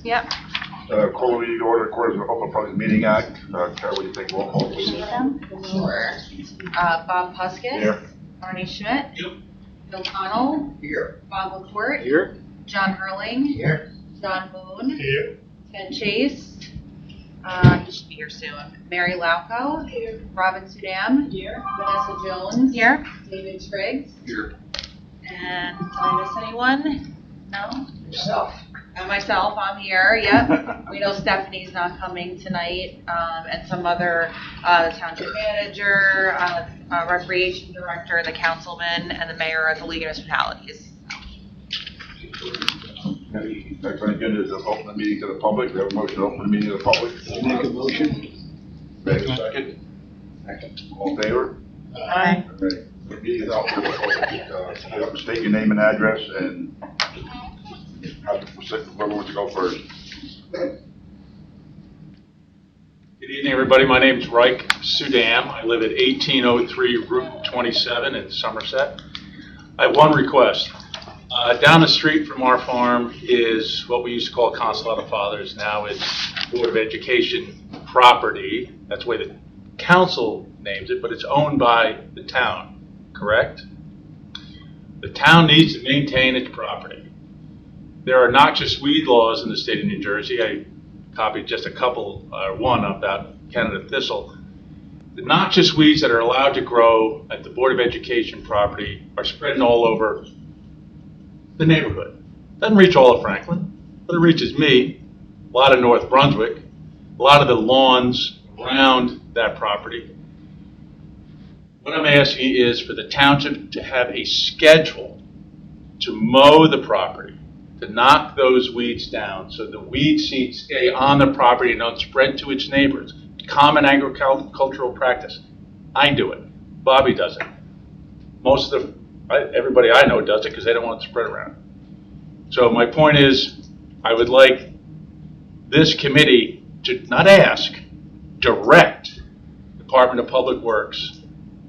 Yep. Call the meeting to order according to the Open Public Meeting Act. Carol, will you take roll call, please? Sure. Bob Puskett. Here. Barney Schmidt. Yep. Bill Connell. Here. Bob LaCourte. Here. John Hurling. Here. John Moon. Here. Ken Chase. He should be here soon. Mary Lauco. Here. Robin Sudam. Here. Vanessa Jones. Here. David Triggs. Here. And did I miss anyone? No? Yourself. And myself, I'm here, yep. We know Stephanie's not coming tonight, and some other, the township manager, recreation director, the councilman, and the mayor of the League of Municipalities. Next on the agenda is to open the meeting to the public. We have a motion to open the meeting to the public. Make a motion. Make a second. Second. All in favor? Aye. Okay. The meeting is open to the public. State your name and address and whoever wants to go first. Good evening, everybody. My name is Reich Sudam. I live at 1803 Route 27 in Somerset. I have one request. Down the street from our farm is what we used to call Consulate of Fathers. Now it's Board of Education property. That's the way the council names it, but it's owned by the town, correct? The town needs to maintain its property. There are noxious weed laws in the state of New Jersey. I copied just a couple, one about Canada thistle. The noxious weeds that are allowed to grow at the Board of Education property are spreading all over the neighborhood. Doesn't reach all of Franklin, but it reaches me, a lot of North Brunswick, a lot of the lawns around that property. What I'm asking is for the township to have a schedule to mow the property, to knock those weeds down so the weed seeds stay on the property and don't spread to its neighbors. Common agricultural practice. I do it. Bobby does it. Most of everybody I know does it because they don't want it to spread around. So my point is, I would like this committee to not ask, direct Department of Public Works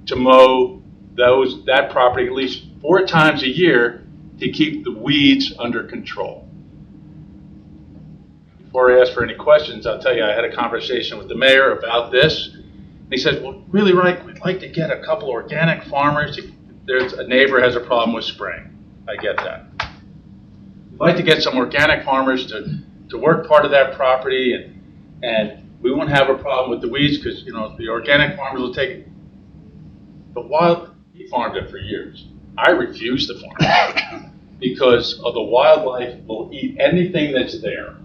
to mow that property at least 4 times a year to keep the weeds under control. Before I ask for any questions, I'll tell you I had a conversation with the mayor about this. And he said, well, really, right, we'd like to get a couple organic farmers. There's a neighbor has a problem with spraying. I get that. We'd like to get some organic farmers to work part of that property, and we won't have a problem with the weeds because, you know, the organic farmers will take it. But he farmed it for years. I refuse to farm it because of the wildlife will eat anything that's there.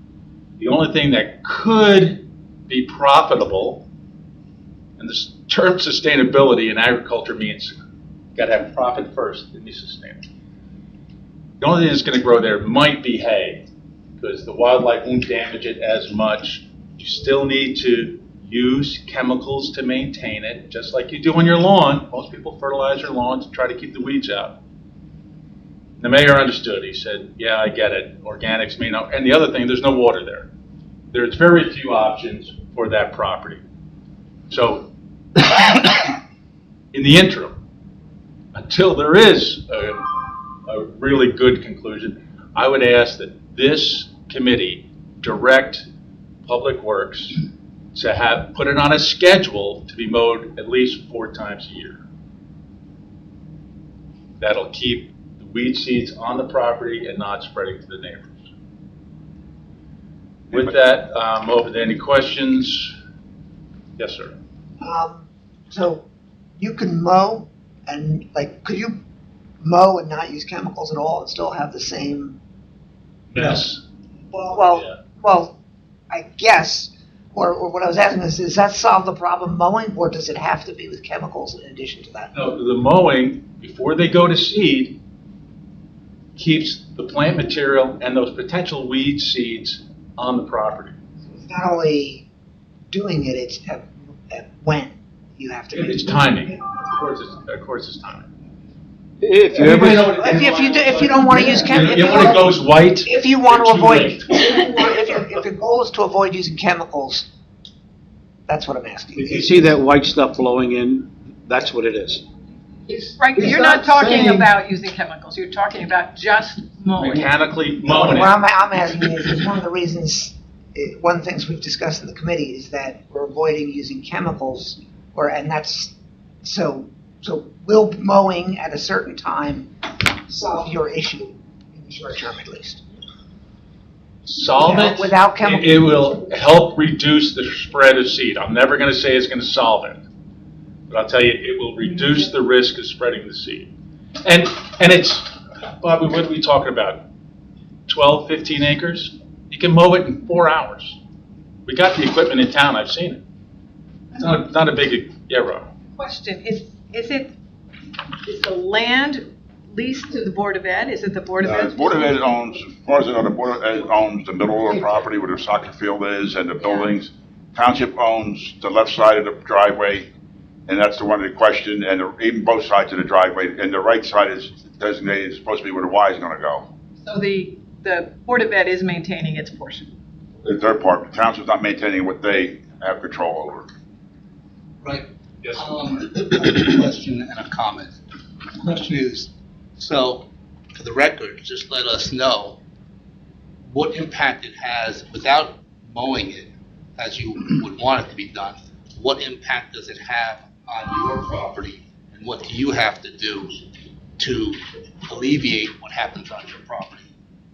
The only thing that could be profitable, and the term sustainability in agriculture means you got to have profit first, then you sustain it. The only thing that's going to grow there might be hay, because the wildlife won't damage it as much. You still need to use chemicals to maintain it, just like you do on your lawn. Most people fertilize their lawns to try to keep the weeds out. The mayor understood. He said, yeah, I get it. Organics may not. And the other thing, there's no water there. There's very few options for that property. So in the interim, until there is a really good conclusion, I would ask that this committee direct Public Works to put it on a schedule to be mowed at least 4 times a year. That'll keep the weed seeds on the property and not spreading to the neighbors. With that, I'm open to any questions. Yes, sir. So you can mow and could you mow and not use chemicals at all and still have the same? Yes. Well, I guess, or what I was asking is, does that solve the problem mowing, or does it have to be with chemicals in addition to that? No, the mowing, before they go to seed, keeps the plant material and those potential weed seeds on the property. So it's not only doing it, it's at when you have to. It's timing. Of course it's timing. If you don't want to use chemicals, When it goes white, if you want to it's too avoid, late. if your goal is to avoid using chemicals, that's what I'm asking. you see that white stuff blowing in, that's what it is. Right, you're not talking about using chemicals, you're talking about just mechanically mowing What it. I'm asking is one of the reasons, one of the things we've discussed in the committee is that we're avoiding using chemicals, and that's, so will mowing at a certain time solve your issue in the short term at least? Solve it. Without chemicals. It will help reduce the spread of seed. I'm never going to say it's going to solve it, but I'll tell you, it will reduce the risk of spreading the seed. And it's, Bobby, what are we talking about? 12, 15 acres? You can mow it in 4 hours. We got the equipment in town. I've seen it. It's not a big, yeah, Rob. Question, is the land leased to the Board of Ed? Is it the Board of The Ed? Board of Ed owns, as far as I know, the Board of Ed owns the middle of the property where the soccer field is and the buildings. Township owns the left side of the driveway, and that's the one in question, and even both sides of the driveway, and the right side is designated, it's supposed to be where the Y is gonna go. So the Board of Ed is maintaining its portion. It's their part, the township's not maintaining what they have control over. Right. Yes. A question and a comment. The question is, so, for the record, just let us know what impact it has, without mowing it, as you would want it to be done, what impact does it have on your property, and what do you have to do to alleviate what happens on your property?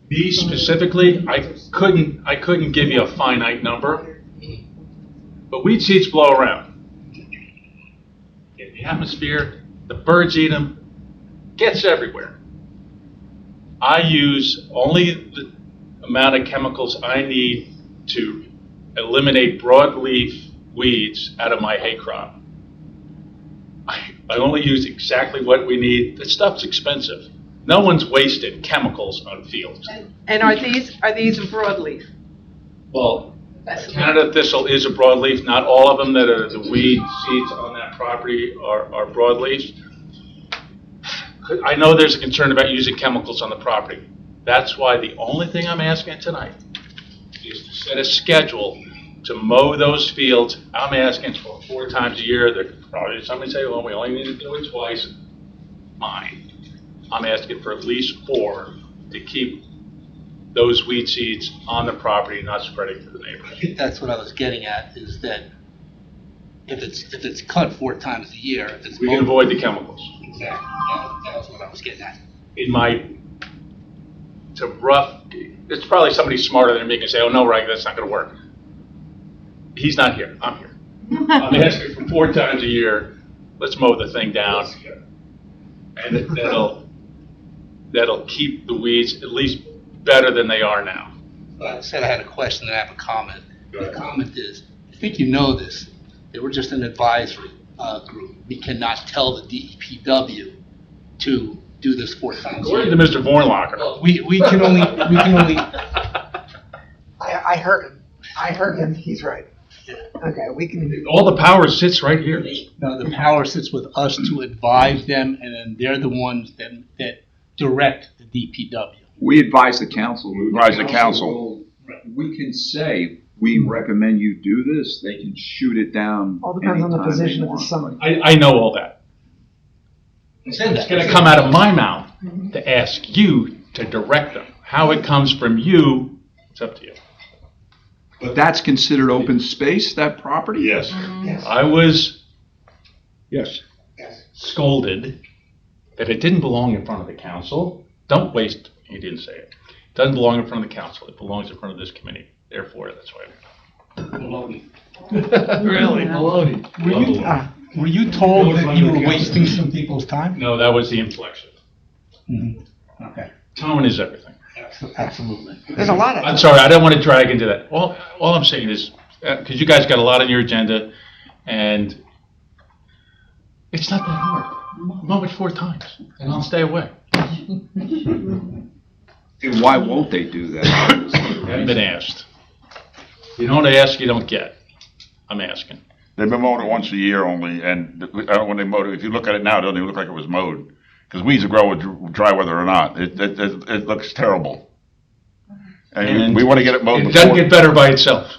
Me specifically, I couldn't give you a finite number, but weed seeds blow around in the atmosphere. The birds eat them. Gets everywhere. I use only the amount of chemicals I need to eliminate broadleaf weeds out of my hay crop. I only use exactly what we need. The stuff's expensive. No one's wasted chemicals on fields. And are these a broadleaf? Well, Canada thistle is a broadleaf. Not all of them that are the weed seeds on that property are broadleaves. I know there's a concern about using chemicals on the property. That's why the only thing I'm asking tonight is to set a schedule to mow those fields. I'm asking for 4 times a year. There could probably somebody say, well, we only need to do it twice. Fine. I'm asking for at least 4 to keep those weed seeds on the property, not spreading to the I neighbors. think that's what I was getting at, is that if it's cut 4 times a year, if it's We can mowed- avoid the chemicals. Exactly, yeah, that was what I was getting at. It's probably somebody smarter than me can say, oh, no, right, that's not going to work. He's not here, I'm here. I'm asking for 4 times a year, let's mow the thing down. And that'll keep the weeds at least better than they are now. I said I had a question and I have a comment. The comment is, I think you know this, they were just an advisory group. We cannot tell the DEPW to do this 4 times a According to year. Mr. Vornlocker. We can only, I heard him, he's right. Okay, we can, All the power sits right here. no, the power sits with us to advise them, and then they're the ones that direct the DPW. We advise the council. Advise the council. will- We can say, we recommend you do this, they can shoot it down. all depends on the anytime they position of the want. sun. I know all that. I said It's that. going to come out of my mouth to ask you to direct them. How it comes from you, it's up to you. But that's considered open space, that property? Yes. Yes. I was Yes. scolded that it didn't belong in front of the council. Don't waste, he didn't say it. It doesn't belong in front of the council. It belongs in front of this committee. Therefore, that's why. Baloney. Really? Baloney. Were you told that you were wasting some people's time? No, that was the inflection. Okay, Tone is everything. absolutely. There's a lot I'm of, sorry, I don't want to drag into that. All I'm saying is, because you guys got a lot on your agenda, and it's not that hard. Mow it 4 times, and I'll stay away. And why won't they do that? Haven't been asked. You don't ask, you don't get. I'm asking. They've been mowing it once a year only, and when they mowed it, if you look at it now, it doesn't even look like it was mowed. Because weeds will grow with dry weather or not. It looks terrible. And we want to get it mowed It before. doesn't get better by itself.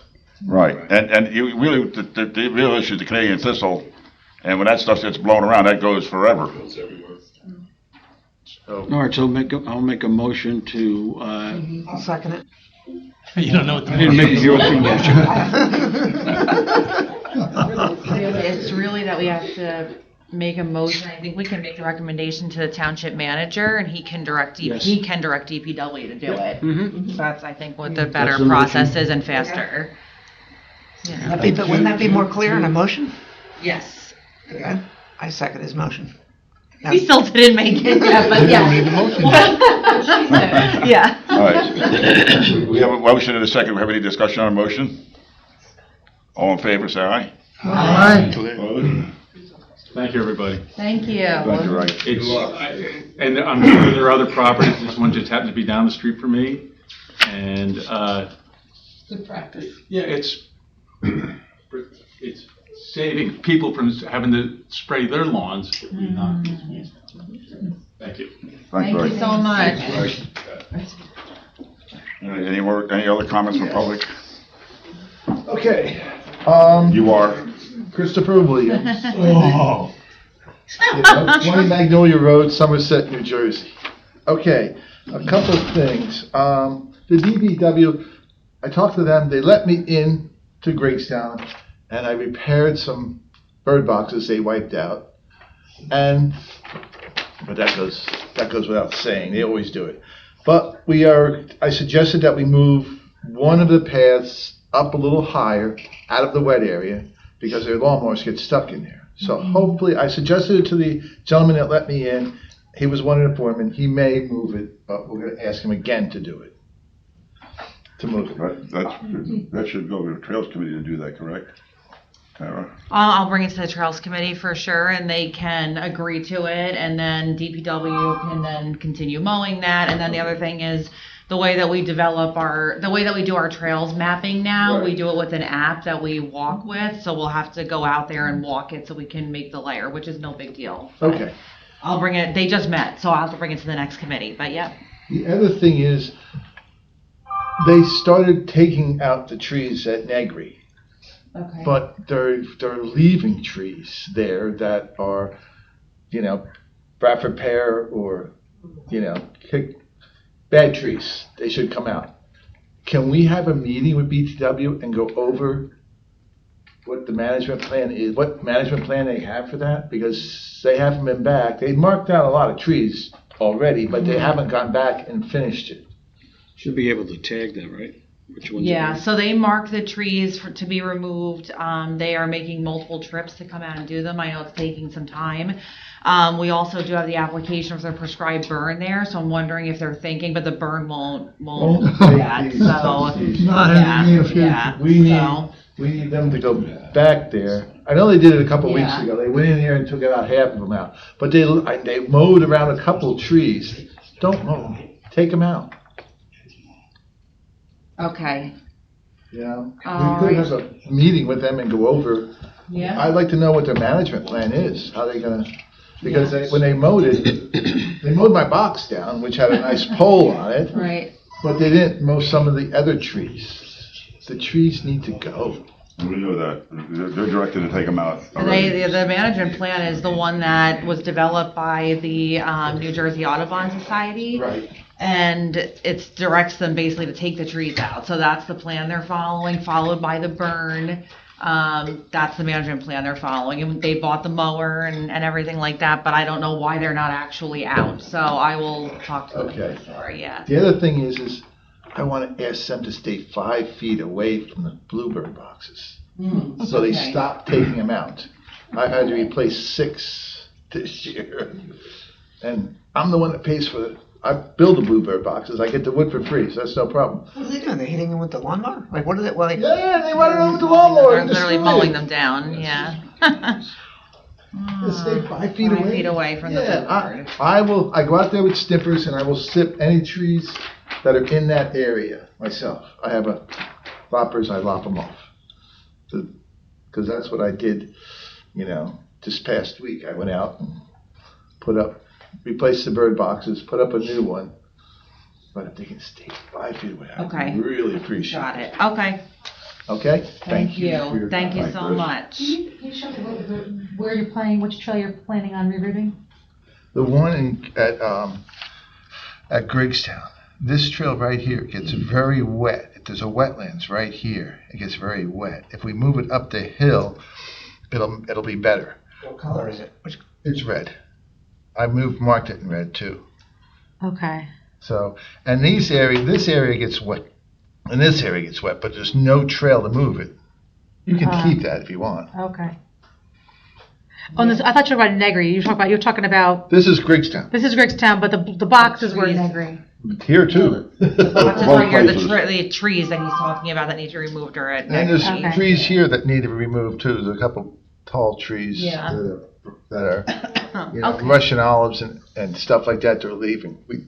Right, and you really, the real issue is the Canadian thistle, and when that stuff gets blown around, that goes forever. So, All right, so I'll make a motion to, I'll second it. You don't know what I didn't make your motion. It's really that we have to make a motion. I think we can make the recommendation to the township manager and he can direct, Yes. he can direct DPW to do it. Mhm. That's, I think, what the better That's the motion. process is and faster. Yeah. But wouldn't that be more clear in a motion? Yes. Okay, I second his motion. We still didn't make it yet, but yeah. Yeah. all right. We have a motion and a second. We have any discussion on a motion? All in favor, say aye. Opposed? Thank you, everybody. Thank you. Thank you, right. And I'm sure there are other properties, this one just happened to be down the street from me, and, Good practice. yeah, it's saving people from having to spray their lawns. Thank you. Thank Thank you so much. Any other comments from public? Okay, You are. Christopher Williams. Oh. 20 Magnolia Road, Somerset, New Jersey. Okay, a couple of things. The DPW, I talked to them, they let me in to Greekstown, and I repaired some bird boxes they wiped out. But that goes without saying, they always do it. But I suggested that we move one of the paths up a little higher out of the wet area because their lawnmowers get stuck in there. So hopefully, I suggested it to the gentleman that let me in. He was one of the foremen. He may move it, but we're going to ask him again to do it. To move it. That should go to the Trails Committee to do that, correct? Tara? I'll bring it to the Trails Committee for sure, and they can agree to it, and then DPW can then continue mowing that. And then the other thing is, the way that we do our trails mapping now, we do it with an app that we walk with, so we'll have to go out there and walk it so we can make the layer, which is no big deal. Okay. I'll bring it, they just met, so I'll have to bring it to the next committee, but yeah. The other thing is, they started taking out the trees at Negri. Okay. But they're leaving trees there that are, Bradford pear or, bad trees. They should come out. Can we have a meeting with BTW and go over what the management plan is, what management plan they have for that? Because they haven't been back. They marked out a lot of trees already, but they haven't gone back and finished it. Should be able to tag them, right? Which ones? Yeah, so they mark the trees to be removed. They are making multiple trips to come out and do them. I know it's taking some time. We also do have the application for the prescribed burn there, so I'm wondering if they're thinking, but the burn won't do that. So, Not in the near future. yeah. We need them to go back there. I know they did it a couple weeks Yeah. ago. They went in there and took about half of them out. But they mowed around a couple trees. Don't mow them. Take them out. Okay. We could Alright. have a meeting with them and go over. Yeah. I'd like to know what their management plan is, how they're gonna, because when they mowed it, they mowed my box down, which had a nice pole on it, Right. but they didn't mow some of the other trees. The trees need to go. We know that. They're directed to take them out. And the management plan is the one that was developed by the New Jersey Audubon Society. Right. And it directs them basically to take the trees out. So that's the plan they're following, followed by the burn. That's the management plan they're following. And they bought the mower and everything like that, but I don't know why they're not actually out. So I will talk to them Okay. before, yeah. The other thing is I want to ask them to stay 5 feet away from the bluebird boxes. So they okay. stop taking them out. I've had to replace 6 this year. And I'm the one that pays for it. I build the bluebird boxes. I get the wood for free, so that's no problem. What are they doing? They're hitting them with the lawnmower? Like, what are they, Yeah, they run it over with the lawnmower. They're and literally destroy mowing it. them down, yeah. Just stay 5 feet 5 away. feet away from the bluebird. I go out there with snippers and I will snip any trees that are in that area myself. I have loppers, I lop them off. Because that's what I did, this past week. I went out and replaced the bird boxes, put up a new one. But if they can stay 5 feet away, I Okay. really appreciate Got it. it, okay. Okay? Thank for your you. Thank you time. so Chris. much. Can you show me where you're planning, which trail you're planning on rerouting? The one at Griggstown, this trail right here gets very wet. If there's a wetlands right here, it gets very wet. If we move it up the hill, it'll be better. What color is it? It's red. I marked it in red too. Okay. So, and this area gets wet, and this area gets wet, but there's no trail to move it. You can keep that if you want. Okay. On this, I thought you were about Negri. You were talking about. This is Griggstown. This is Griggstown, but the boxes were Negri. Here too. That's Both right here, places. the trees that he's talking about that need to be removed are at And there's Negri. trees here that need to be removed too. There's a couple tall trees Yeah. that are Okay. Russian olives and stuff like that. They're leaving. We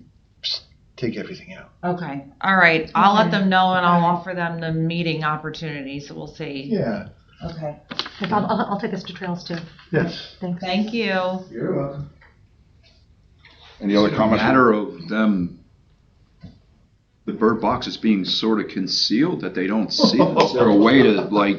take everything out. Okay, all right, I'll let them know and I'll offer them the meeting opportunity, so we'll see. Yeah. Okay. I'll take this to trails too. Yes. Thanks. Thank you. You're welcome. Any other comments? Matter of them, the bird box is being sort of concealed, that they don't see it. Is there a way to, like,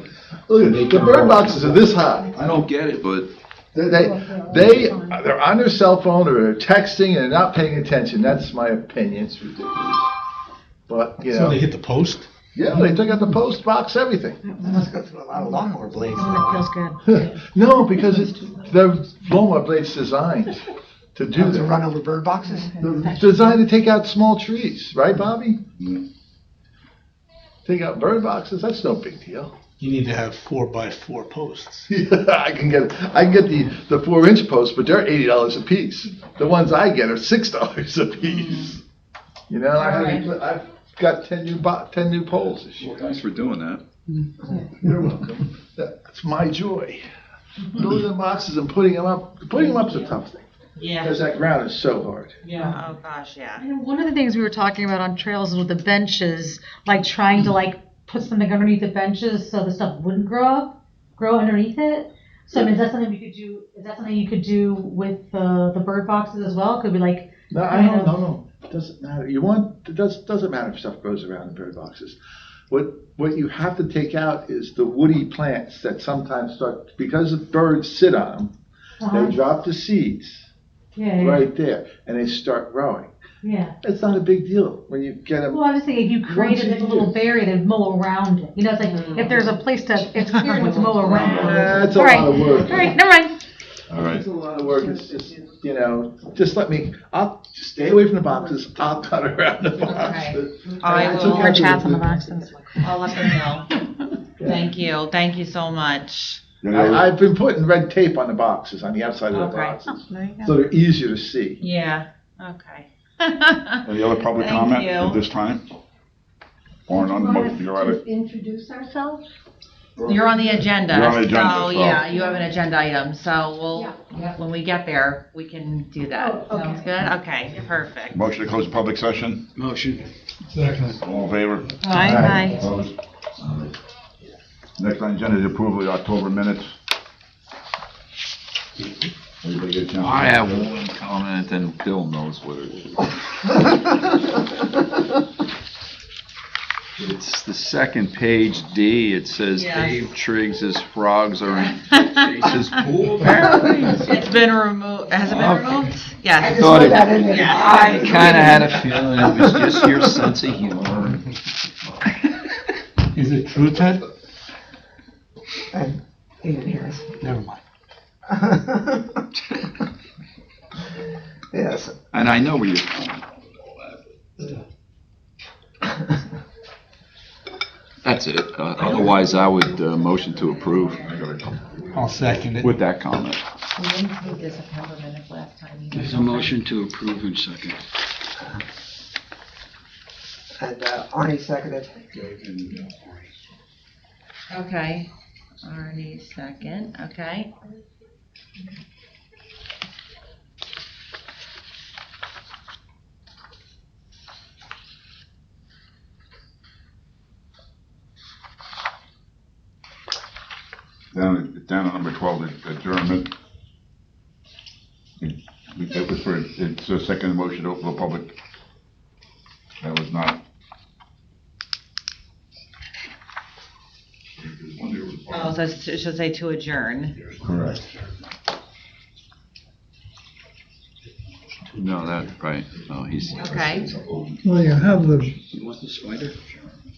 Look at the bird boxes are this high. I don't get it, but They're on their cell phone or they're texting and they're not paying attention. That's my opinion. It's ridiculous. But, you So know, they hit the post? yeah, they took out the post box, everything. That must go through a lot of lawnmower blades. It feels good. No, because the lawnmower blade's designed to do To that. run over bird boxes? It's designed to take out small trees, right, Bobby? Take out bird boxes, that's no big deal. You need to have 4x4 posts. I can get the 4-inch posts, but they're $80 a piece. The ones I get are $6 a piece. You know, I've got 10 new poles this year. thanks for doing that. You're welcome. That's my joy. Building the boxes and putting them up. Putting them up is a tough thing Yeah, because that ground is so hard. yeah, oh gosh, yeah. And one of the things we were talking about on trails is with the benches, like trying to put something underneath the benches so the stuff wouldn't grow underneath it. So I mean, is that something we could do? Is that something you could do with the bird boxes as well? Could we No, I don't. No. It doesn't matter. Doesn't matter if stuff grows around in bird boxes. What you have to take out is the woody plants that sometimes start, because the birds sit on them, they drop the seeds right there and they start growing. Yeah. It's not a big deal when you get them. Well, I was thinking if you created like a little barrier to mow around it. You know, it's like if there's a place it's clear to mow around. That's a lot of work. All right, never mind. All right. It's a lot of work. It's just, just let me. I'll just stay away from the boxes. I'll cut around the boxes. I It's will. okay. More chats on the boxes. I'll let them know. Thank you so much. I've been putting red tape on the boxes, on the outside of the Okay. boxes, There you go. so they're easier to see. Yeah, okay. Any other public Thank comment you. at this time? Or on the motion, you're at it. Introduce ourselves? You're on the agenda. You're on the agenda, So, so- yeah, you have an agenda item, so when we get there, we can do that. Oh, okay. Sounds good? Okay, perfect. Motion to close the public session? Motion. All in favor? Aye. Opposed? All right. Next on the agenda is approval of the October minutes. Everybody get a chance? I have one comment and Bill knows what it is. It's the second page D. It says Yes. Dave Triggs' frogs are in Chase's pool apparently. It's been removed, has it been Okay. removed? Yes. Thought it- that in there. I kinda had a feeling it was just your sense of humor. Is it true, Ted? He didn't hear us. Never mind. Yes. And I know where you're coming from. That's it. Otherwise, I would motion to approve I'll second it. with that comment. We didn't do the September minutes last time either. There's a motion to approve in second. And Arnie seconded. Okay, Arnie second, okay. Down at number 12, the adjournment. It's a second motion to open the public. That was not. Oh, so it should say to adjourn. Correct. No, that, right, no, he's. Okay. Well, you have the You want the spider?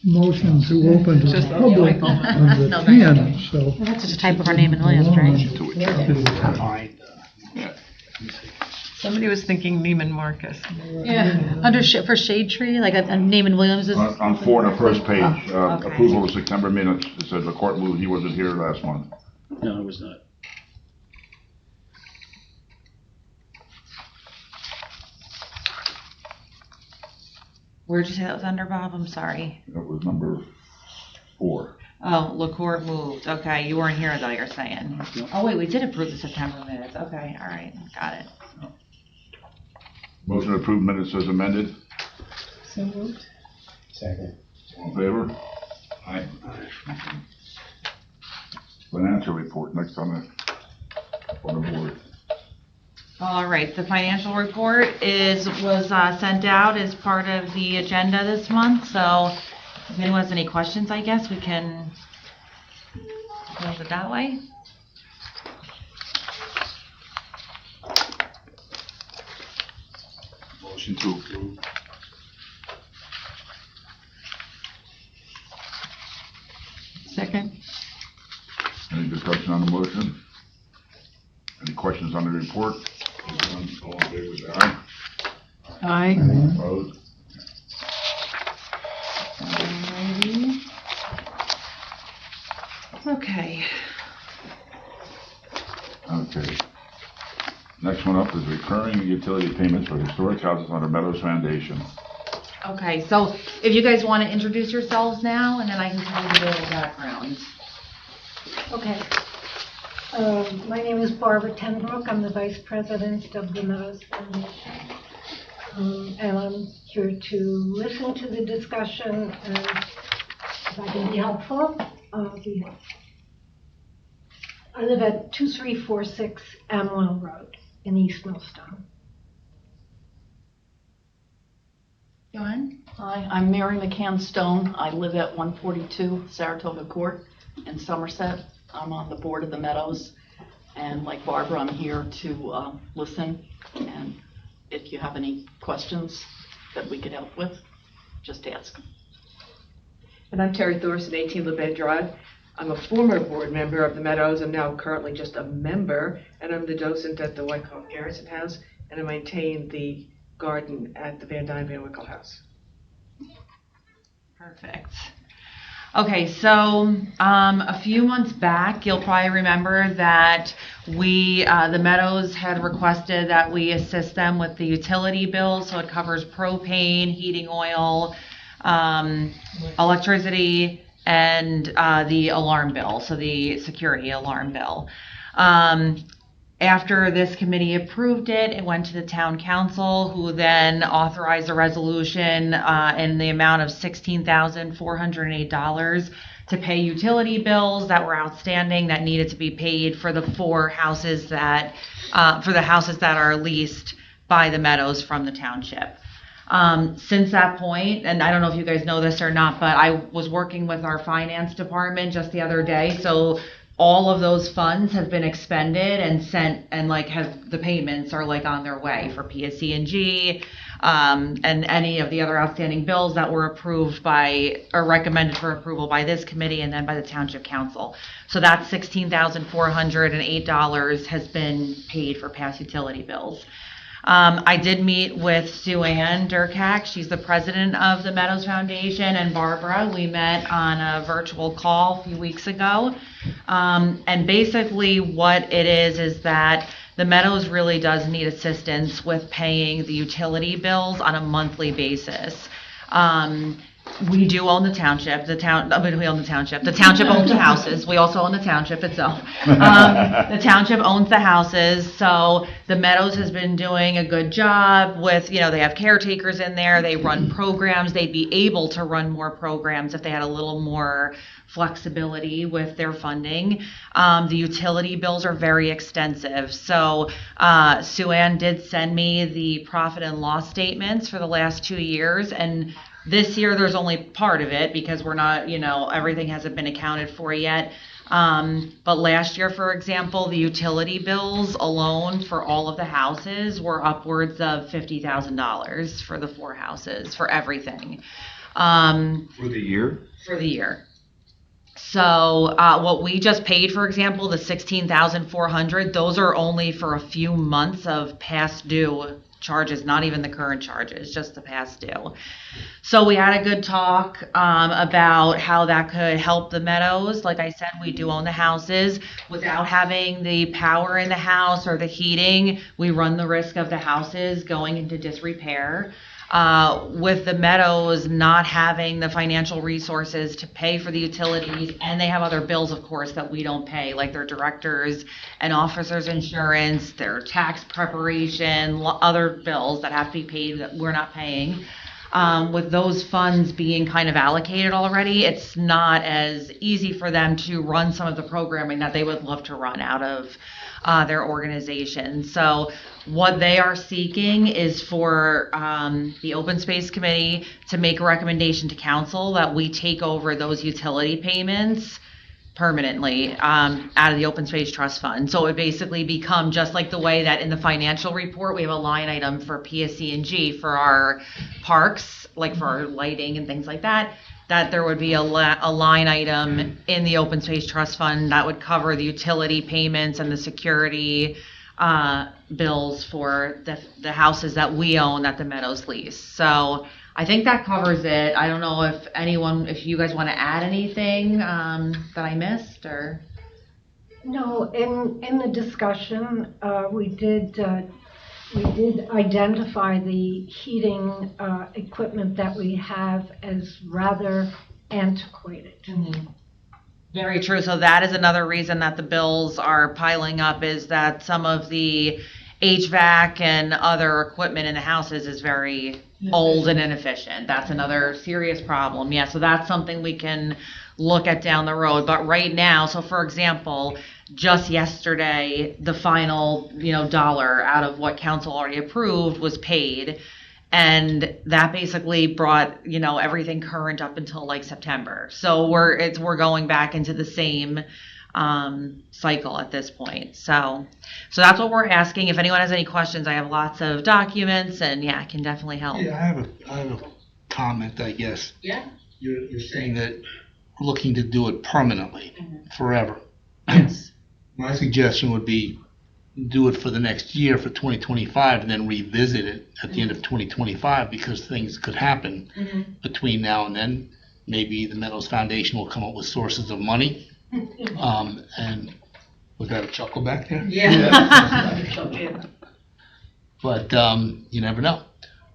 motion to open to the public on the No, 10, so. That's just a type of our name in Williams, right? To adjourn. Yeah. Somebody was thinking Neiman Marcus. Yeah. Under, for Shade Tree, like a name in Williams is. On 4 on the first page, Oh, okay. approval of September minutes, it says the court moved, he wasn't here last month. No, it was not. Where'd you say that was under, Bob? I'm sorry. That was number 4. Oh, LaCour moved. Okay, you weren't here though, you're saying. Oh, wait, we did approve the September minutes. Okay, all right, got it. Motion to approve minutes as amended. So moved. All in favor? Aye. Financial report next on the board. All right, the financial report was sent out as part of the agenda this month, so if anyone has any questions, I guess we can close it that way. Motion to approve. Second. Any discussion on the motion? Any questions on the report? All in favor, say aye. Aye. Opposed? Alrighty. Okay. Okay. Next one up is recurring utility payments for historic houses under Meadows Foundation. Okay, so if you guys want to introduce yourselves now, and then I can tell you a little background. Okay. My name is Barbara Tenbrook. I'm the Vice President of the Meadows Foundation. And I'm here to listen to the discussion, and if I can be helpful, I'll be helpful. I live at 2346 Amwell Road in East Millstone. Go ahead. Hi, I'm Mary McCann Stone. I live at 142 Saratoga Court in Somerset. I'm on the board of the Meadows, and like Barbara, I'm here to listen, and if you have any questions that we could help with, just ask. And I'm Terry Thorson, 18 LeBed Drive. I'm a former board member of the Meadows. I'm now currently just a member, and I'm the docent at the Wyckoff Garrison House, and I maintain the garden at the Van Dyne Van Wickle House. Perfect. Okay, so a few months back, you'll probably remember that the Meadows had requested that we assist them with the utility bill, so it covers propane, heating oil, electricity, and the alarm bill, so the security alarm bill. After this committee approved it, it went to the town council, who then authorized a resolution in the amount of $16,408 to pay utility bills that were outstanding that needed to be paid for the houses that are leased by the Meadows from the township. Since that point, and I don't know if you guys know this or not, but I was working with our finance department just the other day, so all of those funds have been expended and sent, and the payments are on their way for PSE&G, and any of the other outstanding bills that were approved or recommended for approval by this committee and then by the township council. So that $16,408 has been paid for past utility bills. I did meet with Sue Ann Durkak. She's the president of the Meadows Foundation, and Barbara. We met on a virtual call a few weeks ago. And basically what it is that the Meadows really does need assistance with paying the utility bills on a monthly basis. We do own the township. We own the township. The township owns the houses. We also own the township itself. The township owns the houses. So the Meadows has been doing a good job with, they have caretakers in there. They run programs. They'd be able to run more programs if they had a little more flexibility with their funding. The utility bills are very extensive. So Sue Ann did send me the profit and loss statements for the last 2 years, and this year there's only part of it because we're not, everything hasn't been accounted for yet. But last year, for example, the utility bills alone for all of the houses were upwards of $50,000 for the 4 houses, for everything. For the year? For the year. So what we just paid, for example, the $16,400, those are only for a few months of past due charges, not even the current charges, just the past due. So we had a good talk about how that could help the Meadows. Like I said, we do own the houses. Without having the power in the house or the heating, we run the risk of the houses going into disrepair. With the Meadows not having the financial resources to pay for the utilities, and they have other bills, of course, that we don't pay, like their directors and officers' insurance, their tax preparation, other bills that have to be paid that we're not paying. With those funds being kind of allocated already, it's not as easy for them to run some of the programming that they would love to run out of their organization. So what they are seeking is for the Open Space Committee to make a recommendation to council that we take over those utility payments permanently out of the Open Space Trust Fund. So it would basically become just like the way that in the financial report, we have a line item for PSC&G for our parks, like for our lighting and things like that, that there would be a line item in the Open Space Trust Fund that would cover the utility payments and the security bills for the houses that we own that the Meadows lease. So I think that covers it. I don't know if you guys want to add anything that I missed or. No, in the discussion, we did identify the heating equipment that we have as rather antiquated. Mm-hmm. Very true. So that is another reason that the bills are piling up, is that some of the HVAC and other equipment in the houses is very old and inefficient. That's another serious problem. Yeah, so that's something we can look at down the road. But right now, so for example, just yesterday, the final, dollar out of what council already approved was paid. And that basically brought, everything current up until like September. So we're going back into the same cycle at this point. So that's what we're asking. If anyone has any questions, I have lots of documents, and I can definitely help. Yeah, I have a comment, I guess. Yeah. You're saying that we're looking to do it permanently, forever. Yes. My suggestion would be do it for the next year, for 2025, and then revisit it at the end of 2025, because things could happen between now and then. Maybe the Meadows Foundation will come up with sources of money. And was that a chuckle back there? Yeah. But you never know.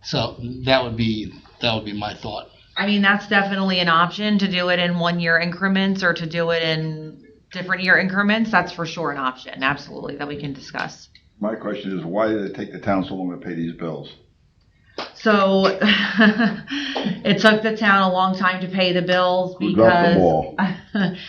So that would be my thought. I mean, that's definitely an option, to do it in 1 year increments or to do it in different year increments. That's for sure an option, absolutely, that we can discuss. My question is, why did it take the town so long to pay these bills? So it took the town a long time to pay the bills Who dropped the because ball?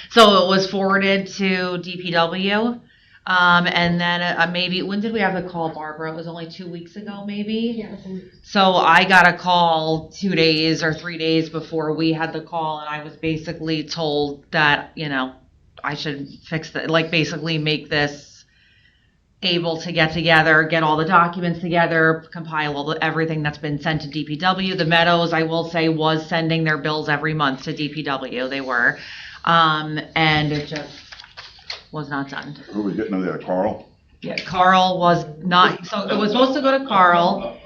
so it was forwarded to DPW. And then maybe, when did we have the call, Barbara? It was only 2 weeks ago, maybe? Yeah. So I got a call 2 days or 3 days before we had the call, and I was basically told that, I should fix that, like basically make this able to get together, get all the documents together, compile everything that's been sent to DPW. The Meadows, I will say, was sending their bills every month to DPW. They were. And it just was not done. Who was getting them there, Carl? Yeah, Carl was not, so it was supposed to go to Carl.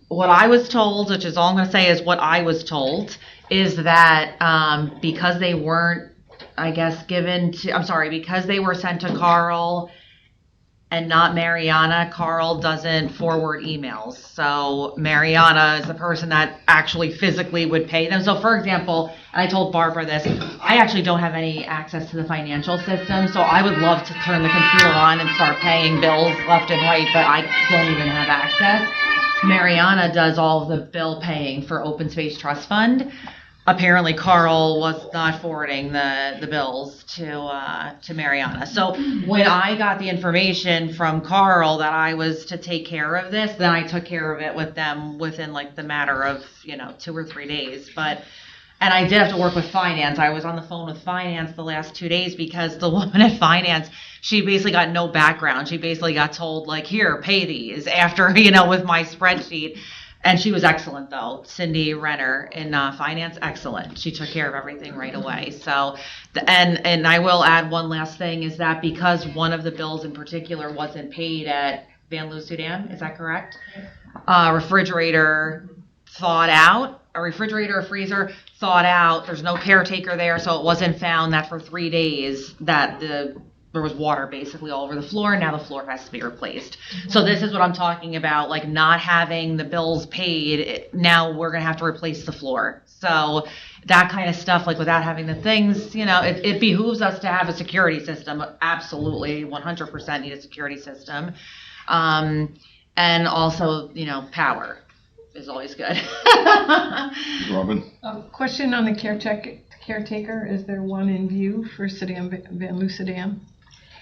What I was told, which is all I'm going to say is what I was told, is that because they weren't, I guess, because they were sent to Carl and not Mariana, Carl doesn't forward emails. So Mariana is the person that actually physically would pay them. So for example, and I told Barbara this, I actually don't have any access to the financial system, so I would love to turn the computer on and start paying bills left and right, but I don't even have access. Mariana does all of the bill paying for Open Space Trust Fund. Apparently Carl was not forwarding the bills to Mariana. So when I got the information from Carl that I was to take care of this, then I took care of it with them within like the matter of 2 or 3 days. But And I did have to work with finance. I was on the phone with finance the last 2 days because the woman at finance, she basically got no background. She basically got told, like, here, pay these after, with my spreadsheet. And she was excellent, though. Cindy Renner in finance, excellent. She took care of everything right away. So, and I will add one last thing is that because one of the bills in particular wasn't paid at Van Lucy Dam, is that correct? Refrigerator thawed out. A refrigerator, a freezer thawed out. There's no caretaker there, so it wasn't found that for 3 days that there was water basically all over the floor. Now the floor has to be replaced. So this is what I'm talking about, like not having the bills paid. Now we're gonna have to replace the floor. So that kind of stuff, like without having the things, it behooves us to have a security system. Absolutely, 100% need a security system, and also power is always good. Robin? Question on the caretaker, is there one in view for Van Lucy Dam?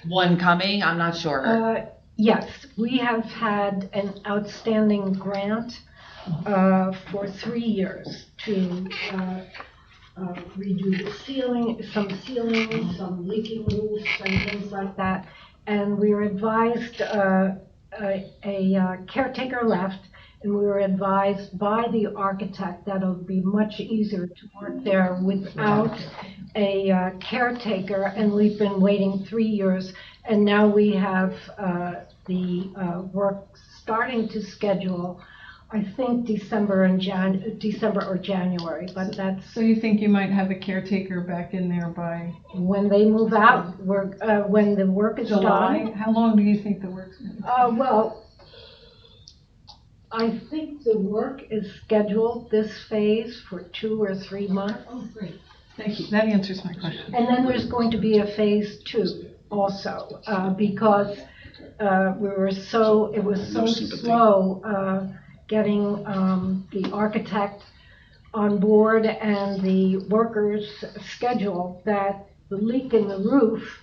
One coming, I'm not sure. Yes, we have had an outstanding grant for 3 years to redo the ceiling, some leaking roofs and things like that. And we were advised, a caretaker left, and we were advised by the architect that it would be much easier to work there without a caretaker, and we've been waiting 3 years, and now we have the work starting to schedule, I think December or January, but that's... So you think you might have a caretaker back in there by... When they move out, when the work is July? done. How long do you think the work's going to be? Well, I think the work is scheduled, this phase, for 2 or 3 months. Oh, great. Thank you. That answers my question. And then there's going to be a phase 2 also, because it was so slow getting the architect on board and the workers' schedule that the leak in the roof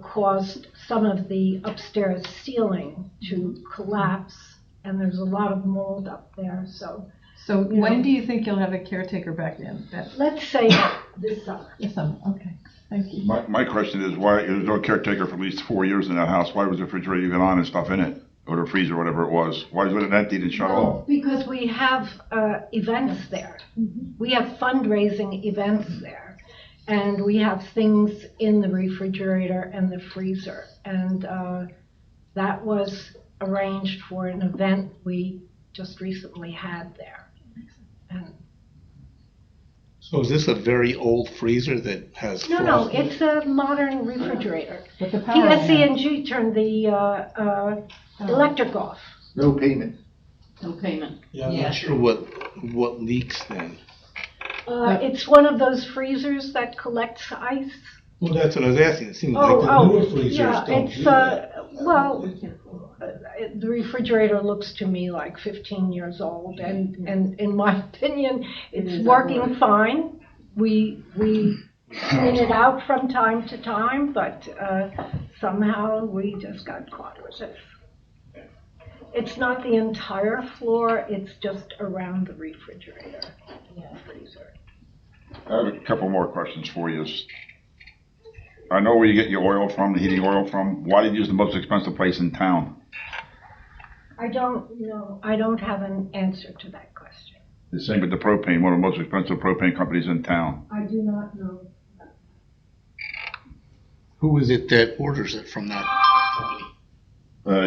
caused some of the upstairs ceiling to collapse. And there's a lot of mold up there, so. So when do you think you'll have a caretaker back in? Let's say this summer. This summer, okay. Thank you. My question is, why, there's no caretaker for at least 4 years in that house, why was the refrigerator even on and stuff in it? Or the freezer, whatever it was, why was it emptied and shut off? Because we have events there. We have fundraising events there. And we have things in the refrigerator and the freezer. And that was arranged for an event we just recently had there. And So is this a very old freezer that has no, frost in it? it's a modern refrigerator. With the power on. PSE&G turned the electric off. No payment. No payment. Yeah, I'm not sure what leaks then. It's one of those freezers that collects ice. Well, that's what I was asking. It seems like the newer freezers yeah, don't it's do that. the refrigerator looks to me like 15 years old, and in my opinion, it's working fine. We clean it out from time to time, but somehow we just got caught with it. It's not the entire floor, it's just around the refrigerator and freezer. I have a couple more questions for you. I know where you get your oil from, the heating oil from. Why did you use the most expensive place in town? I don't know. I don't have an answer to that question. The same with the propane, one of the most expensive propane companies in town. I do not know. Who is it that orders it from that company?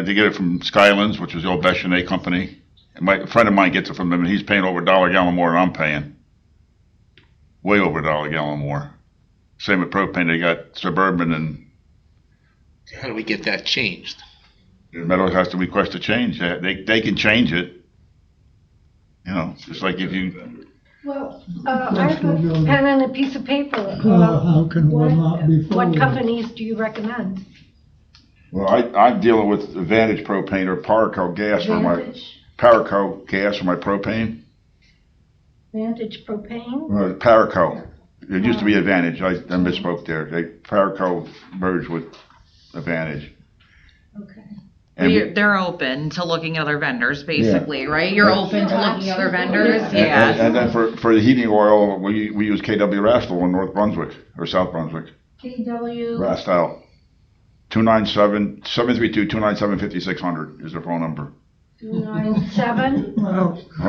They get it from Skylands, which is the old Deschanel company. And a friend of mine gets it from them, and he's paying over $1 a gallon more than I'm paying. Way over $1 a gallon more. Same with propane, they got Suburban, and How do we get that changed? the Meadows has to request a change. They can change it. Just like if you, Well, I have a pen and a piece of paper. How can one not be What followed? companies do you recommend? well, I'm dealing with Advantage propane or Paraco gas for my, Paraco gas for my propane. Vantage Propane? Paraco. It used to be Advantage. I misspoke there. Paraco merged with Advantage. Okay. And They're open to looking at other vendors, basically, right? You're open to looking at other vendors, yeah. And then for the heating oil, we use KW Rastal in North Brunswick, or South Brunswick. KW. Rastal. 732-297-5600 is their phone number. 297,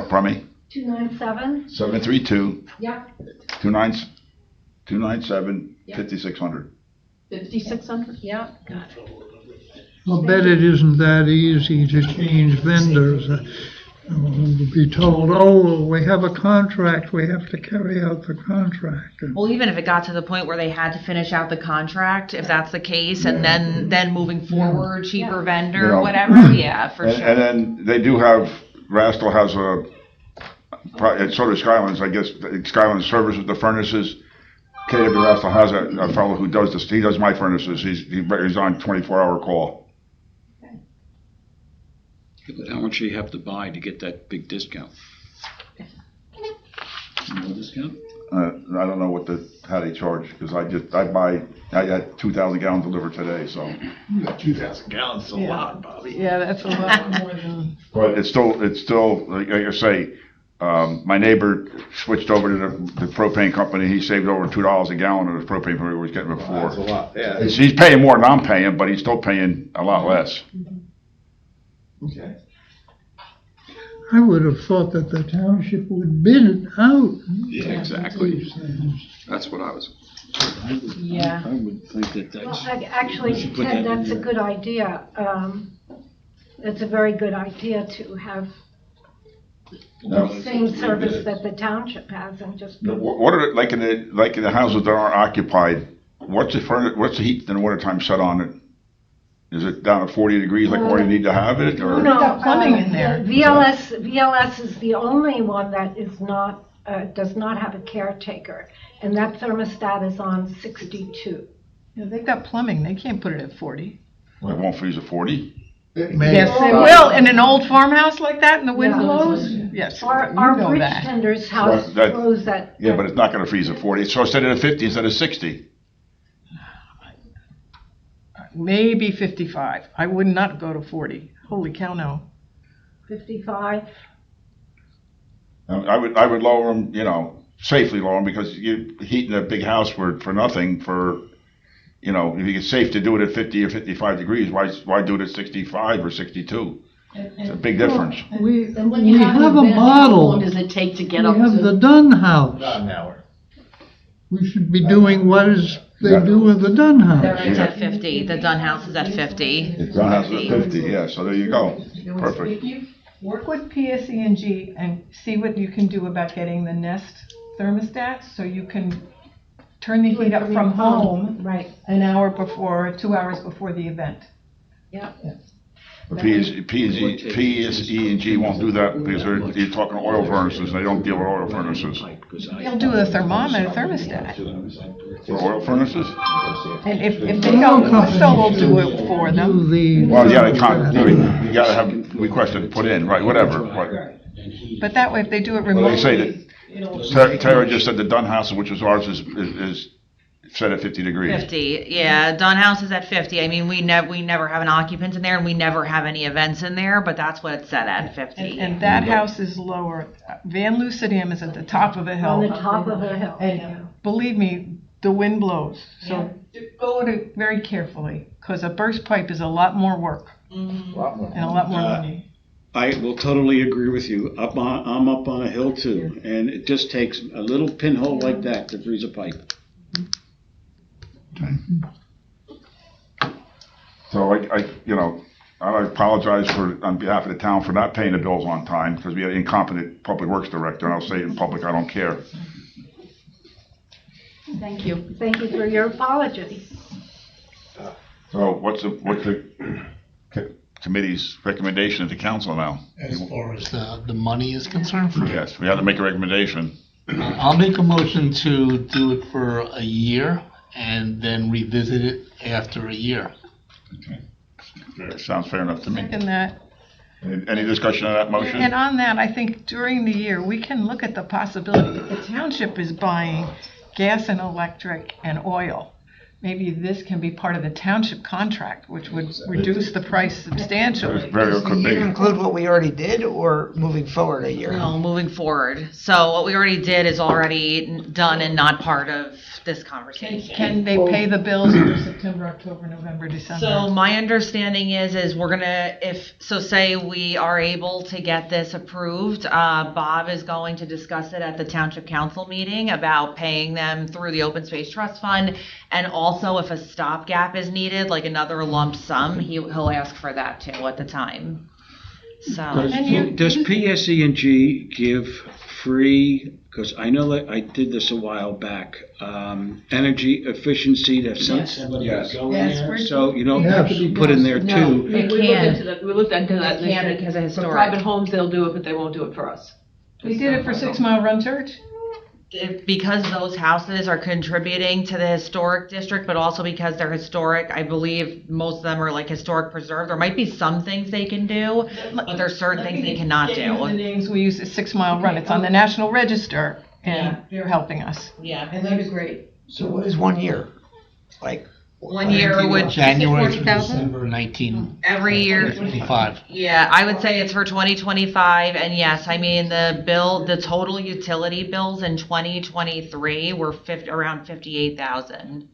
Pardon me? 297. 732 Yep. 297-5600. 5,600? Yeah. I'll bet it isn't that easy to change vendors. To be told, oh, we have a contract, we have to carry out the contract. Well, even if it got to the point where they had to finish out the contract, if that's the case, and then moving forward, cheaper vendor, You know. whatever, yeah, for And sure. then they do have, Rastal has and so does Skylands, I guess, Skylands services the furnaces. KW Rastal has a fellow who does this, he does my furnaces, he's on 24-hour call. But how much do you have to buy to get that big discount? No discount? I don't know how they charge, because I got 2,000 gallons delivered today, so. 2,000 gallons is a lot, Bobby. Yeah, that's a lot more than. But it's still, like I say, my neighbor switched over to the propane company, he saved over $2 a gallon of his propane from what he was getting before. That's a lot, yeah. He's paying more than I'm paying, but he's still paying a lot less. Okay. I would have thought that the township would bid it out. Yeah, exactly. That's what I was. Yeah. I would think that Well, that's. actually, we should put Ted, that in that's a there. good idea. It's a very good idea to have No. the same service that the township has and just. What are, like in the houses that aren't occupied, what's the heat in the wintertime set on it? Is it down at 40 degrees like where you need to have it, or? No, got plumbing in there. VLS is the only one that is not, does not have a caretaker, and that thermostat is on 62. Yeah, they've got plumbing, they can't put it at 40. It won't freeze at 40? Yes, it will, in an old farmhouse like that, and the wind Yeah. blows, yes, you Our know bridge that. tender's house Well, that- grows at. Yeah, but it's not gonna freeze at 40, so instead of 50, instead of 60. Maybe 55. I would not go to 40. Holy cow, no. 55. I would lower them, safely lower them, because you're heating a big house for nothing if it's safe to do it at 50 or 55 degrees, why do it at 65 or 62? It's a big difference. We Then when you have an a event, How model. long does it take to We get up have the to? Dunn House. About an hour. We should be doing what they do with the Dunn House. It's at 50, the Dunn House is at 50. John has it at 50, yeah, so there you go. Perfect. If you work with PSE&G and see what you can do about getting the Nest thermostats, so you can turn the heat up from home Right. an hour before, 2 hours before the event. Yeah. But PSE&G won't do that, because you're talking oil furnaces, they don't deal with oil furnaces. They'll do a thermostat. For oil furnaces? And if they don't, Crystal will do it for them. Well, yeah, you gotta have requested put in, right, whatever. But that way, if they do it Well, they say remotely, that, Tara just said the Dunn House, which is ours, is set at 50 degrees. 50, yeah, Dunn House is at 50. I mean, we never have an occupant in there, and we never have any events in there, but that's what it's set at, 50. and that house is lower. Van Lucidam is at the top of a hill. On the top of a hill. And believe me, the wind blows, so go at it very carefully, because a burst pipe is a lot more work A lot more. and a lot more money. I will totally agree with you. I'm up on a hill too, and it just takes a little pinhole like that to freeze a pipe. Okay. So I apologize on behalf of the town for not paying the bills on time, because we had an incompetent public works director, and I'll say it in public, I don't care. Thank you. Thank you for your apology. So what's the committee's recommendation to council now? As far as the money is concerned? Yes, we have to make a recommendation. I'll make a motion to do it for a year and then revisit it after a year. Okay. Sounds fair enough to me. Second that. Any discussion on that motion? And on that, I think during the year, we can look at the possibility, if the township is buying gas and electric and oil, maybe this can be part of the township contract, which would reduce the price substantially. Does the year include what we already did, or moving forward a year? No, moving forward. So what we already did is already done and not part of this conversation. Can they pay the bills for September, October, November, December? So my understanding is we're gonna, say we are able to get this approved, Bob is going to discuss it at the township council meeting about paying them through the open space trust fund. And also if a stopgap is needed, like another lump sum, he'll ask for that too at the time. So. Does PSE&G give free, because I know that I did this a while back, energy efficiency that somebody would go in there? So, that could be put in there too. It We can. looked into that. It can because of For historic. private homes, they'll do it, but they won't do it for us. We did it for 6 Mile Run Church? Because those houses are contributing to the historic district, but also because they're historic, I believe most of them are like historic preserved. There might be some things they can do, but there's certain things they cannot The do. names we use is 6 Mile Run. It's on the National Register, and they're helping us. Yeah. And that is great. So what is 1 year? Like, 1 year would. January through 40,000? December 19. Every year. 25. Yeah, I would say it's for 2025, and yes, I mean, the total utility bills in 2023 were around 58,000.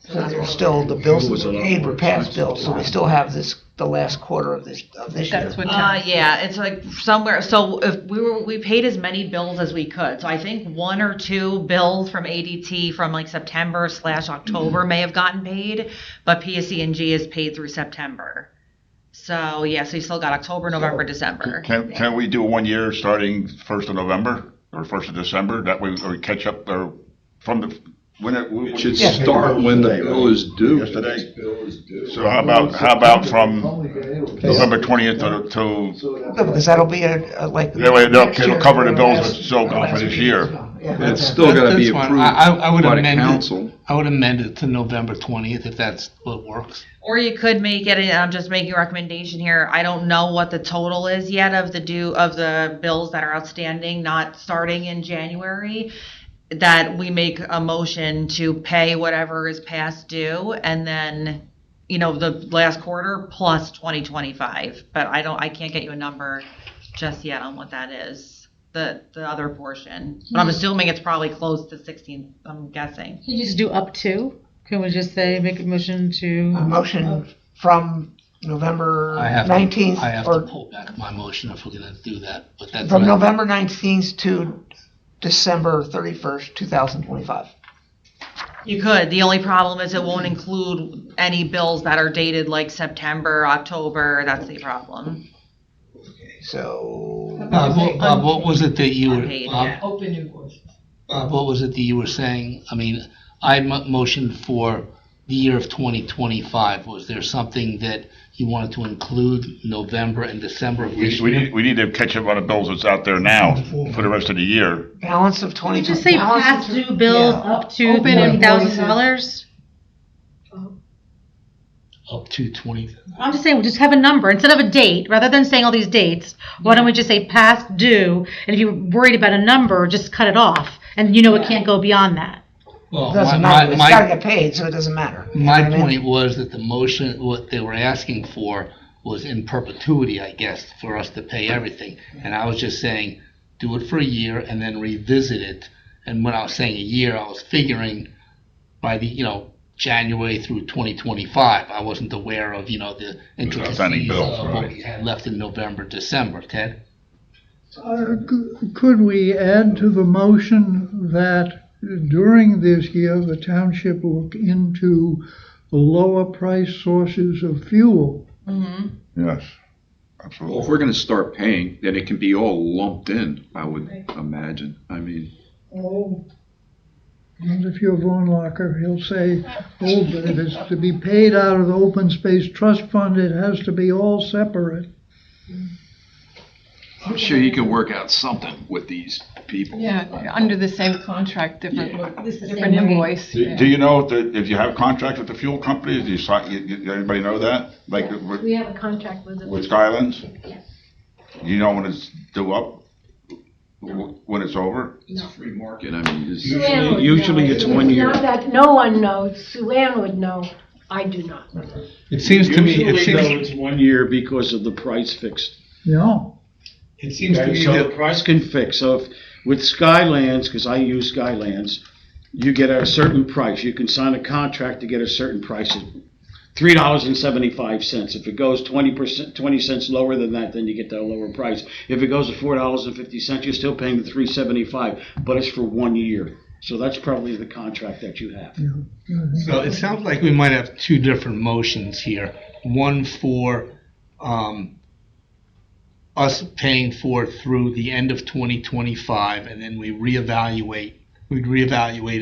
so there's still, the bills that were paid were past bills, so we still have the last quarter of this year. That's what. Yeah, it's like somewhere, so if we paid as many bills as we could. So I think 1 or 2 bills from ADT from like September/October may have gotten paid, but PSE&G is paid through September. So yeah, so you still got October, November, December. Can we do 1 year starting 1st of November or 1st of December? That way we catch up there from the, when It should start when the bill is due. Yesterday. So how about from November 20th to, No, because that'll be like. that way it'll cover the bills that's still gone for this year. It's still gotta be That's fine. approved I would by the amend it. council. I would amend it to November 20th if that's what works. Or you could make it, and I'm just making a recommendation here, I don't know what the total is yet of the bills that are outstanding, not starting in January, that we make a motion to pay whatever is past due, and then, the last quarter plus 2025, but I can't get you a number just yet on what that is, the other portion. But I'm assuming it's probably close to 16, I'm guessing. Can you just do up to? Can we just say, make a motion to? A motion from November I have 19th, to or pull back my motion if we're gonna do that, but that's. from November 19th to December 31st, 2025. You could. The only problem is it won't include any bills that are dated like September, October. That's the problem. So. Bob, what was it that you were, Unpaid, yeah. Open invoices. Bob, what was it that you were saying? I mean, I motioned for the year of 2025. Was there something that you wanted to include November and December of this year? We need to catch up on the bills that's out there now for the rest of the year. Balance of Can you 20. just say past due bills up to Open $20,000? Up to 20. I'm just saying, just have a number instead of a date, rather than saying all these dates. Why don't we just say past due? And if you're worried about a number, just cut it off, and it can't go beyond that. Well, It doesn't matter, it's gotta get paid, so it doesn't matter. You know My what I mean? point was that the motion, what they were asking for was in perpetuity, I guess, for us to pay everything. And I was just saying, do it for a year and then revisit it. And when I was saying a year, I was figuring by the, January through 2025. I wasn't aware of, the Outstanding intricacies bills, of what right. we had left in November, December. Ted? Could we add to the motion that during this year, the township look into the lower price sources of fuel? Mm-hmm. Yes, Well, absolutely. if we're gonna start paying, then it can be all lumped in, I would imagine. I mean, Oh, and if you're Von Locker, he'll say, but if it's to be paid out of the open space trust fund, it has to be all separate. I'm sure you can work out something with these people. Yeah, under the same contract, different This is the different same rate. invoice. Do you know if you have contracts with the fuel companies, do you sign, anybody know that? Like We have a contract with them. with Skylands? Yes. You know when it's due up? when it's over? It's a free market, I mean, it's. Usually it's 1 year. Not that no one knows, Sue Ann would know, I do not. It seems to me, Usually though, it's 1 year because of the price fixed. Yeah. it seems to Okay, me so that the price can fix, so if, with Skylands, because I use Skylands, you get a certain price, you can sign a contract to get a certain price, $3.75. If it goes 20 cents lower than that, then you get that lower price. If it goes to $4.50, you're still paying the $3.75, but it's for 1 year. So that's probably the contract that you have. So it sounds like we might have two different motions here. One for us paying for it through the end of 2025, and then we'd reevaluate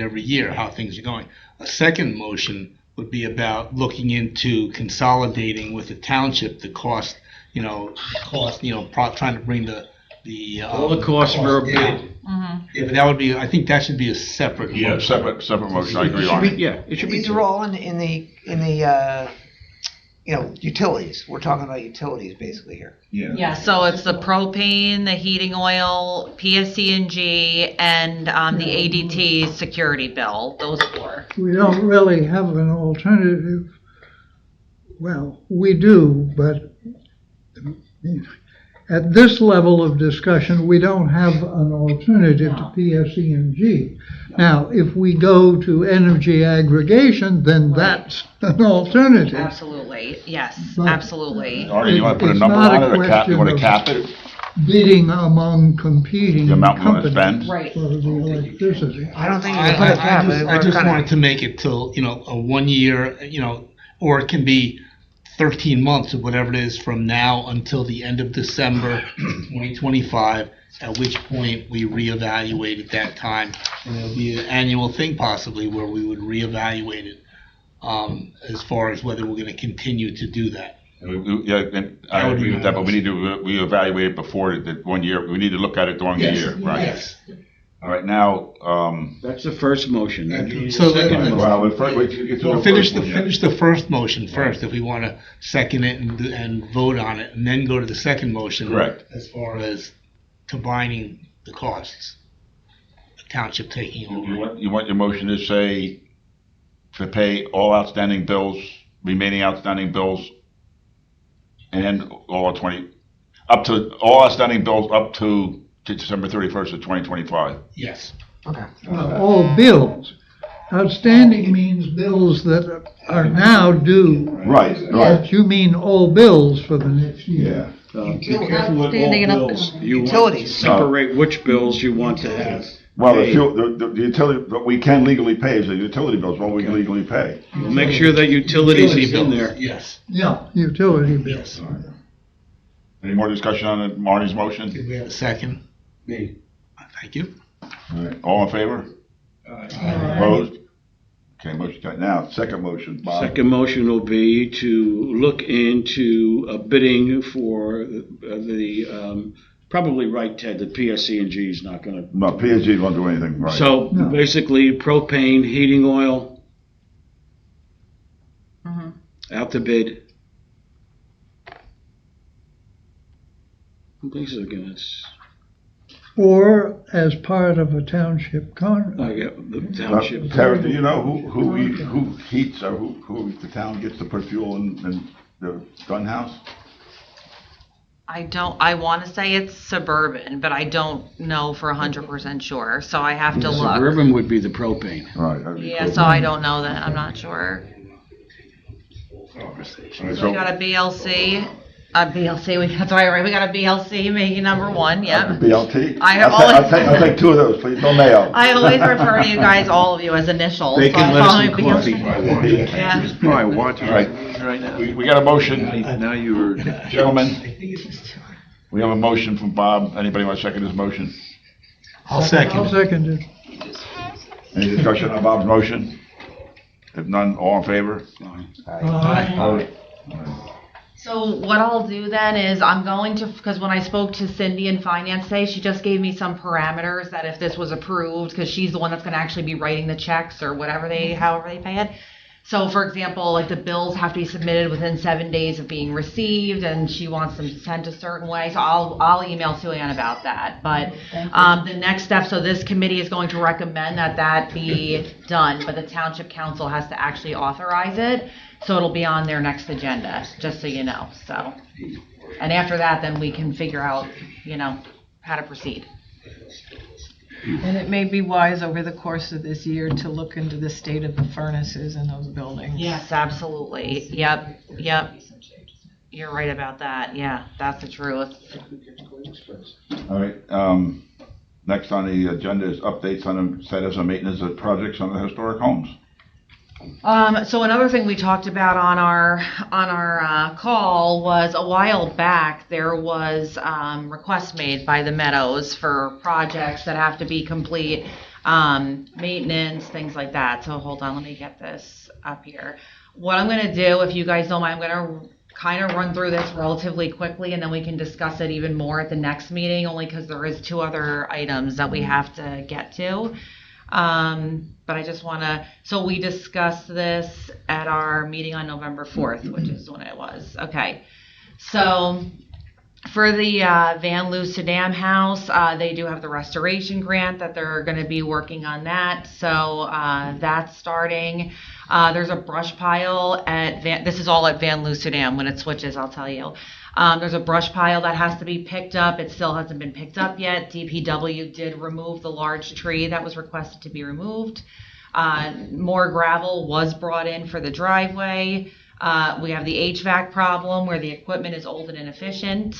every year how things are going. A second motion would be about looking into consolidating with the township the cost, trying to bring the All the costs for a bid. down. Yeah, but that would be, I think that should be a separate Yeah, motion. separate motion, I agree on it. Yeah, it should be. These are all in the utilities. We're talking about utilities basically here. Yeah, so it's the propane, the heating oil, PSC&G, and the ADT security bill. Those four. We don't really have an alternative. Well, we do, but at this level of discussion, we don't have an alternative to PSE&G. Now, if we go to energy aggregation, then that's an alternative. Absolutely, yes, But- absolutely. Artie, you want to put a It's number not on a it, or cap, you want to question cap it? Bidding among competing The amount we want to companies spend? Right. for the electricity. I don't think you can put a cap. I just wanted to make it till, a 1 year, or it can be 13 months or whatever it is from now until the end of December 2025, at which point we reevaluate at that time. And it'll be an annual thing possibly where we would reevaluate it as far as whether we're going to continue to do that. Yeah, and I would agree be with that, but we my need to reevaluate it before the 1 year. We need to look at it during the year, right? Yes. All right, now, That's the first motion. Then you need a So second let- motion. well, first, wait till you get to Well, the finish first the, one. finish the first motion first, if we want to second it and vote on it, and then go to the second motion. Correct. As far as combining the costs, the township taking over. You want your motion to say to pay all outstanding bills, remaining outstanding bills, and all all outstanding bills up to December 31st of 2025. Yes. Okay. All bills. Outstanding means bills that are now due. Right, But you mean all bills for the next year. Be careful with Outstanding and all bills. You want to Utilities. separate which bills you want to have. Well, paid. the utility, what we can legally pay is the utility bills, what we can legally pay. We'll make sure that utilities is in there. Yes. Yeah. Utility bills. Any more discussion on Marty's motion? Did we have a second? Me. Thank you. All right, all in favor? Opposed? Okay, motion carried. Now, second motion, Bob. Second motion will be to look into bidding for probably right, Ted, the PSC&G is not going to. No, PSG won't do anything, right? So No. basically propane, heating oil, out to bid. Basically, it's, Or as part of a township contract. I get the township. Tara, do you know who heats or who the town gets to put fuel in the gun house? I want to say it's Suburban, but I don't know for 100% sure, so I have to look. Suburban would be the propane. All right. that'd be Yeah, cool. so I don't know that, I'm not sure. All right, We so- got a BLC, that's right, we got a BLC, making number one, yep. BLT? I have I'll take two of those, please, no mayo. I always refer to you guys, all of you, as initials. Bacon, so I lettuce, call and you BLC. coffee. Yeah. No, I watch All right, right now. we got a motion, Now you were. gentlemen. We have a motion from Bob. Anybody want to second this motion? I'll second I'll it. second it. Any discussion on Bob's motion? If none, all in favor? Opposed? So what I'll do then is I'm going to, because when I spoke to Cindy in finance today, she just gave me some parameters that if this was approved, because she's the one that's going to actually be writing the checks or whatever however they pay it. So for example, like the bills have to be submitted within 7 days of being received, and she wants them sent a certain way. So I'll email Sue Ann about that. But the next step, so this committee is going to recommend that be done, but the township council has to actually authorize it. So it'll be on their next agenda, just so you know. So, and after that, then we can figure out, how to proceed. And it may be wise over the course of this year to look into the state of the furnaces in those buildings. Yes, absolutely. Yep. You're right about that. Yeah, that's the truth. All right, next on the agenda is updates on the status of maintenance of projects on the historic homes. So another thing we talked about on our call was a while back there was requests made by the Meadows for projects that have to be complete, maintenance, things like that. So hold on, let me get this up here. What I'm going to do, if you guys don't mind, I'm going to kind of run through this relatively quickly, and then we can discuss it even more at the next meeting, only because there is 2 other items that we have to get to. But I just want to, so we discussed this at our meeting on November 4th, which is when it was. Okay. So for the Van Luce Dam house, they do have the restoration grant that they're going to be working on that. So that's starting. There's a brush pile this is all at Van Luce Dam. When it switches, I'll tell you. There's a brush pile that has to be picked up. It still hasn't been picked up yet. DPW did remove the large tree that was requested to be removed. More gravel was brought in for the driveway. We have the HVAC problem where the equipment is old and inefficient.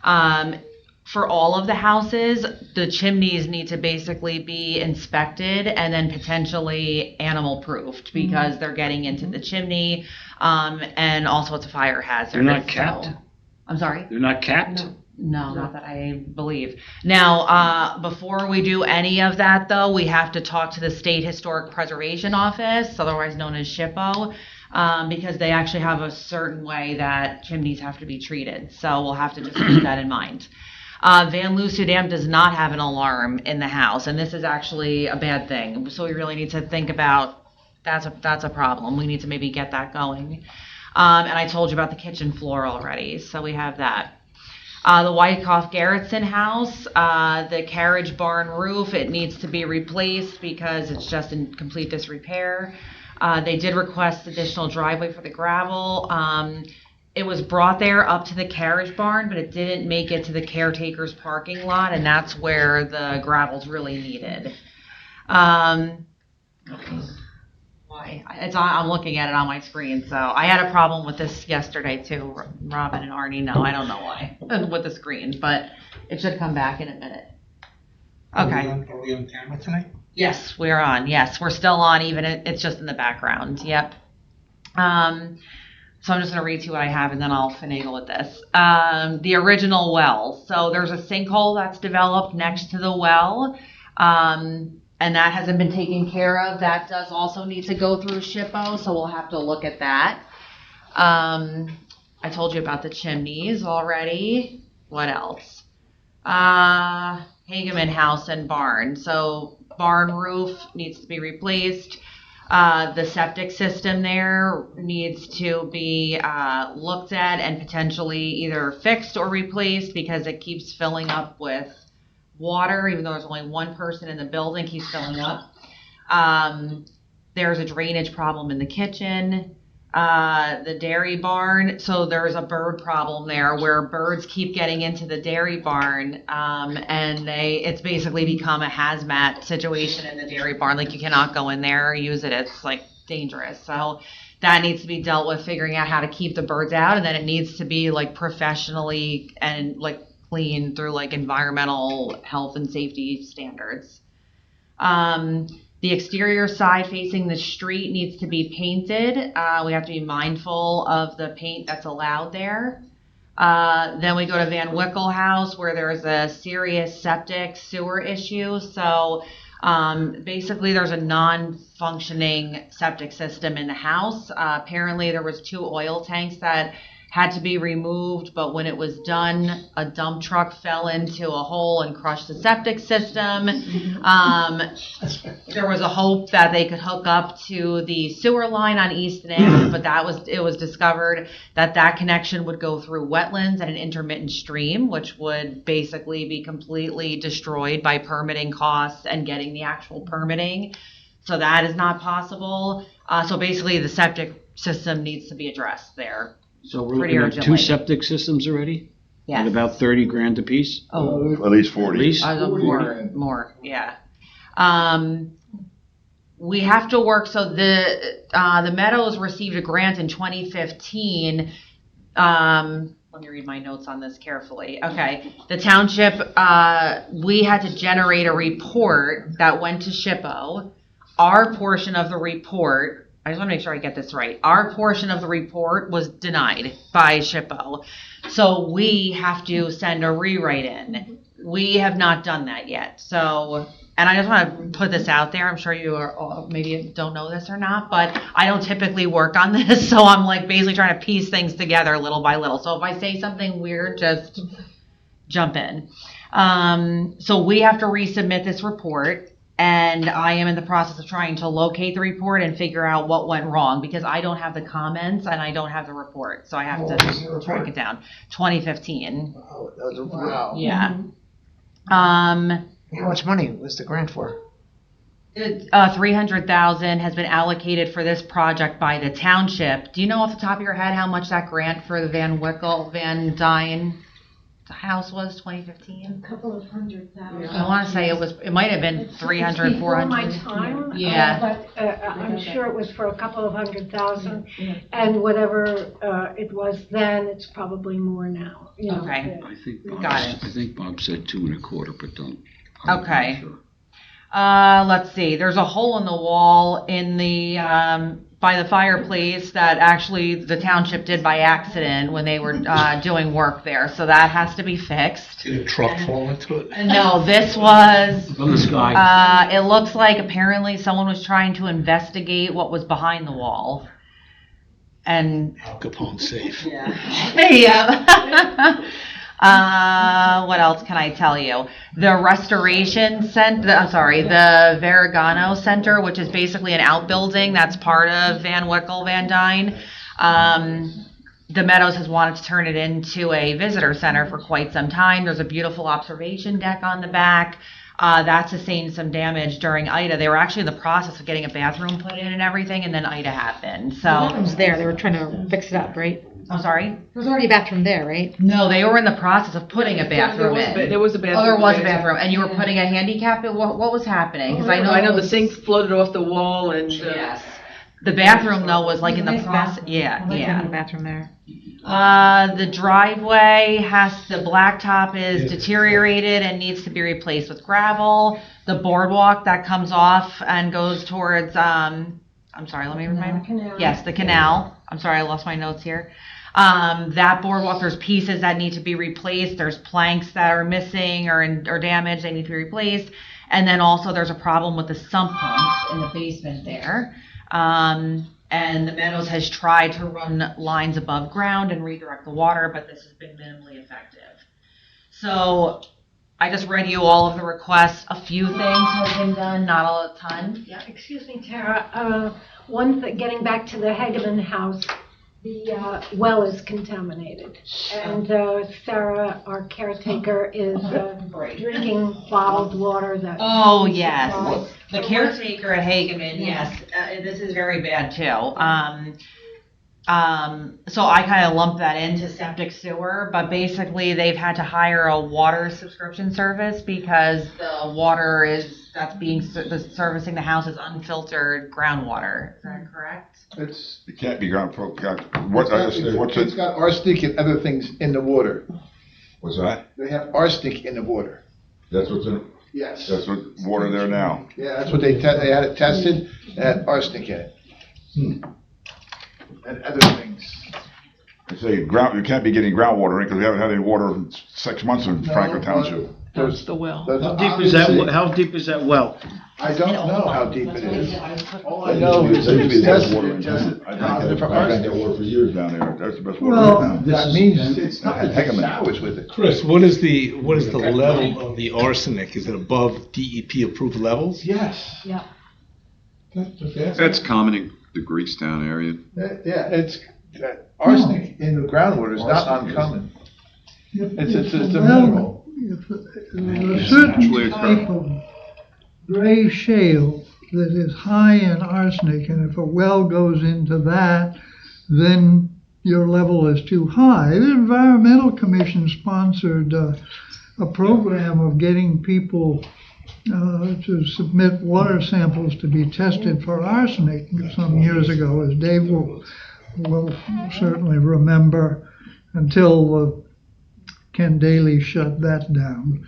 For all of the houses, the chimneys need to basically be inspected and then potentially animal proofed because they're getting into the chimney, and also it's a fire hazard. They're not capped? I'm sorry? They're not capped? No, not that I believe. Now, before we do any of that, though, we have to talk to the State Historic Preservation Office, otherwise known as SHPO, because they actually have a certain way that chimneys have to be treated. So we'll have to just keep that in mind. Van Luce Dam does not have an alarm in the house, and this is actually a bad thing. So we really need to think about that's a problem. We need to maybe get that going. And I told you about the kitchen floor already, so we have that. The Wyckoff Garrettson house, the carriage barn roof, it needs to be replaced because it's just in complete disrepair. They did request additional driveway for the gravel. It was brought there up to the carriage barn, but it didn't make it to the caretaker's parking lot, and that's where the gravel's really needed. I'm looking at it on my screen, so I had a problem with this yesterday too. Robin and Arnie know, I don't know why, with the screen, but it should come back in a minute. Okay. Are we on camera tonight? Yes, we're on. Yes, we're still on, even it's just in the background. Yep. So I'm just going to read to you what I have, and then I'll finagle with this. The original well. So there's a sinkhole that's developed next to the well. And that hasn't been taken care of. That does also need to go through SHPO, so we'll have to look at that. I told you about the chimneys already. What else? Hageman house and barn. So barn roof needs to be replaced. The septic system there needs to be looked at and potentially either fixed or replaced because it keeps filling up with water, even though there's only one person in the building, keeps filling up. There's a drainage problem in the kitchen, the dairy barn. So there's a bird problem there where birds keep getting into the dairy barn, and it's basically become a hazmat situation in the dairy barn. Like you cannot go in there or use it. It's like dangerous. So that needs to be dealt with, figuring out how to keep the birds out, and then it needs to be like professionally and like clean through like environmental health and safety standards. The exterior side facing the street needs to be painted. We have to be mindful of the paint that's allowed there. Then we go to Van Wickle House where there's a serious septic sewer issue. So basically there's a non-functioning septic system in the house. Apparently there was 2 oil tanks that had to be removed, but when it was done, a dump truck fell into a hole and crushed the septic system. There was a hope that they could hook up to the sewer line on Easton Ave, but it was discovered that connection would go through wetlands and an intermittent stream, which would basically be completely destroyed by permitting costs and getting the actual permitting. So that is not possible. So basically the septic system needs to be addressed there. So we're Pretty looking at two urgently. septic systems already? Yes. At about 30 grand apiece? Oh, At least 40. At least? more, yeah. We have to work, so the Meadows received a grant in 2015. Let me read my notes on this carefully. Okay, the township, we had to generate a report that went to SHPO. Our portion of the report, I just want to make sure I get this right. Our portion of the report was denied by SHPO. So we have to send a rewrite in. We have not done that yet. So, and I just want to put this out there. I'm sure you are, maybe you don't know this or not, but I don't typically work on this. So I'm like basically trying to piece things together little by little. So if I say something weird, just jump in. So we have to resubmit this report. And I am in the process of trying to locate the report and figure out what went wrong because I don't have the comments and I don't have the report. So I have to track it down. 2015. Oh, wow. Yeah. How much money was the grant for? 300,000 has been allocated for this project by the township. Do you know off the top of your head how much that grant for the Van Dyne house was 2015? A couple of $100,000. I want to say it might have been 300, 400. Before my time. Yeah. But I'm sure it was for a couple of $100,000, and whatever it was then, it's probably more now. You know, Okay. I think Got it. I think Bob said 2.25, but don't. Okay. Let's see. There's a hole in the wall in the by the fireplace that actually the township did by accident when they were doing work there. So that has to be fixed. Did a truck fall into it? No, this was From the sky. it looks like apparently someone was trying to investigate what was behind the wall. And Al Capone safe. yeah. What else can I tell you? The restoration center, the Verigano Center, which is basically an outbuilding that's part of Van Wickle, Van Dyne. The Meadows has wanted to turn it into a visitor center for quite some time. There's a beautiful observation deck on the back. That's sustained some damage during Ida. They were actually in the process of getting a bathroom put in and everything, and then Ida happened. So The bathroom's there, they were trying to fix it up, right? I'm sorry? There was already a bathroom there, right? No, they were in the process of putting a bathroom in. There was a bathroom. Oh, there was a bathroom, and you were putting a handicap in? What was happening? Because I know the sink floated off the wall and. Yes. The bathroom though was like in the Nice process, bathroom. yeah, I like having a yeah. bathroom there. The driveway the blacktop is deteriorated and needs to be replaced with gravel. The boardwalk that comes off and goes towards, I'm sorry, let me remind me. Canal. Yes, the canal. I'm sorry, I lost my notes here. That boardwalk, there's pieces that need to be replaced. There's planks that are missing or damaged. They need to be replaced. And then also there's a problem with the sump pumps in the basement there. And the Meadows has tried to run lines above ground and redirect the water, but this has been minimally effective. So I just read you all of the requests. A few things have been done, not a ton. Yeah, excuse me, Tara. One thing, getting back to the Hageman house, the well is contaminated. And Sarah, our caretaker, is drinking bottled water that. Oh, yes. The caretaker at Hageman, yes. This is very bad too. So I kind of lump that into septic sewer, but basically they've had to hire a water subscription service because the water that's servicing the house is unfiltered groundwater. Is that correct? It can't be ground. It's got arsenic and other things in the water. What's that? They have arsenic in the water. That's what's in, Yes. that's what water there now. Yeah, that's what they had it tested, it had arsenic in it. And other things. They say you can't be getting groundwater in because we haven't had any water in 6 months in Franklin Township. That's the well. How deep is that, how deep is that well? I don't know how deep it is. All I know is that it's tested, just positive for I've had arsenic. water for years down there. That's the best water Well, in town. That means it's not sours with it. Chris, what is the level of the arsenic? Is it above DEP approved levels? Yes. Yeah. That's common in the Greekstown area. Yeah, it's, arsenic in the groundwater is not uncommon. It's a mineral. If there's a certain type of gray shale that is high in arsenic, and if a well goes into that, then your level is too high. The Environmental Commission sponsored a program of getting people to submit water samples to be tested for arsenic some years ago, as Dave will certainly remember, until Ken Daly shut that down.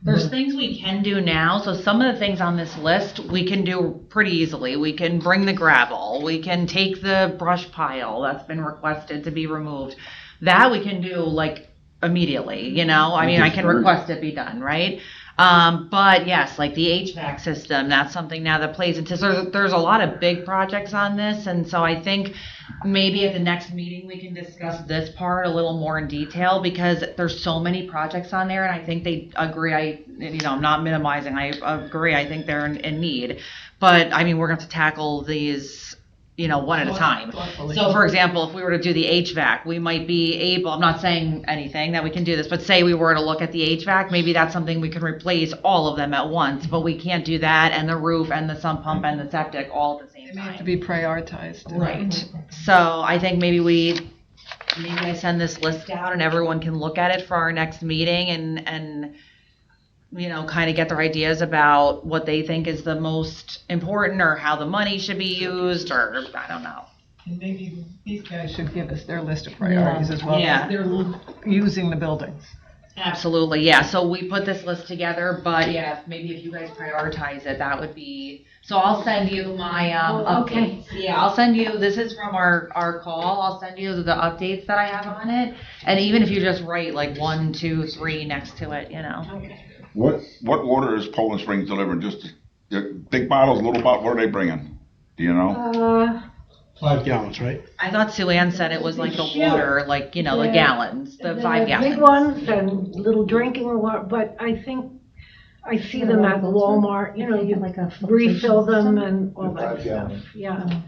There's things we can do now. So some of the things on this list we can do pretty easily. We can bring the gravel. We can take the brush pile that's been requested to be removed. That we can do like immediately, you know? I mean, I can request it be done, right? But yes, like the HVAC system, that's something now that plays into, so there's a lot of big projects on this. And so I think maybe at the next meeting, we can discuss this part a little more in detail because there's so many projects on there. And I think they agree. I'm not minimizing. I agree. I think they're in need, but I mean, we're going to tackle these, one at a time. So for example, if we were to do the HVAC, we might be able, I'm not saying anything that we can do this, but say we were to look at the HVAC, maybe that's something we can replace all of them at once, but we can't do that and the roof and the sump pump and the septic all at the same They have time. to be prioritized. Right. So I think maybe I send this list out and everyone can look at it for our next meeting and kind of get their ideas about what they think is the most important or how the money should be used, or I don't know. And maybe these guys should give us their list of priorities as well. Yeah. They're using the buildings. Absolutely, yeah. So we put this list together, but yeah, maybe if you guys prioritize it, that would be. So I'll send you my Okay. updates. Yeah, I'll send you. This is from our call. I'll send you the updates that I have on it, and even if you just write like 1, 2, 3 next to it, Okay. What water is Poland Springs delivering? Just big bottles, little bottles? What are they bringing? Do you know? 5 gallons, right? I thought Sue Ann said it was like the water, like the gallons, the 5 gallons. Big ones and little drinking water, but I think I see them at Walmart, you refill them and all that stuff, yeah.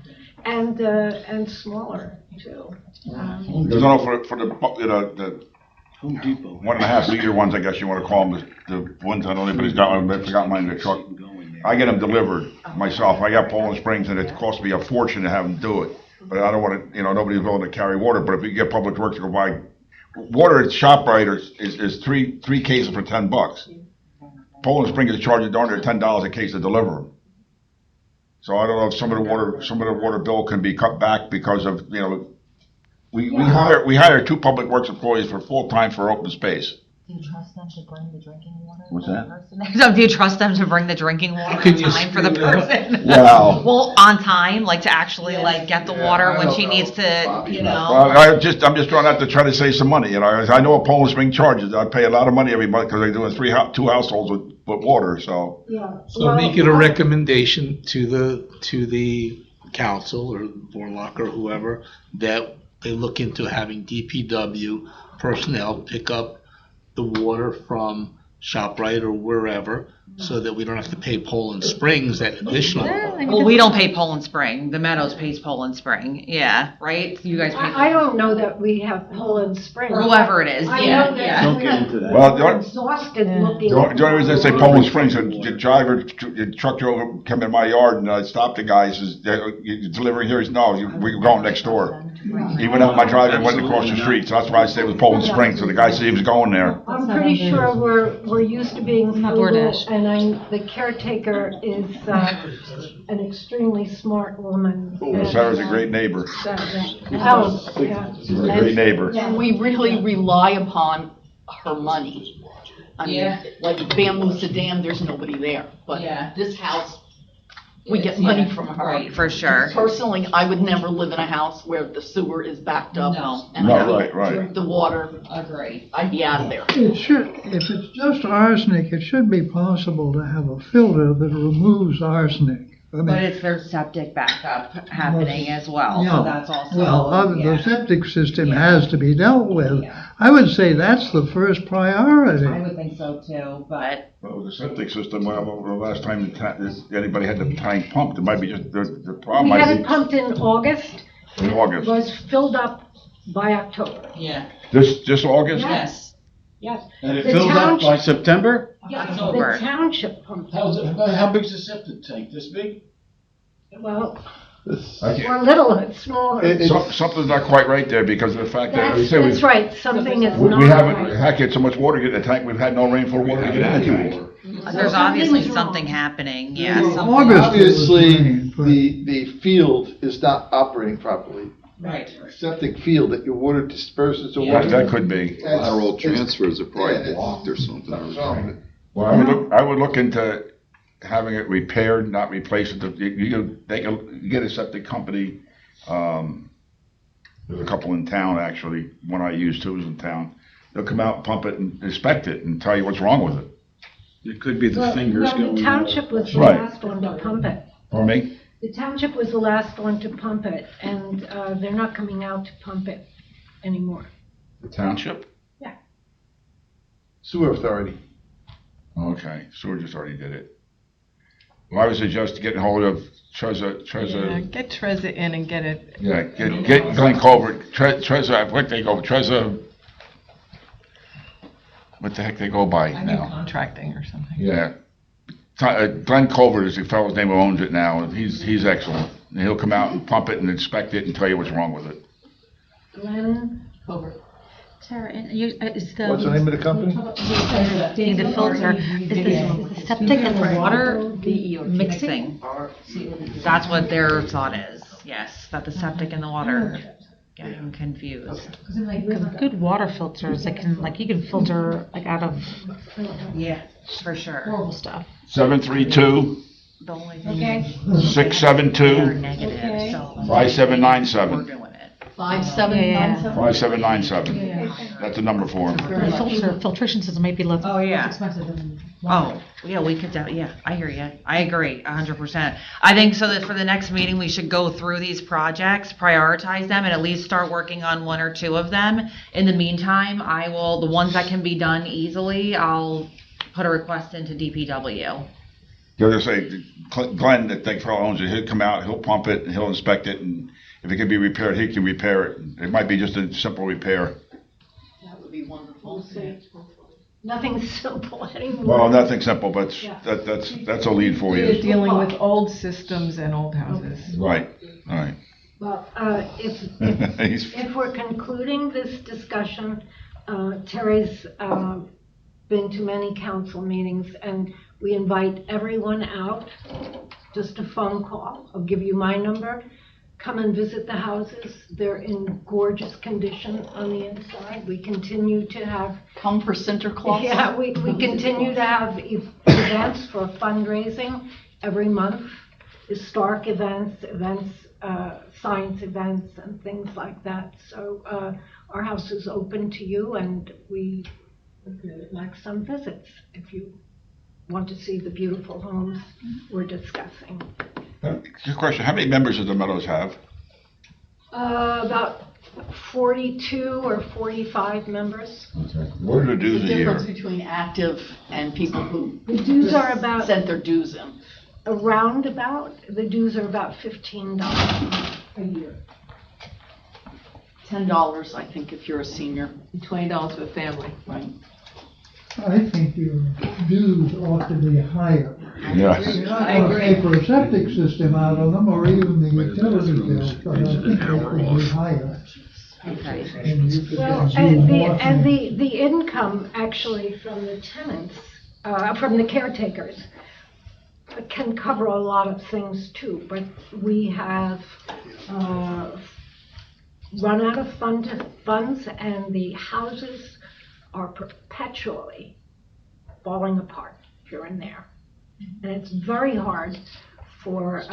And smaller too. Because I know for the Home Depot. 1.5 liter ones, I guess you want to call them, the ones I don't know anybody's got, I forgot mine in the truck. I get them delivered myself. I got Poland Springs and it costs me a fortune to have them do it. But I don't want to, nobody's willing to carry water. But if you get Public Works to go buy water at ShopRite is three cases for $10. Poland Springs is charging darn near $10 a case to deliver them. So I don't know if some of the water bill can be cut back because of we hire 2 Public Works employees for full-time for open space. Do you trust them to bring the drinking water? What's that? So do you trust them to bring the drinking water on time for the person? Wow. Well, on time, like to actually get the water when she needs to, Well, I'm just throwing out to try to save some money. I know what Poland Spring charges. I pay a lot of money every month because they're doing 2 households with water. So So make it a recommendation to the council or board lock or whoever that they look into having DPW personnel pick up the water from ShopRite or wherever, so that we don't have to pay Poland Springs that additional. Well, we don't pay Poland Spring. The Meadows pays Poland Spring. Yeah, right? You guys pay. I don't know that we have Poland Springs. Or whoever it is. I Yeah, know that yeah. we Don't get into that. Well, have exhausted looking. the only reason I say Poland Springs, the truck drove come in my yard and I stopped the guy. He says, "You delivering here?" He says, "No, we're going next door." He went out my driveway and went across the street. So that's why I say it was Poland Springs. So the guy said he was going there. I'm pretty sure we're used to being frugal, DoorDash. and the caretaker is an extremely smart woman. Sarah's a great neighbor. Oh, yeah. She's a great neighbor. And we really rely upon her money. I mean, Yeah. like Van Lusa Dam, there's nobody there, but Yeah. this house, we get money from her. Right, for sure. Personally, I would never live in a house where the sewer is backed up. No. And No, I can't right. drink the water. Agree. I'd be out of there. It should, if it's just arsenic, it should be possible to have a filter that removes arsenic. I mean, But it's their septic backup happening as well, yeah. so that's also. Well, yeah. the septic system has to be dealt with. Yeah. I would say that's the first priority. I would think so too, but Well, the septic system, well, the last time anybody had the tank pumped, it might be just, the problem We might had be it pumped in August. in It August. was filled up by October. yeah. Just August? Yes. Yes. And it The fills up by township- September? Yes, October. the township pumped. How big's the septic tank? This big? Well, I can't- or little, it's smaller. Something's not quite right there because of the fact that, That's right, something is not we haven't, right. heck, had so much water to get in the tank, we've had no rainfall water to get into it. There's obviously something happening, yeah. Well, something- August- Obviously, the field is not operating properly. Right. Septic field that your water disperses to Yeah. water. That could be. Lateral transfers are probably Yeah, blocked or something. Something's wrong with it. Well, I would look into having it repaired, not replaced. You get a septic company, there's a couple in town, actually, one I use too is in town. They'll come out, pump it and inspect it and tell you what's wrong with it. It could be the Well, fingers no, going. the township was the Right. last one to pump it. Pardon me? The township was the last one to pump it, and they're not coming out to pump it anymore. The township? Sewer authority. Okay, sewer just already did it. Well, I would suggest getting hold of Trezor, Get Trezor in and get it. yeah, get Glenn Colbert, Trezor, what they go, Trezor, what the heck they go by I mean, now? contracting or something. Yeah. Glenn Colbert is the fellow's name who owns it now, and he's excellent. And he'll come out and pump it and inspect it and tell you what's wrong with it. Glenn, Tara, is the. What's the name of the company? The filter, is the septic and the water mixing? That's what their thought is, yes, that the septic and the water getting confused. Because good water filters, it can, like, you can filter, like, out of Yeah, for sure. horrible stuff. 732 The only okay, thing, 672 they're negative, Okay. so. 5797. We're doing it. 5797? 5797. That's the number for him. The filtration system might be less Oh, yeah. expensive than. Oh, yeah, we could, yeah, I hear you. I agree, 100%. I think so that for the next meeting, we should go through these projects, prioritize them, and at least start working on one or two of them. In the meantime, the ones that can be done easily, I'll put a request into DPW. They'll just say, Glenn, that thing fellow owns it, he'll come out, he'll pump it, and he'll inspect it, and if it can be repaired, he can repair it. It might be just a simple repair. That would be wonderful. nothing simple anymore. Well, nothing simple, but Yeah. that's a lead for You're you. dealing with old systems and old houses. Right, right. Well, He's- if we're concluding this discussion, Terry's been to many council meetings, and we invite everyone out, just a phone call. I'll give you my number. Come and visit the houses. They're in gorgeous condition on the inside. We continue to have, Come for Sinterklaas? yeah, we continue to have events for fundraising every month, historic events, science events, and things like that. So our house is open to you, and we would like some visits if you want to see the beautiful homes we're discussing. Good question. How many members does the Meadows have? About 42 or 45 members. What are the The dues a difference year? between active and people who The dues are about, sent their dues in. the dues are about $15 a year. $10, I think, if you're a senior. $20 for a family. Right. I think your dues ought to be higher. Yes. You're not going to pay for a septic system out of them, or even the utility bills, but I think they should be higher. Okay. And you could Well, get and more from- the income actually from the tenants, from the caretakers, can cover a lot of things too, but we have run out of funds, and the houses are perpetually falling apart here and there. And it's very hard for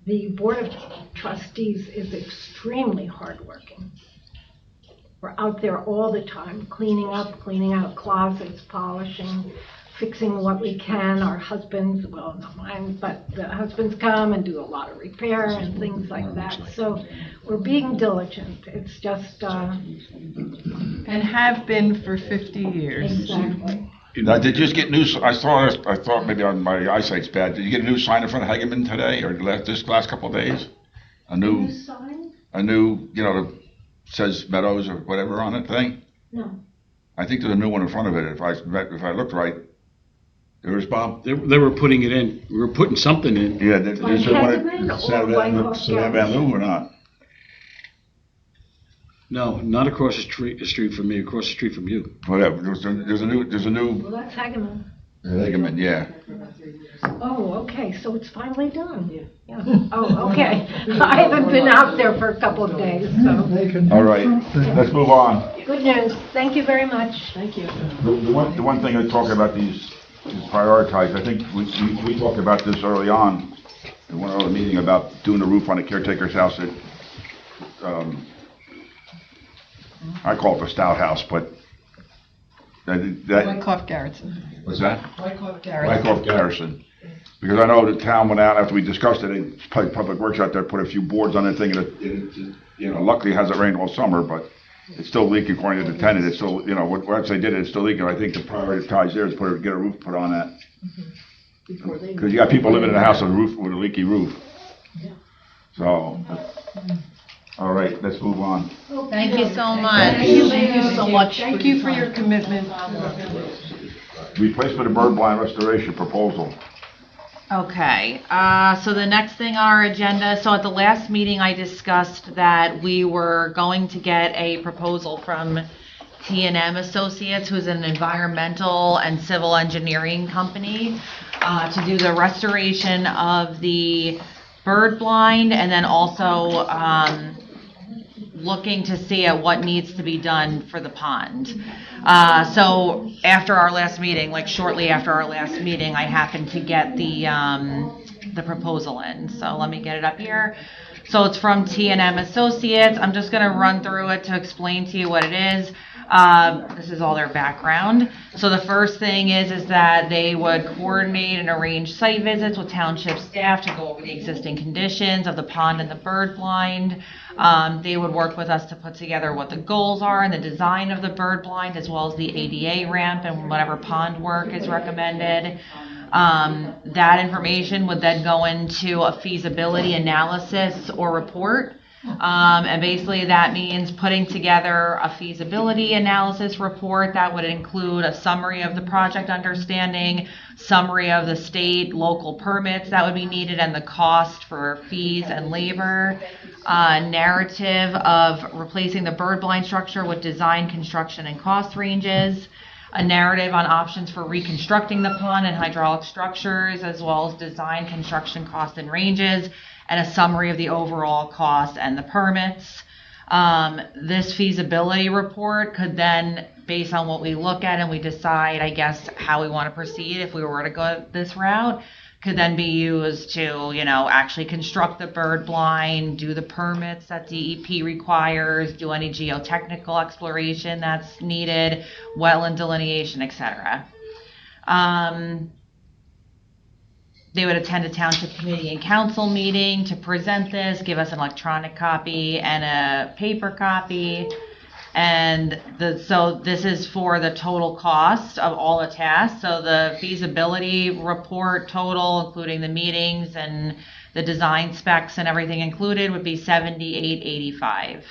the Board of Trustees is extremely hardworking. We're out there all the time, cleaning up, cleaning out closets, polishing, fixing what we can. Our husbands, well, not mine, but the husbands come and do a lot of repair and things like that. So we're being diligent. It's just, And have been for 50 years. exactly. Now, did you just get new, I thought maybe my eyesight's bad. Did you get a new sign in front of Hageman today or this last couple of days? A new, Sign? that says Meadows or whatever on it thing? No. I think there's a new one in front of it, if I looked right. There is, Bob? They were putting it in, we were putting something in. Yeah, there's one Hageman at or Wyckoff Savannah Van Loo or not? No, not across the street from me, across the street from you. Whatever, there's a new Well, that's Hageman. Hageman, yeah. Oh, okay, so it's finally done. Yeah. Oh, okay. I haven't been out there for a couple of days, so. They can do All right, something. let's move on. Good news. Thank you very much. Thank you. The one thing I talk about these is prioritize. I think we talked about this early on in one other meeting about doing the roof on the caretaker's house at, I call it the Stout House, but that. Wyckoff Garrison. What's that? Wyckoff Garrison. Wyckoff Garrison. Because I know the town went out after we discussed it, and Public Works out there put a few boards on that thing, and luckily it hasn't rained all summer, but it's still leaking according to the tenant. It's still, once they did it, it's still leaking. I think the prioritize there is get a roof put on that. Because you got people living in a house with a leaky roof. So, all right, let's move on. Thank you so much. Thank you so much. Thank you for your commitment. Replacement of bird blind restoration proposal. Okay, so the next thing on our agenda, so at the last meeting I discussed that we were going to get a proposal from T&M Associates, who's an environmental and civil engineering company, to do the restoration of the bird blind and then also looking to see at what needs to be done for the pond. So after our last meeting, like shortly after our last meeting, I happened to get the proposal in. So let me get it up here. So it's from T&M Associates. I'm just going to run through it to explain to you what it is. This is all their background. So the first thing is that they would coordinate and arrange site visits with township staff to go over the existing conditions of the pond and the bird blind. They would work with us to put together what the goals are and the design of the bird blind, as well as the ADA ramp and whatever pond work is recommended. That information would then go into a feasibility analysis or report. And basically that means putting together a feasibility analysis report that would include a summary of the project understanding, summary of the state, local permits that would be needed and the cost for fees and labor, narrative of replacing the bird blind structure with design, construction, and cost ranges, a narrative on options for reconstructing the pond and hydraulic structures, as well as design, construction, cost, and ranges, and a summary of the overall cost and the permits. This feasibility report could then, based on what we look at and we decide, I guess, how we want to proceed if we were to go this route, could then be used to, actually construct the bird blind, do the permits that DEP requires, do any geotechnical exploration that's needed, wetland delineation, etc. They would attend a township committee and council meeting to present this, give us an electronic copy and a paper copy. And so this is for the total cost of all the tasks. So the feasibility report total, including the meetings and the design specs and everything included, would be $78.85.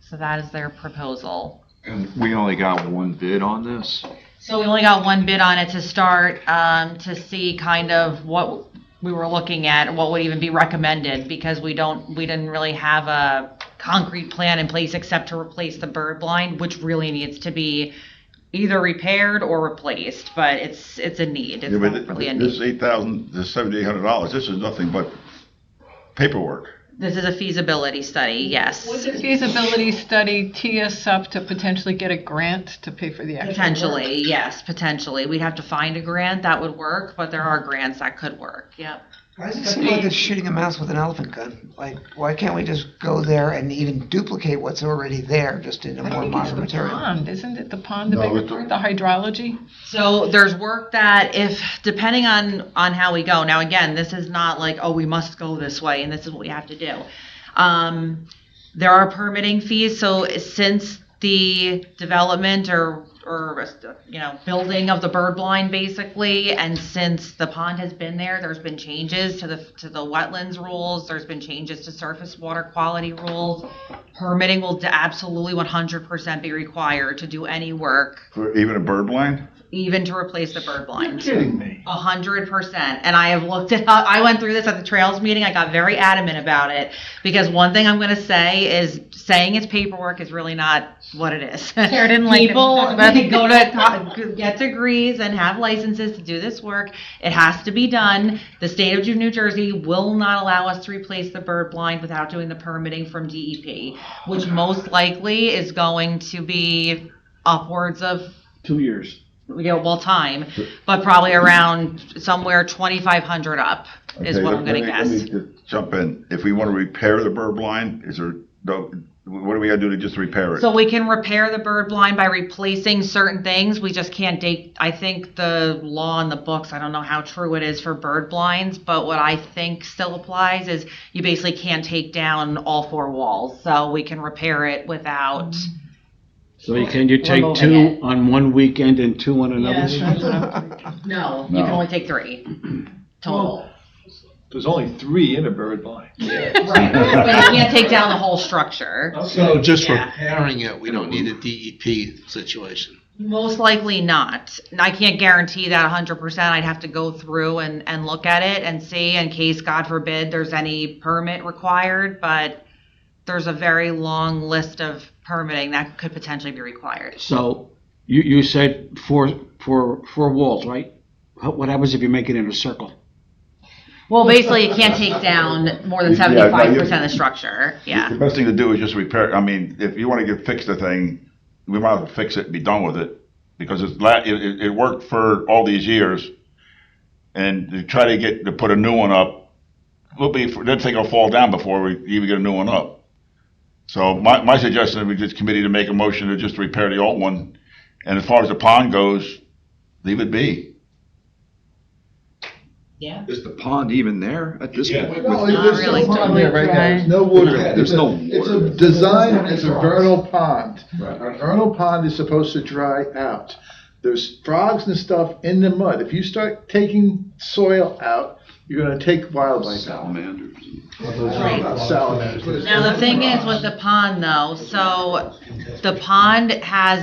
So that is their proposal. And we only got one bid on this? So we only got one bid on it to start, to see kind of what we were looking at and what would even be recommended, because we didn't really have a concrete plan in place except to replace the bird blind, which really needs to be either repaired or replaced, but it's a need. It's not really a need. This $8,000 to $7,800, this is nothing but paperwork. This is a feasibility study, yes. Would the feasibility study tee us up to potentially get a grant to pay for the actual work? Potentially, yes, potentially. We'd have to find a grant that would work, but there are grants that could work, yep. Why does it seem like it's shooting a mouse with an elephant gun? Like, why can't we just go there and even duplicate what's already there, just in a more modern The material? pond, isn't it the pond, the No, bigger it's- part, the hydrology? So there's work that depending on how we go, now again, this is not like, oh, we must go this way and this is what we have to do. There are permitting fees, so since the development or building of the bird blind basically, and since the pond has been there, there's been changes to the wetlands rules, there's been changes to surface water quality rules. Permitting will absolutely 100% be required to do any work, For even a bird blind? even to replace the bird blind. You're kidding me. 100%. And I have looked it up. I went through this at the Trails meeting. I got very adamant about it because one thing I'm going to say is saying it's paperwork is really not what it is. Sarah didn't like it. People go to get degrees and have licenses to do this work. It has to be done. The state of New Jersey will not allow us to replace the bird blind without doing the permitting from DEP, which most likely is going to be upwards of 2 years. time, but probably around somewhere 2,500 up is Okay, what I'm gonna let guess. me just jump in. If we want to repair the bird blind, what do we gotta do to just repair it? So we can repair the bird blind by replacing certain things. We just can't I think the law in the books, I don't know how true it is for bird blinds, but what I think still applies is you basically can't take down all 4 walls. So we can repair it without. So can you take Removing 2 it. on one weekend and 2 on another? Yes, that's what I'm thinking. No, you can only take 3 total. There's only 3 in a bird blind. Right, but you can't take down the whole structure. So just Yeah. repairing it, we don't need a DEP situation. Most likely not. I can't guarantee that 100%. I'd have to go through and look at it and see in case, God forbid, there's any permit required, but there's a very long list of permitting that could potentially be required. So you said four walls, right? What happens if you make it in a circle? Well, basically, you can't take down more than Yeah, no, 75% of the structure, yeah. The best thing to do is just repair, I mean, if you want to fix the thing, we might as well fix it and be done with it. Because it worked for all these years. And to try to put a new one up, that thing will fall down before we even get a new one up. So my suggestion would be this committee to make a motion to just repair the old one. And as far as the pond goes, leave it be. Yeah. Is the pond even there at this point? No, Not there's really. no pond there right now. There's no water. There's no It's water. a design, it's a vernal pond. Right. An vernal pond is supposed to dry out. There's frogs and stuff in the mud. If you start taking soil out, you're gonna take wildlife out. Salamanders. Right. Salamanders. Now, the thing is with the pond though, so the pond has,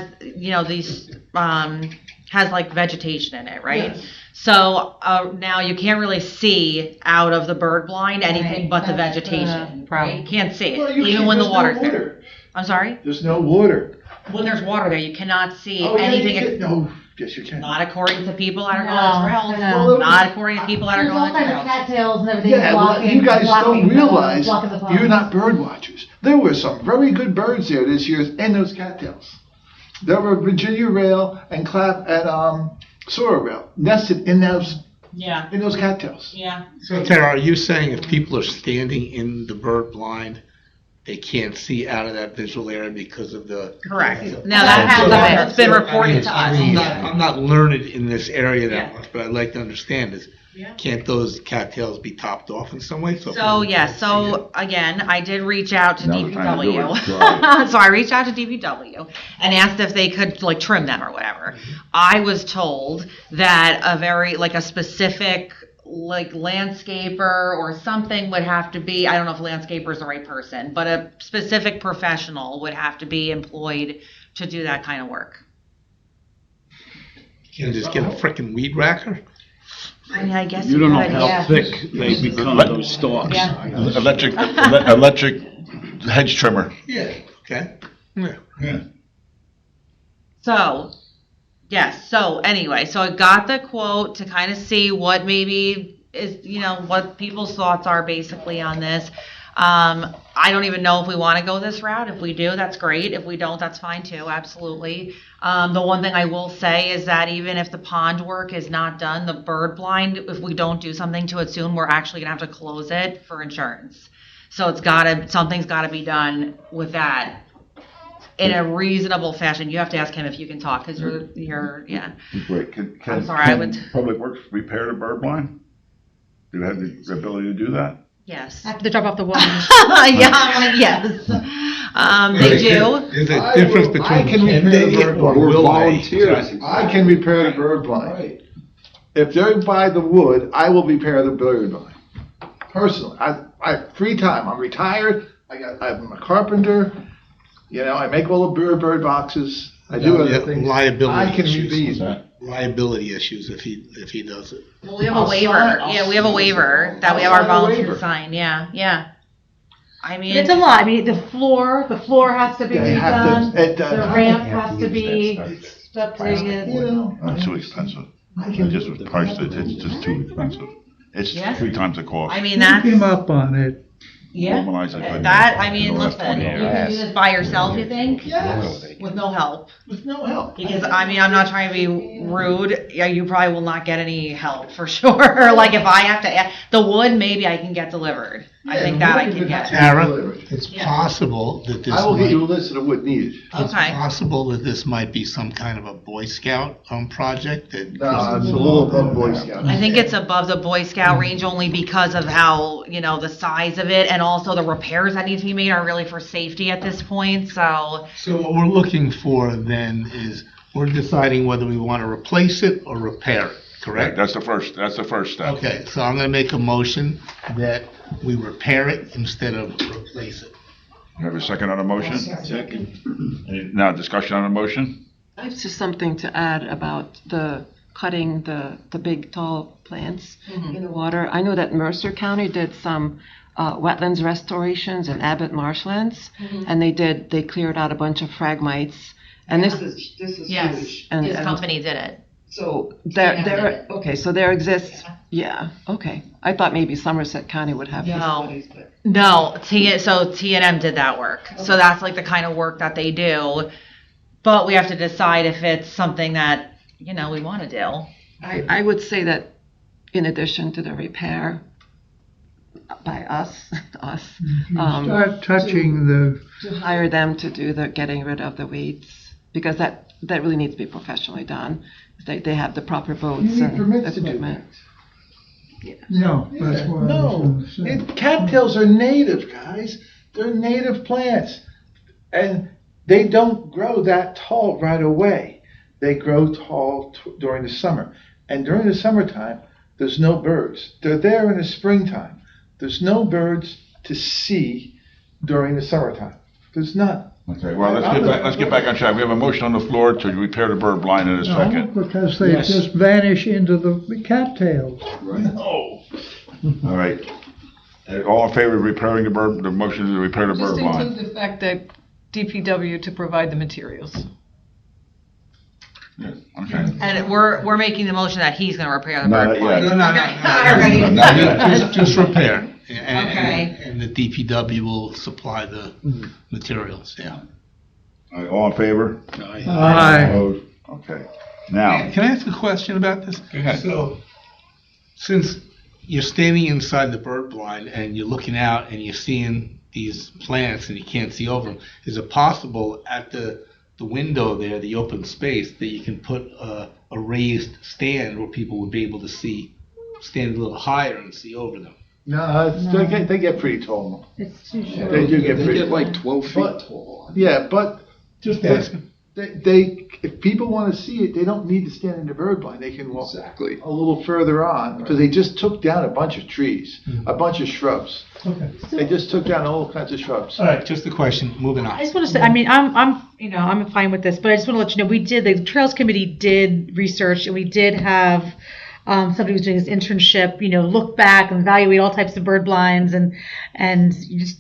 has like vegetation in it, right? Yes. So now you can't really see out of the bird blind anything Right, but the that's the vegetation. problem. You can't see Well, it, you even can't- when the there's no water's there. water. I'm sorry? There's no water. When there's water there, you cannot see Oh, yeah, you anything. can- No, yes, you can. Not according to people that are going No, on the no. trails. Not according to people that are There's all going on the kinds of trails. cattails and everything Yeah, well, blocking. you guys blocking don't the- realize blocking the pond. you're not bird watchers. There were some very good birds there this year in those cattails. There were Virginia rail and sorrel rail nested in those Yeah, cattails. yeah. So Tara, are you saying if people are standing in the bird blind, they can't see out of that visual area because of the? Correct. Now that has been, it's been reported to I us. mean, I'm not learned in this area that Yeah. much, but I'd like to understand is, Yeah. can't those cattails be topped off in some way? So, people yes, can't see it? so again, I did reach out to Now's the time to do DPW. it. Try So I reached out to DPW and asked if they could like trim them or whatever. I was told that a specific like landscaper or something would have to be, I don't know if landscaper is the right person, but a specific professional would have to be employed to do that kind of work. Can you just get a frickin' weed whacker? I mean, I guess You don't know could, how yeah. thick they become, Let- those stalks. Yeah. Electric hedge trimmer. Yeah. Okay. Yeah. So, yes, so anyway, so I got the quote to kind of see what maybe is, what people's thoughts are basically on this. I don't even know if we want to go this route. If we do, that's great. If we don't, that's fine too, absolutely. The one thing I will say is that even if the pond work is not done, the bird blind, if we don't do something to it soon, we're actually gonna have to close it for insurance. So something's gotta be done with that in a reasonable fashion. You have to ask him if you can talk, because you're, yeah. Wait, I'm sorry, I would- can Public Works repair the bird blind? Do they have the ability to do that? Yes. After they drop off the water. Yeah, I'm like, yes. They do. There's a difference between I can can repair the they bird or blind. will they. Volunteers. I can repair the bird blind. If they buy the wood, I will repair the bird blind. Personally, I have free time. I'm retired. I'm a carpenter. You know, I make all the bird boxes. I do other things. Liability I can issues. read these. Liability issues if he does it. Well, we have a waiver. Yeah, we have a waiver that we have our volunteers sign. Yeah, yeah. I mean, It's a lot. I mean, the floor has to be They have to- redone. The ramp have has to to use be that updated. You know, That's too expensive. I just was priced it, it's just too expensive. It's Yeah. 3 times the cost. I mean, Keep that's, him up on it. yeah. Normalize it by That, I the mean, last listen, 20 you years. can do this by yourself, you think? yes, With no help. with no help. Because, I mean, I'm not trying to be rude. Yeah, you probably will not get any help for sure. Like, if I have to, the wood, maybe I can get delivered. I think that I can get. Tara, it's Yeah. possible that this I will get you a might, list of the wood needed. it's Okay. possible that this might be some kind of a Boy Scout project that. No, it's a little above Boy Scout. I think it's above the Boy Scout range only because of how, the size of it, and also the repairs that need to be made are really for safety at this point, so. So what we're looking for then is, we're deciding whether we want to replace it or repair it, Right, correct? that's the first step. Okay, so I'm gonna make a motion that we repair it instead of replace it. You have a second on the motion? Second. Now, discussion on the motion? I have just something to add about the cutting the big tall plants in the water. I know that Mercer County did some wetlands restorations in Abbott marshlands, and they cleared out a bunch of phragmites. And this is Yes, huge. And, his company did it. so TNM did there it. okay, so there exists. Yeah, okay. I thought maybe Somerset County would have No. facilities, but No, so T&M did that work. So that's like the kind of work that they do. But we have to decide if it's something that, we want to do. I would say that in addition to the repair by us, Start touching the, to hire them to do the getting rid of the weeds, because that really needs to be professionally done. They have the proper boats You need and permits to do equipment. no, that's what I was gonna say. Cattails are native, guys. They're native plants. And they don't grow that tall right away. They grow tall during the summer. And during the summertime, there's no birds. They're there in the springtime. There's no birds to see during the summertime. There's none. Okay, well, let's get back on track. We have a motion on the floor to repair the bird blind in a No, second. because they Yes. just vanish into the cattails. No. All right. All in favor of repairing the motion to repair the bird Just blind? include the fact that DPW to provide the materials. Yeah, okay. And we're making the motion that he's going to repair the Not bird yet. blind. No, no, no, Okay. no, no, just repair. Okay. And the DPW will supply the materials, yeah. All right, all in favor? Aye. Opposed? Okay. Now, Can I ask a question about this? Go ahead. So, since you're standing inside the bird blind and you're looking out and you're seeing these plants and you can't see over them, is it possible at the window there, the open space, that you can put a raised stand where people would be able to stand a little higher and see over them? No, they get pretty tall. It's too short. They do get They pretty get like 12 feet But- tall. Yeah, but Just they, asking. if people want to see it, they don't need to stand in the bird blind. They can walk Exactly. a little further on, because they just took down a bunch of trees, a bunch of shrubs. Okay. They just took down all kinds of shrubs. All right, just a question, moving on. I just want to say, I mean, I'm fine with this, but I just want to let you know, the Trails Committee did research, and we did have somebody who's doing this internship, look back and evaluate all types of bird blinds, and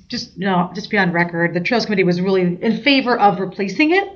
just be on record. The Trails Committee was really in favor of replacing it,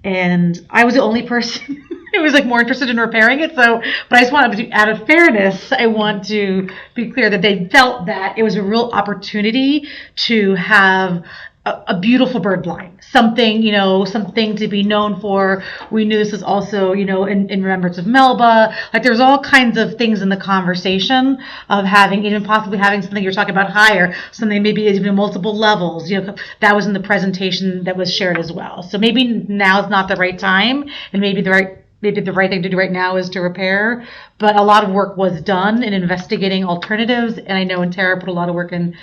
and I was the only person who was like more interested in repairing it. So, but I just wanted to, out of fairness, I want to be clear that they felt that it was a real opportunity to have a beautiful bird blind, something, something to be known for. We knew this was also, in remembrance of Melba. Like there's all kinds of things in the conversation of having, even possibly having something you're talking about higher, something maybe even multiple levels, that was in the presentation that was shared as well. So maybe now's not the right time, and maybe the right thing to do right now is to repair, but a lot of work was done in investigating alternatives, and I know Tara put a lot of work into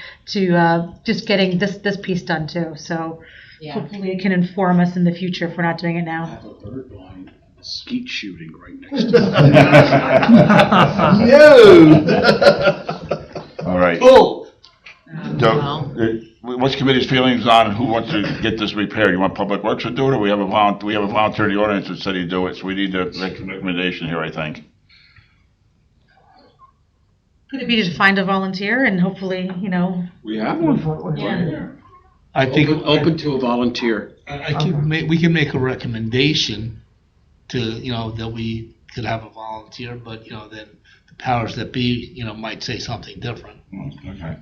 just getting this piece done too. So hopefully it can inform us in the future if we're not doing it now. Have a bird blind, skeet shooting right next to it. No! All right. Oh! So, what's committee's feelings on who wants to get this repaired? You want Public Works to do it, or we have a volunteer in the audience that said he'd do it, so we need to make a recommendation here, I think. Could it be to find a volunteer and hopefully, We have one. Yeah. I think Open to a volunteer. we can make a recommendation to, that we could have a volunteer, but, then the powers that be, might say something different. Okay.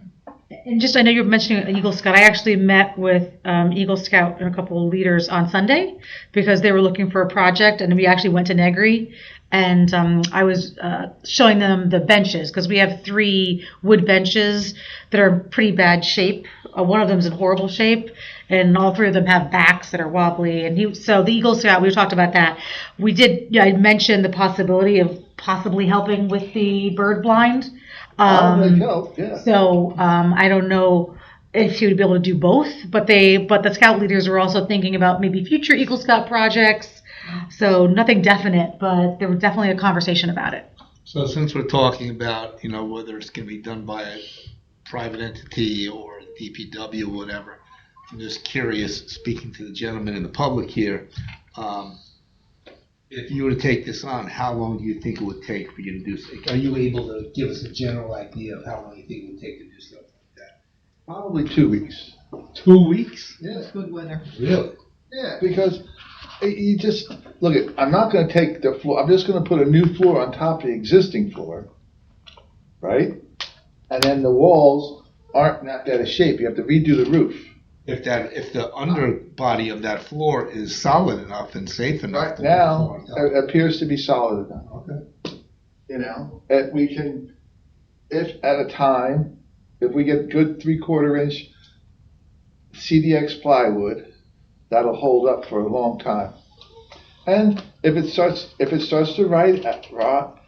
And just, I know you're mentioning Eagle Scout. I actually met with Eagle Scout and a couple of leaders on Sunday because they were looking for a project, and we actually went to Negri, and I was showing them the benches because we have 3 wood benches that are in pretty bad shape. One of them's in horrible shape, and all 3 of them have backs that are wobbly. And so the Eagle Scout, we talked about that. We did. I mentioned the possibility of possibly helping with the bird blind. So I don't know if he would be able to do both, but the Scout leaders were also thinking about maybe future Eagle Scout projects. So nothing definite, but there was definitely a conversation about it. So since we're talking about, whether it's going to be done by a private entity or DPW or whatever, I'm just curious, speaking to the gentleman in the public here, if you were to take this on, how long do you think it would take for you to do so? Are you able to give us a general idea of how long you think it would take to do something like that? Probably 2 weeks. 2 weeks? Yeah. Good weather. Really? Yeah, because you just, I'm not gonna take the floor, I'm just gonna put a new floor on top of the existing floor, right? And then the walls aren't in that bad shape, you have to redo the roof. If the underbody of that floor is solid enough and safe enough. Right now, it appears to be solid enough. Okay. And we can, if at a time, if we get good 3/4 inch CDX plywood, that'll hold up for a long time. And if it starts to rot,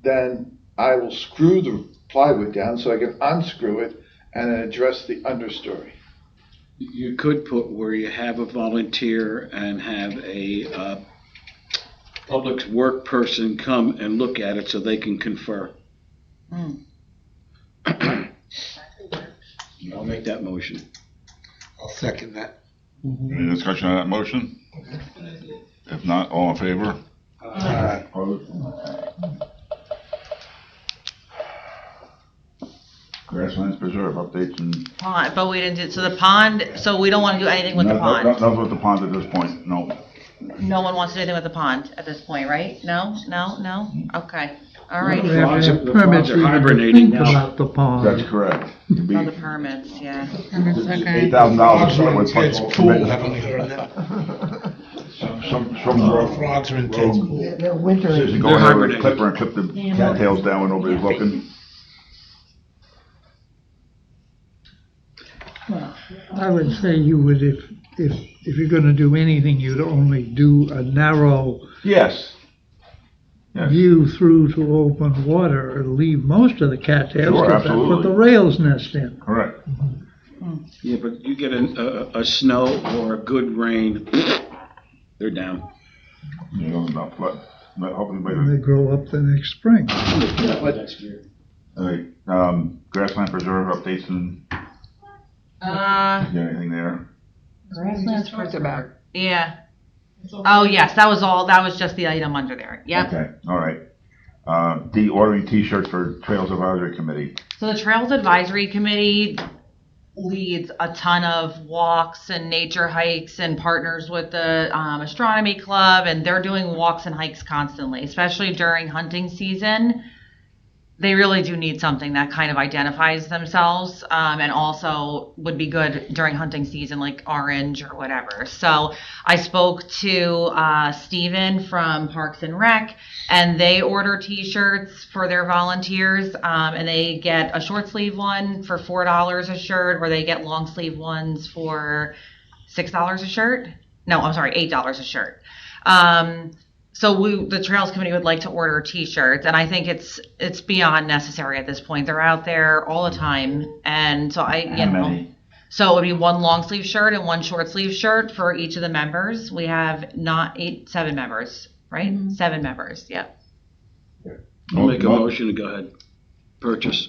then I will screw the plywood down so I can unscrew it and then address the understory. You could put where you have a volunteer and have a public work person come and look at it so they can confer. I'll make that motion. I'll second that. Any discussion on that motion? If not, all in favor? Aye. Opposed? Grasslands Preserve updates and. Pond, but we didn't do, so the pond, so we don't want to do anything with the pond. Nothing with the pond at this point, no. No one wants to do anything with the pond at this point, right? No? Okay, all right. We have to have The permits, frogs are we have to hibernating think now. about the pond. That's correct. It'd be Oh, the permits, yeah. Okay. $8,000 start with. Ted's pool, haven't we heard that? Some Frogs are in Ted's pool. They're winter. Seriously, go in there with a clipper and clip the cattails down when nobody's looking. I would say you would, if you're gonna do anything, you'd only do a narrow Yes. Yes. view through to open water, or leave most of the cattails, Sure, 'cause that's what absolutely. the rails nest in. Correct. Yeah, but you get a snow or a good rain, they're down. You know, about flood, but hopefully by And the. they grow up the next spring. Next year. All right, Grassland Preserve updates and, you got anything there? Yeah. Oh, yes, that was just the item under there, yep. Okay, all right. Ordering T-shirts for Trails Advisory Committee. So the Trails Advisory Committee leads a ton of walks and nature hikes and partners with the astronomy club, and they're doing walks and hikes constantly, especially during hunting season. They really do need something that kind of identifies themselves, and also would be good during hunting season, like orange or whatever. So I spoke to Steven from Parks and Rec, and they order t-shirts for their volunteers, and they get a short sleeve one for $4 a shirt, or they get long sleeve ones for $6 a shirt. No, I'm sorry, $8 a shirt. So the Trails Committee would like to order t-shirts, and I think it's beyond necessary at this point. They're out there all the time, and so so it would be one long sleeve shirt and one short sleeve shirt for each of the members. We have 7 members, right? 7 members, yep. I'll make a motion to go ahead. Purchase.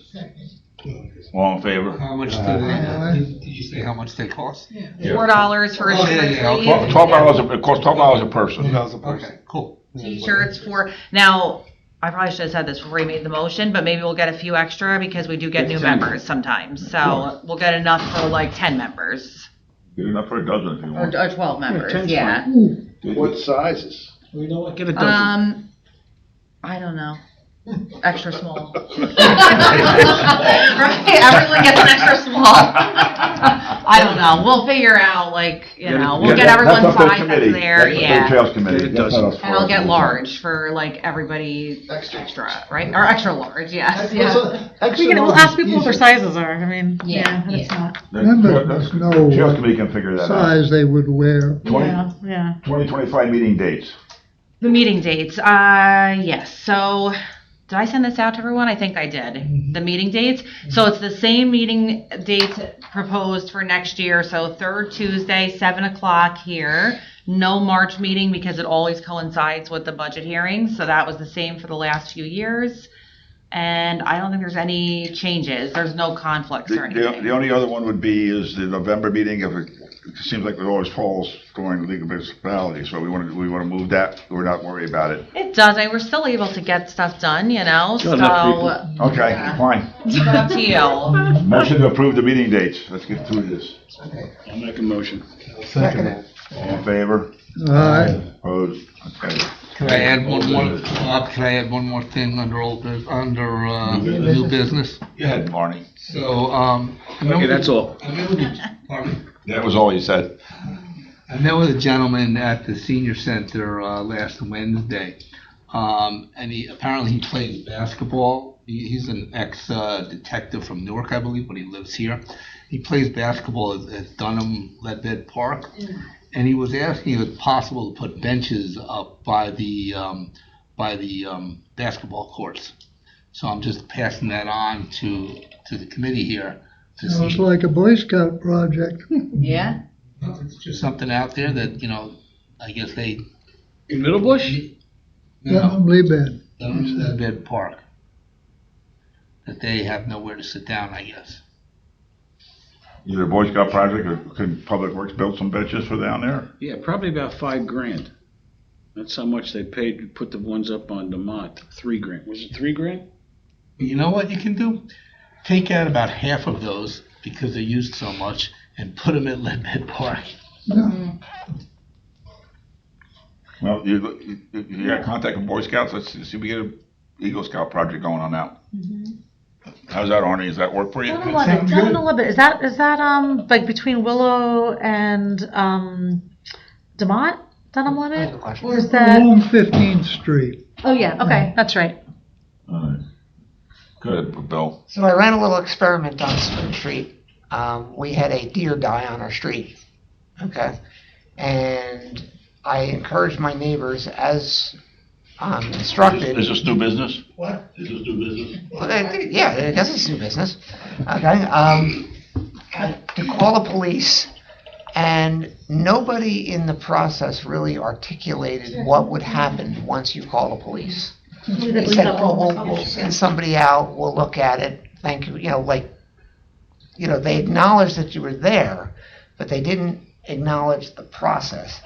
All in favor? How much did you say how much they cost? $4 for a short sleeve. $12, it costs $12 a person. Okay, cool. T-shirts for, now, I probably should have said this before we made the motion, but maybe we'll get a few extra because we do get new members sometimes. So we'll get enough for like 10 members. Get enough for a dozen if you want. Or 12 members, yeah. What sizes? We know what, get a dozen. I don't know. Extra small. Right? Everyone gets an extra small. I don't know. We'll figure out, we'll get everyone's size that's there. Yeah. Trails Committee. And I'll get large for everybody extra, right? Or extra large, yes. We'll ask people what their sizes are. I mean, it's not. Remember, there's no Trails Committee can figure that out. size they would wear. 2025 meeting dates. The meeting dates, yes. So, did I send this out to everyone? I think I did. The meeting dates. So it's the same meeting dates proposed for next year. So 3rd Tuesday, 7 o'clock here. No March meeting because it always coincides with the budget hearings. So that was the same for the last few years. And I don't think there's any changes. There's no conflicts or anything. The only other one would be is the November meeting. If it seems like it always falls during the League of Municipalities, so we want to move that. We're not worried about it. It does. We're still able to get stuff done, So okay, fine. It's up to you. Motion to approve the meeting dates. Let's get through this. I'll make a motion. Second it. All in favor? Aye. Opposed? Okay. Can I add one more? Can I add one more thing under new business? Go ahead, Barney. So Okay, that's all. That was all you said. I met with a gentleman at the senior center last Wednesday, and he plays basketball. He's an ex-detective from Newark, I believe, but he lives here. He plays basketball at Dunham Ledbed Park, and he was asking if it's possible to put benches up by the basketball courts. So I'm just passing that on to the committee here. Sounds like a Boy Scout project. Yeah. It's just something out there that, I guess they... In Middlebush? Dunham Ledbed Park. That they have nowhere to sit down, I guess. Either a Boy Scout project or could Public Works build some benches for down there? Yeah, probably about $5,000. That's how much they paid to put the ones up on Demont. $3,000. Was it $3,000? You know what you can do? Take out about half of those because they're used so much and put them at Ledbed Park. Yeah. Well, you got contact with Boy Scouts. Let's see if we get an Eagle Scout project going on now. How's that, Arnie? Does that work for you? Is that like between Willow and Demont? Dunham Limit? Or is that Along 15th Street. Oh yeah, okay, that's right. All right. Good, Bill. So I ran a little experiment on Spring Street. We had a deer die on our street, okay? And I encouraged my neighbors, as instructed. Is this new business? What? Is this new business? Well, yeah, I guess it's new business, okay? To call the police, and nobody in the process really articulated what would happen once you call the police. They said, we'll send somebody out, we'll look at it, thank you, they acknowledged that you were there, but they didn't acknowledge the process.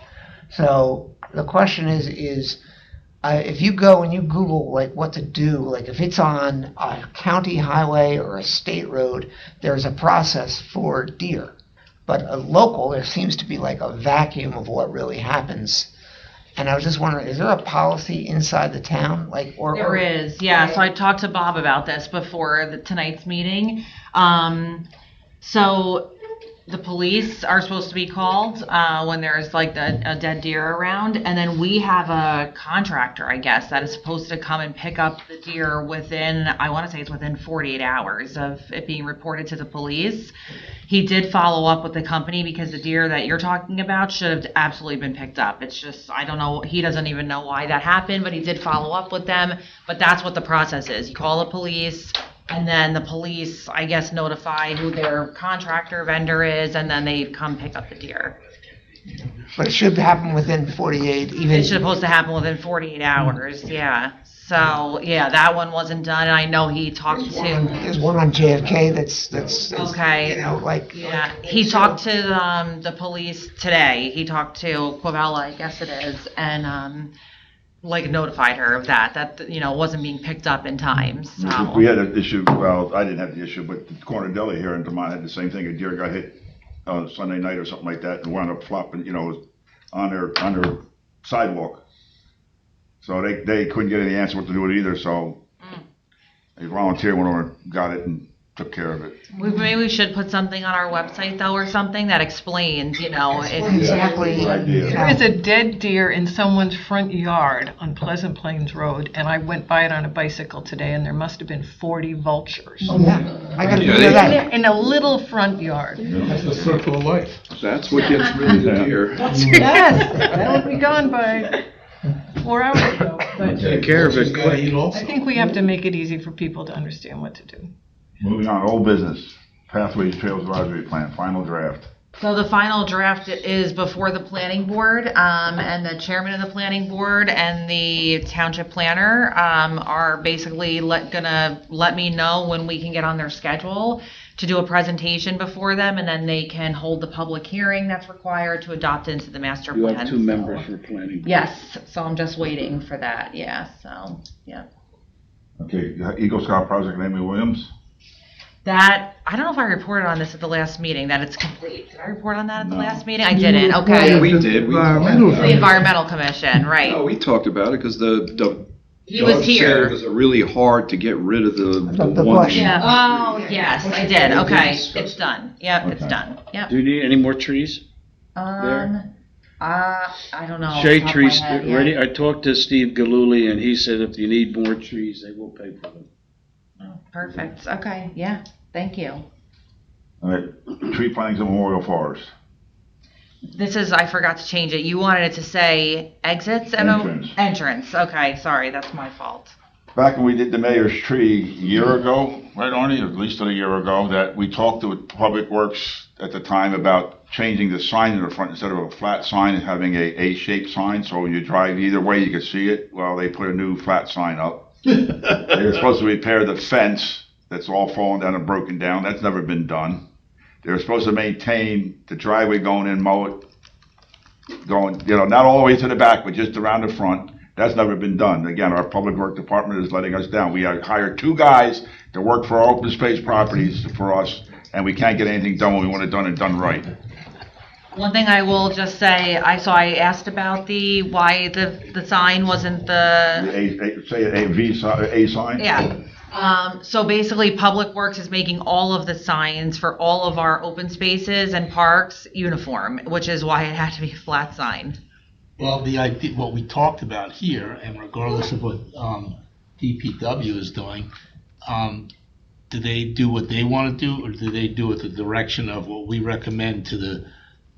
So the question is if you go and you Google like what to do, like if it's on a county highway or a state road, there's a process for deer. But a local, there seems to be like a vacuum of what really happens. And I was just wondering, is there a policy inside the town, like, or There is, yeah. So I talked to Bob about this before tonight's meeting. So the police are supposed to be called when there's like a dead deer around, and then we have a contractor, I guess, that is supposed to come and pick up the deer within, I want to say it's within 48 hours of it being reported to the police. He did follow up with the company because the deer that you're talking about should have absolutely been picked up. It's just, I don't know, he doesn't even know why that happened, but he did follow up with them. But that's what the process is. You call the police, and then the police, I guess, notify who their contractor vendor is, and then they come pick up the deer. But it should happen within 48, even. It's supposed to happen within 48 hours, yeah. So, yeah, that one wasn't done, and I know he talked to. There's one on JFK that's Okay. You know, like. Yeah, he talked to the police today. He talked to Quavella, I guess it is, and like notified her of that you know wasn't being picked up in time. So We had an issue. Well, I didn't have the issue, but the corner deli here in Vermont had the same thing. A deer got hit on Sunday night or something like that, and wound up flopping, you know, on their sidewalk. So they couldn't get any answer what to do with it either. So a volunteer went over, got it, and took care of it. maybe we should put something on our website though, or something that explains, you know, exactly. There is a dead deer in someone's front yard on Pleasant Plains Road, and I went by it on a bicycle today, and there must have been 40 vultures. Oh, yeah. I gotta do that. In a little front yard. That's the circle of life. That's what gets rid of the deer. Yes, that'll be gone by 4 hours ago. But Take care of it quick. I think we have to make it easy for people to understand what to do. Moving on, old business, Pathways Trails Advisory Plan, final draft. So the final draft is before the planning board, and the chairman of the planning board and the township planner are basically gonna let me know when we can get on their schedule to do a presentation before them, and then they can hold the public hearing that's required to adopt into the master You plan. have two members for planning. Yes, so I'm just waiting for that, yeah, so, yeah. Okay, Eagle Scout project, Amy Williams. That, I don't know if I reported on this at the last meeting, that it's complete. Did I report on that at the last meeting? I didn't, okay. Yeah, we did. The Environmental Commission, right. No, we talked about it because He was Doug here. said it was really hard to get rid of the one. bush. Yeah. Oh, yes, I did. Okay, it's done. Yep, it's Okay. done. Yep. Do you need any more trees? I don't know. Shade off the top of my trees, head, yeah. ready? I talked to Steve Galuli, and he said if you need more trees, they will pay for them. Oh, perfect. Okay, yeah. Thank you. All right, tree plantings in Memorial Forest. This is, I forgot to change it. You wanted it to say exits and Entrance. entrance. Okay, sorry, that's my fault. Back when we did the mayor's tree a year ago, right, Arnie, at least a year ago, that we talked to Public Works at the time about changing the sign in the front instead of a flat sign and having a A-shaped sign, so when you drive either way you could see it. Well, they put a new flat sign up. They were supposed to repair the fence that's all fallen down and broken down. That's never been done. They were supposed to maintain the driveway going in, mow it, going, you know, not all the way to the back, but just around the front. That's never been done. Again, our public work department is letting us down. We hired 2 guys to work for our open space properties for us, and we can't get anything done when we want it done and done right. One thing I will just say, I asked about why the sign wasn't Say a sign? yeah. So basically, Public Works is making all of the signs for all of our open spaces and parks uniform, which is why it had to be a flat sign. Well, the idea, what we talked about here, and regardless of what DPW is doing, do they do what they want to do, or do they do it the direction of what we recommend to the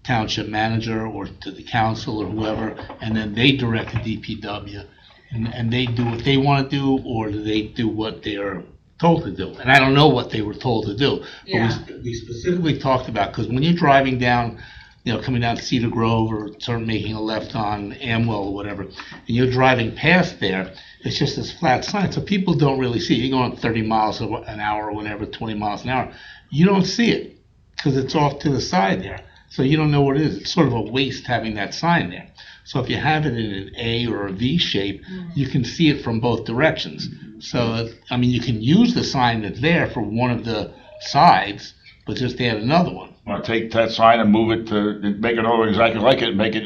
township manager or to the council or whoever, and then they direct the DPW, and they do what they want to do, or do they do what they are told to do? And I don't know what they were told to do. Yeah. But we specifically talked about, because when you're driving down, you know, coming down Cedar Grove or start making a left on Amwell or whatever, and you're driving past there, it's just this flat sign, so people don't really see it. You're going 30 miles an hour or whatever, 20 miles an hour. You don't see it because it's off to the side there. So you don't know what it is. It's sort of a waste having that sign there. So if you have it in an A or a V shape, you can see it from both directions. So, I mean, you can use the sign that's there for one of the sides, but just add another one. Want to take that sign and move it to, make it all exactly like it, make it,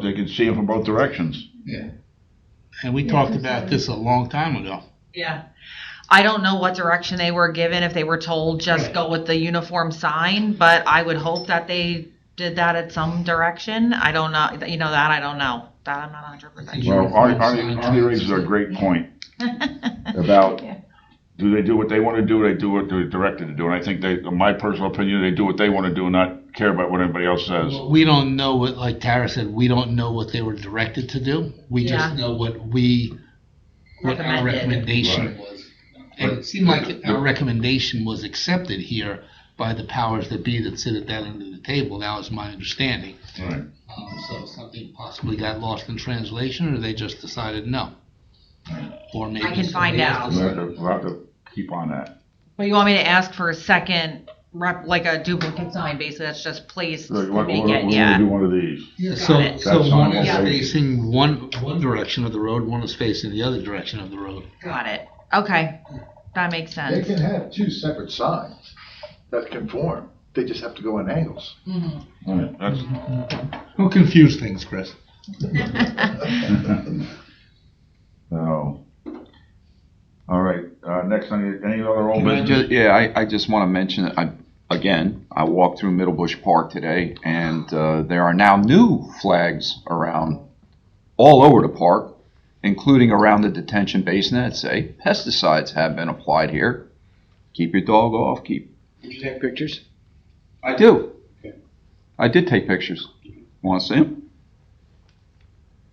they can see it from both directions. Yeah. And we talked about this a long time ago. Yeah. I don't know what direction they were given, if they were told just go with the uniform sign, but I would hope that they did that at some direction. I don't know, that I don't know. That I'm not 100% sure. Well, Arnie raises a great point about, do they do what they want to do, or they do what they're directed to do? And I think they, in my personal opinion, they do what they want to do and not care about what anybody else says. We don't know what, like Tara said, we don't know what they were directed to do. We just know what our recommendation was. And it seemed like our recommendation was accepted here by the powers that be that sit at that end of the table. That was my understanding. Right. So something possibly got lost in translation, or they just decided no. Or maybe I can find out. We'll have to keep on that. Well, you want me to ask for a second like a duplicate sign, basically, that's just placed to We're make going it, to do one of these. So one is Yeah. facing one direction of the road, one is facing the other direction of the road. Got it. Okay, that makes They sense. can have two separate signs that conform. They just have to go in angles. All right, that's, Don't confuse things, Chris. so, all right, next on any other old business? I just want to mention that I walked through Middlebush Park today, and there are now new flags around all over the park, including around the detention basin that say pesticides have been applied here. Keep your dog off. Did you take pictures? I do. I did take pictures. Want to see them?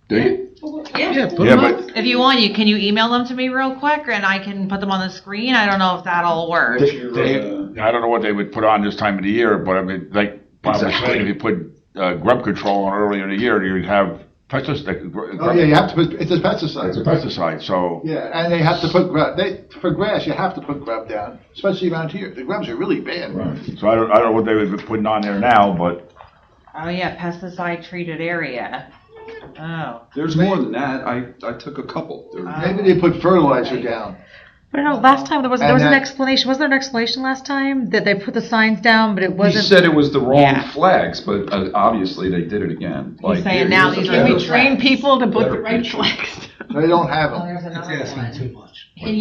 Do you? Yeah, but if you want, can you email them to me real quick, and I can put them on the screen? I don't know if that'll work. I don't know what they would put on this time of the year, but I mean, like Bob was saying, if you put grub control on earlier in the year, you'd have pesticide. Oh, yeah, you have to put, it's a pesticide. It's a pesticide, so. Yeah, and they have to put grub, for grass, you have to put grub down, especially around here. The grubs are really bad. Right. So I don't know what they would be putting on there now, but. Oh, yeah, pesticide treated area. Oh. There's more than that. I took a couple. Maybe they put fertilizer down. But no, last time there was And an that- explanation. Wasn't there an explanation last time that they put the signs down, but it He wasn't? said it was the wrong Yeah. flags, but obviously they did it again. He's saying now these are Can we better train flags. people to put the Better right picture. flags? They don't have Oh, them. there's That's another asking one. too much. Can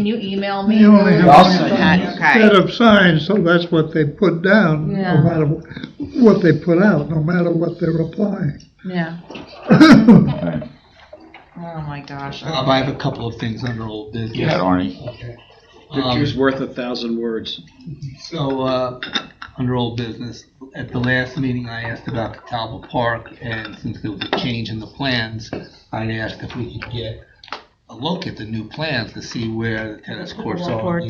you email me? You only have I'll one send you. set Okay. of signs, so that's what they put down, Yeah. no matter what they put out, no matter what they're applying. Yeah. Okay. Oh, my gosh. I have a couple of things under old business. Yeah, Arnie. Okay. Picture's worth 1,000 words. So, under old business, at the last meeting, I asked about the Talbot Park, and since there was a change in the plans, I asked if we could get a look at the new plans to see where the tennis courts are,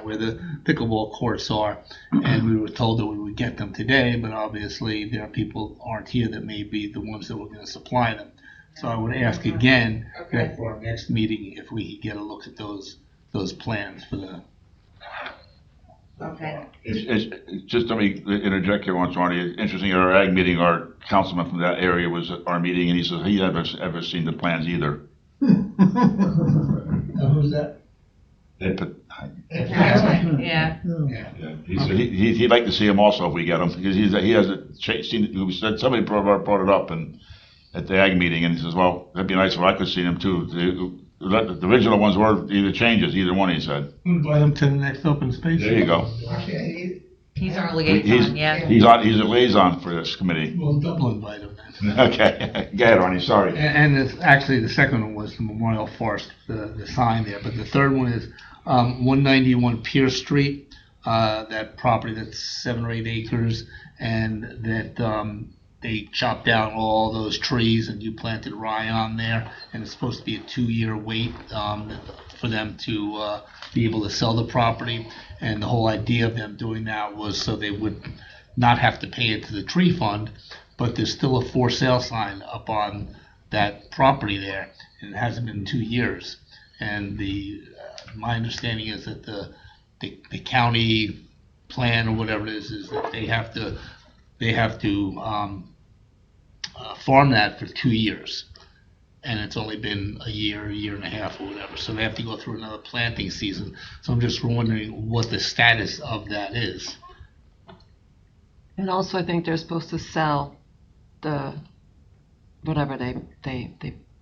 where the pickleball courts are, and we were told that we would get them today, but obviously there are people who aren't here that may be the ones that were going to supply them. So I would ask again that for our next meeting, if we could get a look at those plans for the. Okay. It's just, let me interject here once, Arnie. It's interesting, at our ag meeting, our councilman from that area was at our meeting, and he says he hasn't ever seen the plans either. Who's that? They put, Yeah. yeah. He said he'd like to see them also if we get them, because he hasn't seen, he said, somebody brought it up and at the ag meeting, and he says, well, that'd be nice if I could see them too. The original ones were either changes, either one, he said. Invite them to the next open space. There you go. He's our He's, liaison, yeah. he's a liaison for this committee. Well, double invite them then. Okay, go ahead, Arnie, sorry. And actually, the second one was the Memorial Forest, the sign there. But the third one is 191 Pierce Street, that property that's 7 or 8 acres, and that they chopped down all those trees and you planted rye on there. And it's supposed to be a 2-year wait for them to be able to sell the property. And the whole idea of them doing that was so they would not have to pay it to the tree fund, but there's still a for sale sign up on that property there, and it hasn't been 2 years. And my understanding is that the county plan or whatever it is that they have to farm that for 2 years. And it's only been a year and a half or whatever, so they have to go through another planting season. So I'm just wondering what the status of that is. And also, I think they're supposed to sell the, whatever they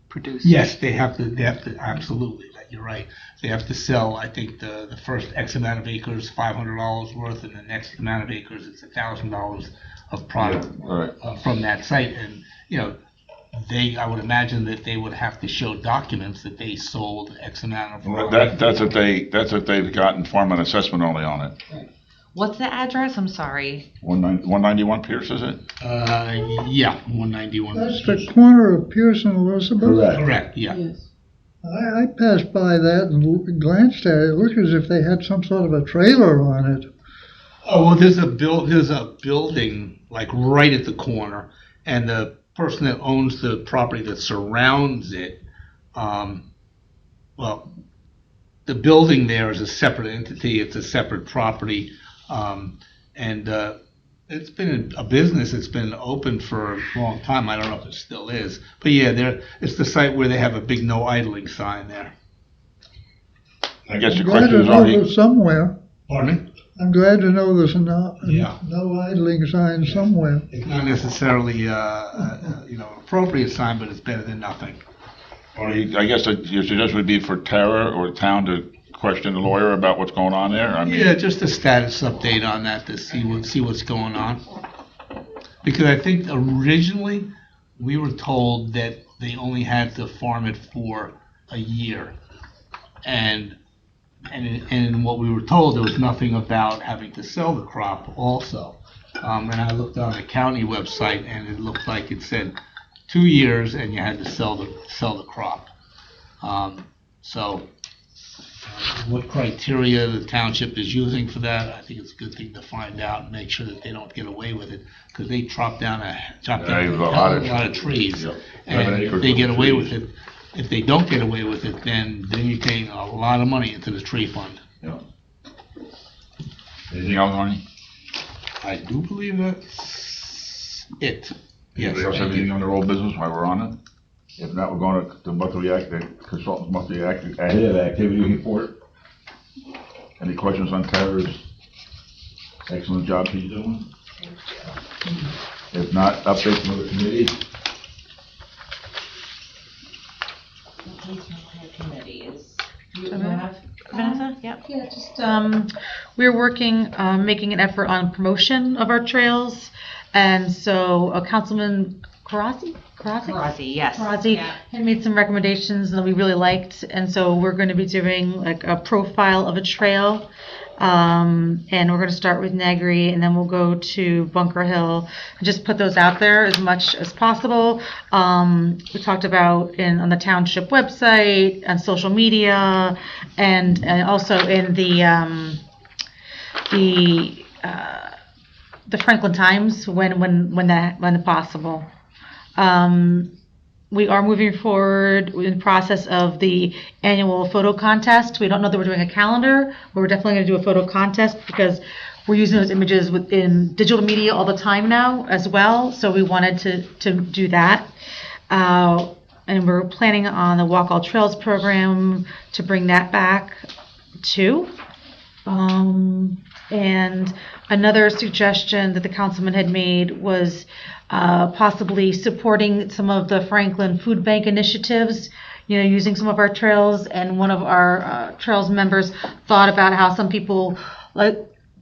produce. Yes, they have to, absolutely, you're right. They have to sell, I think, the first X amount of acres, $500 worth, and the next amount of acres, it's $1,000 of product from that site. And, I would imagine that they would have to show documents that they sold X amount of. That's what they've gotten farm and assessment only on it. What's the address? I'm sorry. 191 Pierce, is it? Yeah, 191. That's the corner of Pierce and Elizabeth? Correct, yeah. Yes. I passed by that and glanced at it. It looked as if they had some sort of a trailer on it. Oh, well, there's a building like right at the corner, and the person that owns the property that surrounds it, well, the building there is a separate entity. It's a separate property, and it's been a business that's been open for a long time. I don't know if it still is, but yeah, it's the site where they have a big no idling sign there. I guess the I'm glad question to is, know there's somewhere. Pardon me? I'm glad to know there's no Yeah. idling sign somewhere. It's not necessarily an appropriate sign, but it's better than nothing. I guess your suggestion would be for Tara or the town to question the lawyer about what's going on there? Yeah, just a status update on that to see what's going on. Because I think originally we were told that they only had to farm it for a year, and what we were told, there was nothing about having to sell the crop also. And I looked on the county website, and it looked like it said 2 years, and you had to sell the crop. What criteria the township is using for that, I think it's a good thing to find out and make sure that they don't get away with it, because they chop down a lot of trees, and if they get away with it. If they don't get away with it, then you're paying a lot of money into the tree fund. Yeah. Anything else, Arnie? I do believe that's it. Yes. Anybody else have anything on their old business while we're on it? If not, we're going to the consultant's monthly activity report. Any questions on Tara's excellent job she's doing? If not, updates from the committee. Committees. Vanessa? Yeah, just, we're working, making an effort on promotion of our trails. And so Councilman Karazi, yes. Karazi had made some recommendations that we really liked. And so we're going to be doing like a profile of a trail. And we're going to start with Negri, and then we'll go to Bunker Hill and just put those out there as much as possible. We talked about on the township website and social media, and also in the Franklin Times when possible. We are moving forward in the process of the annual photo contest. We don't know that we're doing a calendar, but we're definitely going to do a photo contest because we're using those images within digital media all the time now as well. So we wanted to do that. And we're planning on the Walk All Trails program to bring that back too. And another suggestion that the councilman had made was possibly supporting some of the Franklin Food Bank initiatives, using some of our trails. And one of our trails members thought about how some people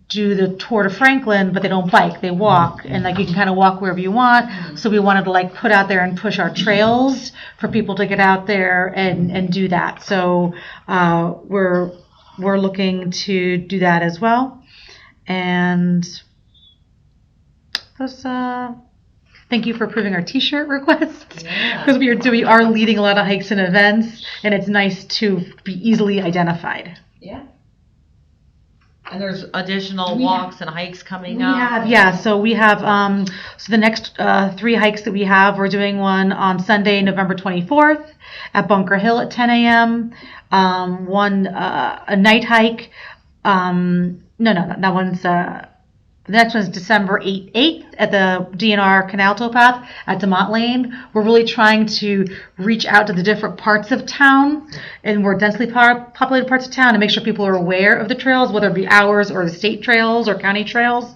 do the Tour de Franklin, but they don't bike, they walk, and you can kind of walk wherever you want. So we wanted to put out there and push our trails for people to get out there and do that. So we're looking to do that as well. And thank you for approving our T-shirt request, because we are leading a lot of hikes and events, and it's nice to be easily identified. Yeah. And there's additional walks and hikes coming up. So we have so the next 3 hikes that we have, we're doing one on Sunday, November 24th at Bunker Hill at 10 a.m. One a night hike. No, that one's The next one is December 8th at the DNR Canal Towpath at DeMont Lane. We're really trying to reach out to the different parts of town and more densely populated parts of town and make sure people are aware of the trails, whether it be ours or the state trails or county trails.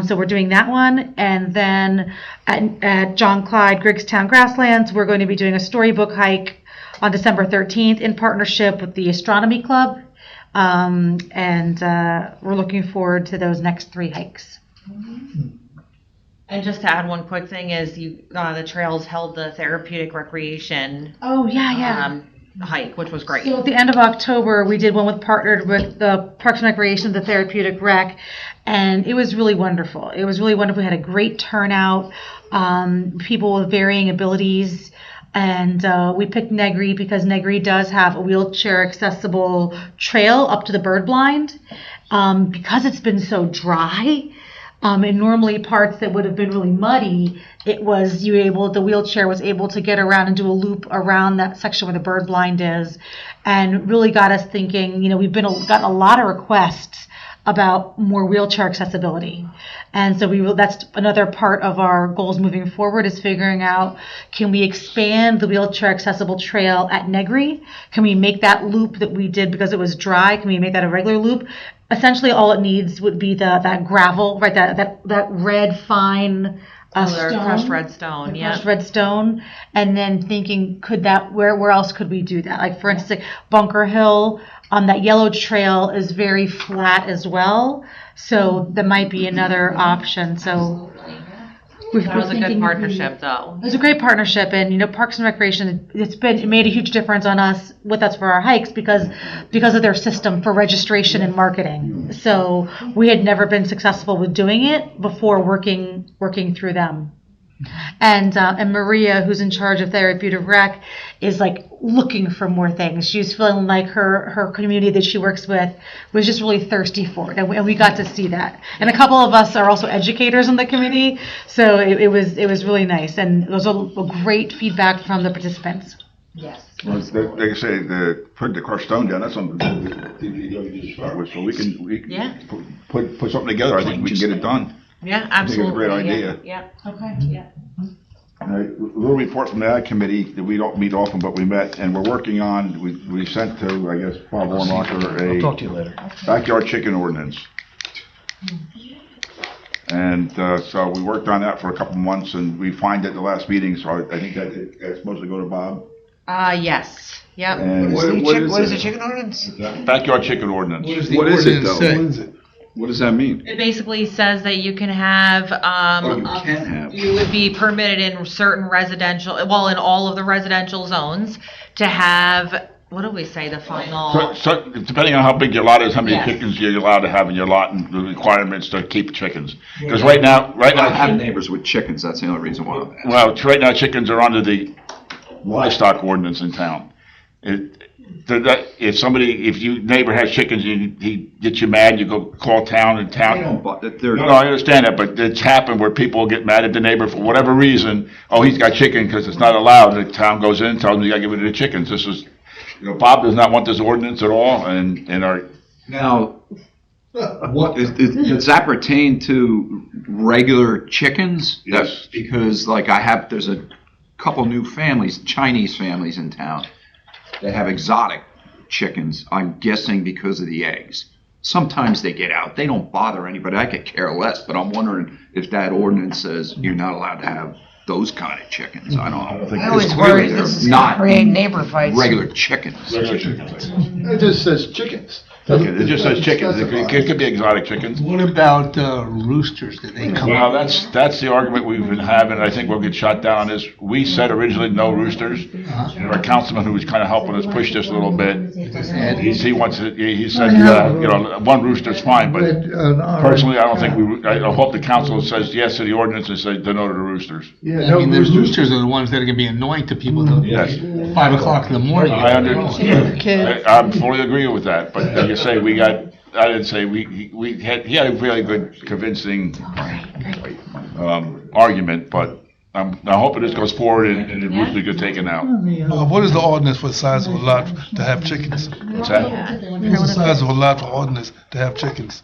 So we're doing that one. And then at John Clyde Griggstown Grasslands, we're going to be doing a storybook hike on December 13th in partnership with the Astronomy Club. We're looking forward to those next 3 hikes. And just to add one quick thing is the trails held the therapeutic recreation Oh, yeah. hike, which was great. So at the end of October, we did one partnered with the Parks and Recreation, the Therapeutic Rec, and it was really wonderful. We had a great turnout, people with varying abilities. And we picked Negri because Negri does have a wheelchair accessible trail up to the bird blind. Because it's been so dry, and normally parts that would have been really muddy, the wheelchair was able to get around and do a loop around that section where the bird blind is, and really got us thinking. We've gotten a lot of requests about more wheelchair accessibility. And so that's another part of our goals moving forward is figuring out, can we expand the wheelchair accessible trail at Negri? Can we make that loop that we did because it was dry? Can we make that a regular loop? Essentially all it needs would be that gravel, right? That red fine stone, crushed red stone, crushed red stone, and then thinking, where else could we do that? Like for instance, Bunker Hill, that yellow trail is very flat as well, so that might be another option. So that was a good partnership, though. It was a great partnership, and Parks and Recreation, it made a huge difference with us for our hikes because of their system for registration and marketing. So we had never been successful with doing it before working through them. And Maria, who's in charge of Therapeutic Rec, is looking for more things. She's feeling like her community that she works with was just really thirsty for it, and we got to see that. And a couple of us are also educators in the community, so it was really nice, and it was a great feedback from the participants. Yes. Well, like I say, put the crushed stone down. That's something that DPW just start with, so we can put something together. I think we can get it done. Yeah, absolutely. I think it's a great idea. Yeah. Okay. Yeah. A little report from the Ag Committee that we don't meet often, but we met, and we're working on, we sent to, I guess, Bob Warmacher I'll talk to you later. backyard chicken ordinance. And so we worked on that for a couple months, and we fined it at the last meeting, so I think that's supposed to go to Bob. Yes. Yep. And What is the chicken ordinance? backyard chicken ordinance. What is it though? What does that mean? It basically says that you can have, you would be permitted in certain residential, in all of the residential zones to have, what do we say, the final? So depending on how big your lot is, how many Yes. chickens you're allowed to have in your lot, and the requirements to keep chickens. Because right now. I have neighbors with chickens, that's the only reason why. Well, right now, chickens are under the livestock ordinance in town. If your neighbor has chickens, he gets you mad, you go call town, and town. No, I understand that, but it's happened where people get mad at the neighbor for whatever reason. Oh, he's got chicken because it's not allowed. The town goes in and tells him you got to get rid of the chickens. This is, Bob does not want this ordinance at all, and our. Now, does that pertain to regular chickens? Yes. Because there's a couple new families, Chinese families in town, that have exotic chickens, I'm guessing because of the eggs. Sometimes they get out. They don't bother anybody. I could care less, but I'm wondering if that ordinance says you're not allowed to have those kind of chickens. I don't know. I always worry this is going to create neighbor fights. Regular chickens. It just says chickens. It just says chickens. It could be exotic chickens. What about roosters? Did they come Well, up? that's the argument we've been having, and I think we'll get shot down on this. We said originally no roosters, and our councilman, who was kind of helping us push this a little bit, he said, one rooster's fine, but personally, I don't think I hope the council says yes to the ordinance and says no to the roosters. Yeah, I mean, the roosters are the ones that are going to be annoying to people. Yes. 5 o'clock in the morning. I'm fully agree with that, but like you say, he had a really good convincing argument, but I'm hoping this goes forward and the roosters get taken out. What is the ordinance for the size of a lot to have chickens? What's that? What's the size of a lot for ordinance to have chickens?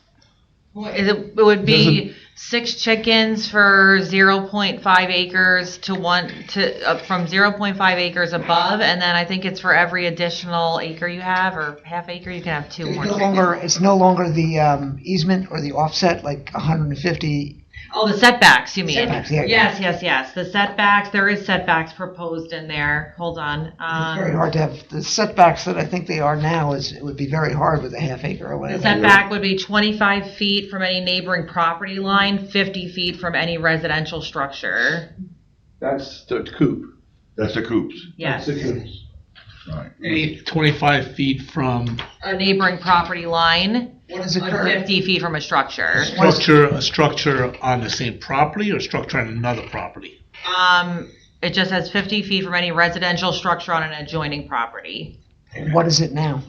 It would be 6 chickens for 0.5 acres to from 0.5 acres above, and then I think it's for every additional acre you have, or half acre, you can have 2 more chickens. It's no longer the easement or the offset, like 150. Oh, the setbacks, you mean? Setbacks, yeah. Yes. The setbacks, there is setbacks proposed in there. Hold on. It's very hard to have the setbacks that I think they are now. It would be very hard with a half acre or The whatever. setback would be 25 feet from any neighboring property line, 50 feet from any residential structure. That's the coop. That's the coops. Yes. That's the coops. Right. 25 feet from A neighboring property line, What is and it current? 50 feet from a structure. a structure on the same property or structure on another property? It just has 50 feet from any residential structure on an adjoining property. And what is it now?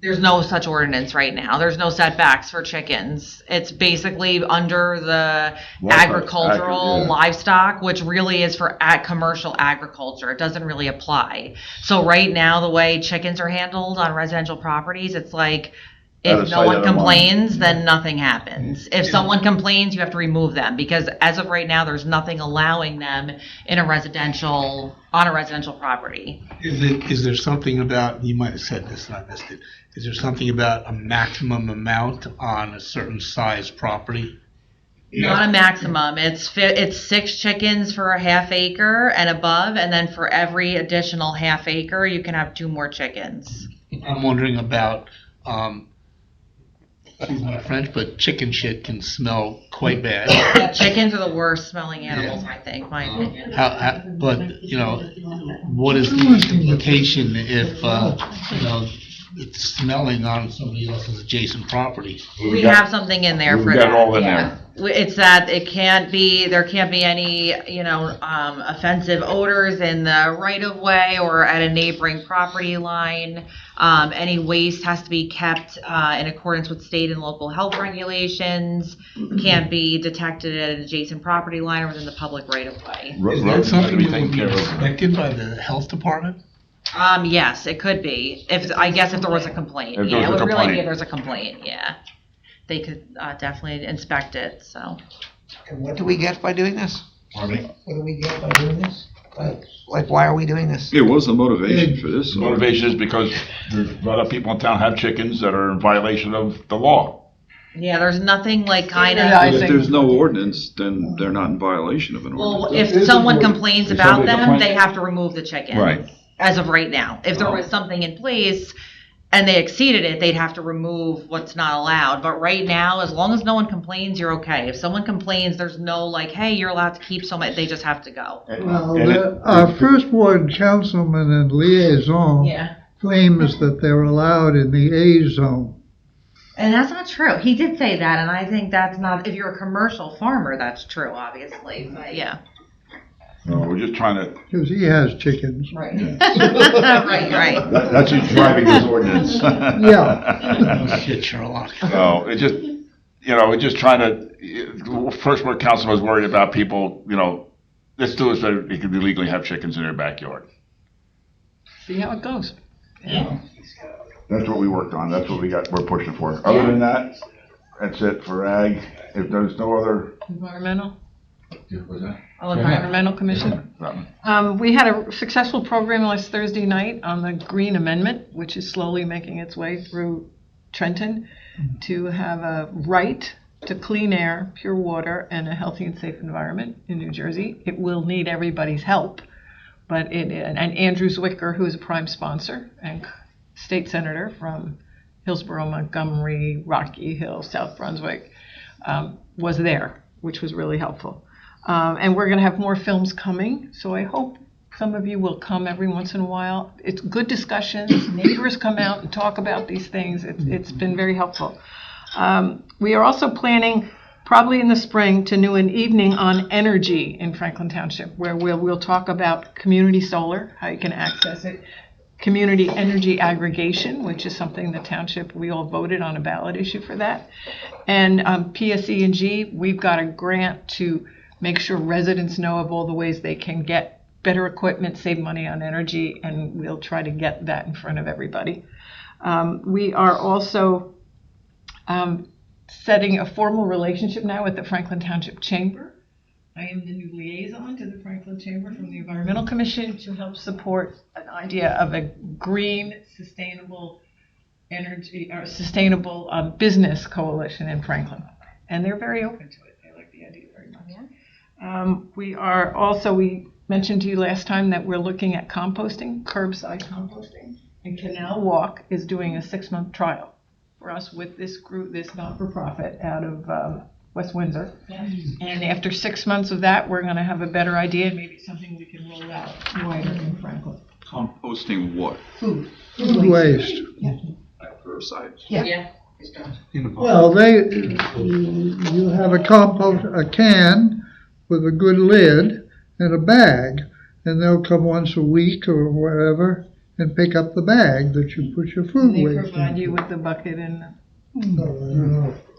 There's no such ordinance right now. There's no setbacks for chickens. It's basically under the agricultural livestock, which really is for commercial agriculture. It doesn't really apply. So right now, the way chickens are handled on residential properties, it's like, Out of if no sight, one out of mind. complains, then nothing happens. If someone complains, you have to remove them, because as of right now, there's nothing allowing them on a residential property. Is there something about, you might have said this and I missed it, is there something about a maximum amount on a certain size property? Not a maximum. It's 6 chickens for a half acre and above, and then for every additional half acre, you can have 2 more chickens. I'm wondering about, excuse my French, but chicken shit can smell quite bad. Yeah, chickens are the worst smelling animals, I think, my opinion. But, what is the implication if, it's smelling on somebody else's adjacent property? We have something in there for We've that. got it all in yeah. It's that there can't be any, offensive odors in the right of way or at a neighboring property line. Any waste has to be kept in accordance with state and local health regulations. Can't be detected at an adjacent property line or within the public right of way. Is that something that would be inspected by the health department? Yes, it could be. If there was a complaint. If there was It a would really complaint. be if there's a complaint, yeah. They could definitely inspect it, so. And what do we get by doing this? Pardon me? What do we get by doing this? Like why are we doing this? It was the motivation for this. The motivation is because there's a lot of people in town have chickens that are in violation of the law. Yeah, there's nothing like But if there's no ordinance, then they're not in violation of an Well, ordinance. if someone complains If about somebody them, complains- they have to remove the chicken. Right. As of right now. If there was something in place and they exceeded it, they'd have to remove what's not allowed. But right now, as long as no one complains, you're okay. If someone complains, there's no like, hey, you're allowed to keep so much, they just have to go. Well, our first ward councilman and liaison Yeah. claims that they're allowed in the A zone. And that's not true. He did say that, and I think that's not, if you're a commercial farmer, that's true, obviously, but yeah. No, we're just trying to, Because he has chickens. Right. Right. that's who's driving this ordinance. Yeah. Shit, Sherlock. No, it just, we're just trying to, first ward council was worried about people, let's do it so they can legally have chickens in their backyard. See how it goes. That's what we worked on, that's what we're pushing for. Other than that, that's it for ag. If there's no other. Environmental? What's that? Environmental Commission. We had a successful program last Thursday night on the Green Amendment, which is slowly making its way through Trenton to have a right to clean air, pure water, and a healthy and safe environment in New Jersey. It will need everybody's help, and Andrew Zwicker, who is a prime sponsor and state senator from Hillsborough, Montgomery, Rocky Hill, South Brunswick, was there, which was really helpful. And we're going to have more films coming, so I hope some of you will come every once in a while. It's good discussions. Neighbors come out and talk about these things. It's been very helpful. We are also planning, probably in the spring, to do an evening on energy in Franklin Township, where we'll talk about community solar, how you can access it, community energy aggregation, which is something the township, we all voted on a ballot issue for that, and PSE&G, we've got a grant to make sure residents know of all the ways they can get better equipment, save money on energy, and we'll try to get that in front of everybody. We are also setting a formal relationship now with the Franklin Township Chamber. I am the new liaison to the Franklin Chamber from the Environmental Commission to help support an idea of a green, sustainable energy or sustainable business coalition in Franklin. And they're very open to it. They like the idea very much. We mentioned to you last time that we're looking at composting, curbside composting. And Canal Walk is doing a 6-month trial for us with this group, this not-for-profit out of West Windsor. And after 6 months of that, we're going to have a better idea, and maybe something we can roll out wider in Franklin. Composting what? Food. Food waste. Curbside. Yeah. Well, you have a can with a good lid and a bag, and they'll come once a week or whatever and pick up the bag that you put your food They waste provide in. you with the bucket and.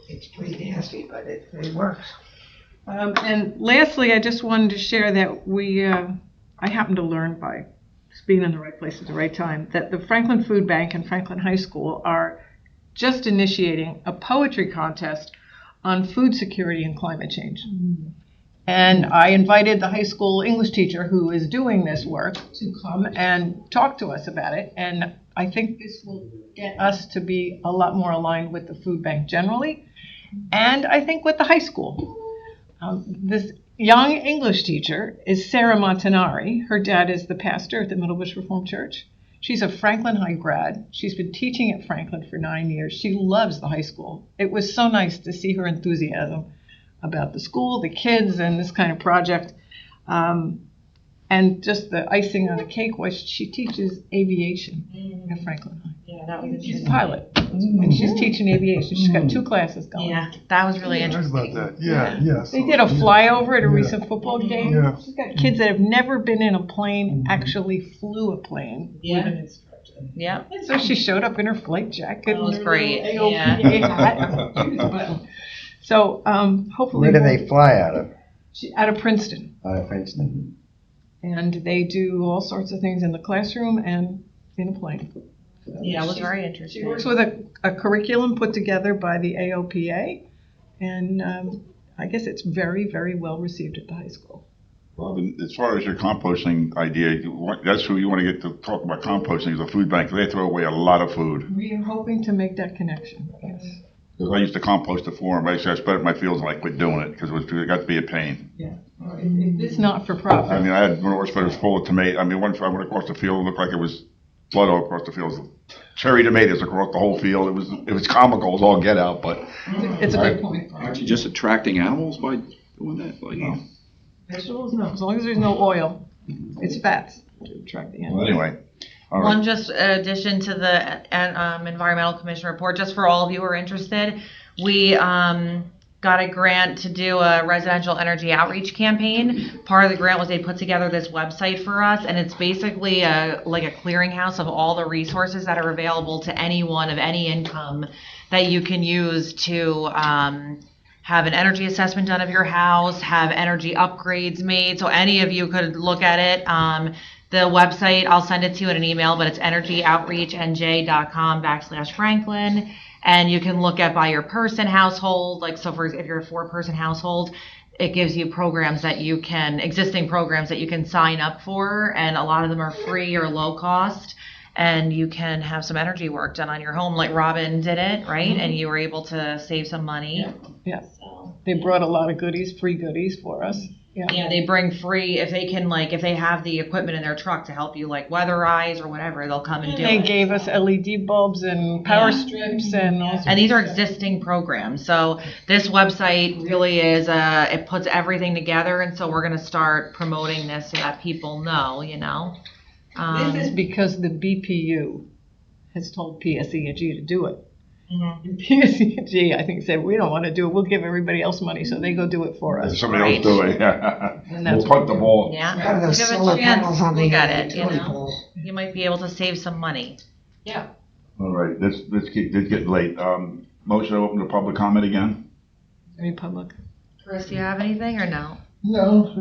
It's pretty nasty, but it works. And lastly, I just wanted to share that I happened to learn by being in the right place at the right time, that the Franklin Food Bank and Franklin High School are just initiating a poetry contest on food security and climate change. And I invited the high school English teacher who is doing this work to come and talk to us about it. And I think this will get us to be a lot more aligned with the food bank generally, and I think with the high school. This young English teacher is Sarah Montanari. Her dad is the pastor at the Middlebush Reformed Church. She's a Franklin High grad. She's been teaching at Franklin for 9 years. She loves the high school. It was so nice to see her enthusiasm about the school, the kids, and this kind of project. And just the icing on the cake was she teaches aviation at Franklin High. Yeah, that was She's a pilot, and she's teaching aviation. She's got 2 classes going. Yeah, that was really interesting. About that, yeah. They did a flyover at a recent football game. Yeah. She's got kids that have never been in a plane, actually flew a plane. Yeah. With an instructor. Yeah. And so she showed up in her flight jacket. That was and her great, little AOPA hat. So hopefully. Where do they fly out of? Out of Princeton. Out of Princeton. And they do all sorts of things in the classroom and in a plane. Yeah, it was very interesting. She works with a curriculum put together by the AOPA, and I guess it's very, very well received at the high school. Well, as far as your composting idea, that's who you want to get to talk about composting, is the food bank. They throw away a lot of food. We are hoping to make that connection, yes. Because I used to compost it for them. I spread it in my fields and I quit doing it because it got to be a pain. Yeah. It's not for profit. I mean, I had one spread was full of tomato. I mean, one time I went across the field, it looked like it was blood all across the field. Cherry tomatoes across the whole field. It was comical, it was all get out, but. It's a good point. Aren't you just attracting animals by doing that? Like, Vegetables, no, as long as there's no oil, it's fats to attract the animals. Well, anyway. All right. One just addition to the Environmental Commission report, just for all of you who are interested, we got a grant to do a residential energy outreach campaign. Part of the grant was they put together this website for us, and it's basically like a clearinghouse of all the resources that are available to anyone of any income that you can use to have an energy assessment done of your house, have energy upgrades made. So any of you could look at it. The website, I'll send it to you in an email, but it's energyoutreachnj.com/Franklin. And you can look at by your person household, like so for if you're a 4-person household, it gives you existing programs that you can sign up for, and a lot of them are free or low cost, and you can have some energy work done on your home, like Robin did it, right? Mm-hmm. And you were able to save some money. Yeah. They brought a lot of free goodies for us. Yeah, they bring free, if they have the equipment in their truck to help you weatherize or whatever, they'll come and do it. They gave us LED bulbs and power strips and all sorts. And these are existing programs. So this website really is, it puts everything together, and so we're going to start promoting this so that people know, This is because the BPU has told PSE&G to do it. Mm-hmm. And PSE&G, I think, said, we don't want to do it. We'll give everybody else money, so they go do it for us. Somebody else do it, yeah. We'll punt the ball. Yeah. Have those Give solar a chance panels to on look the at it, utility pole. You might be able to save some money. Yeah. All right, let's get late. Motion to open to public comment again? Any public? Chris, do you have anything or no? No,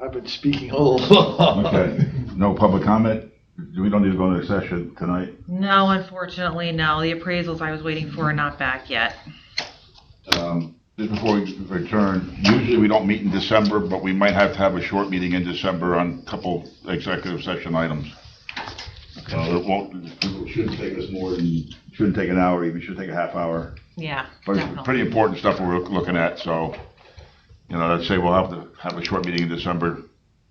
I've been speaking all along. Okay, no public comment? We don't need to go into session tonight. No, unfortunately, no. The appraisals I was waiting for are not back yet. Just before we return, usually we don't meet in December, but we might have to have a short meeting in December on a couple executive session items. So it shouldn't take us shouldn't take an hour even, should take a half hour. Yeah, But it's pretty important stuff we're looking at, so, let's say we'll have to have a short meeting in December.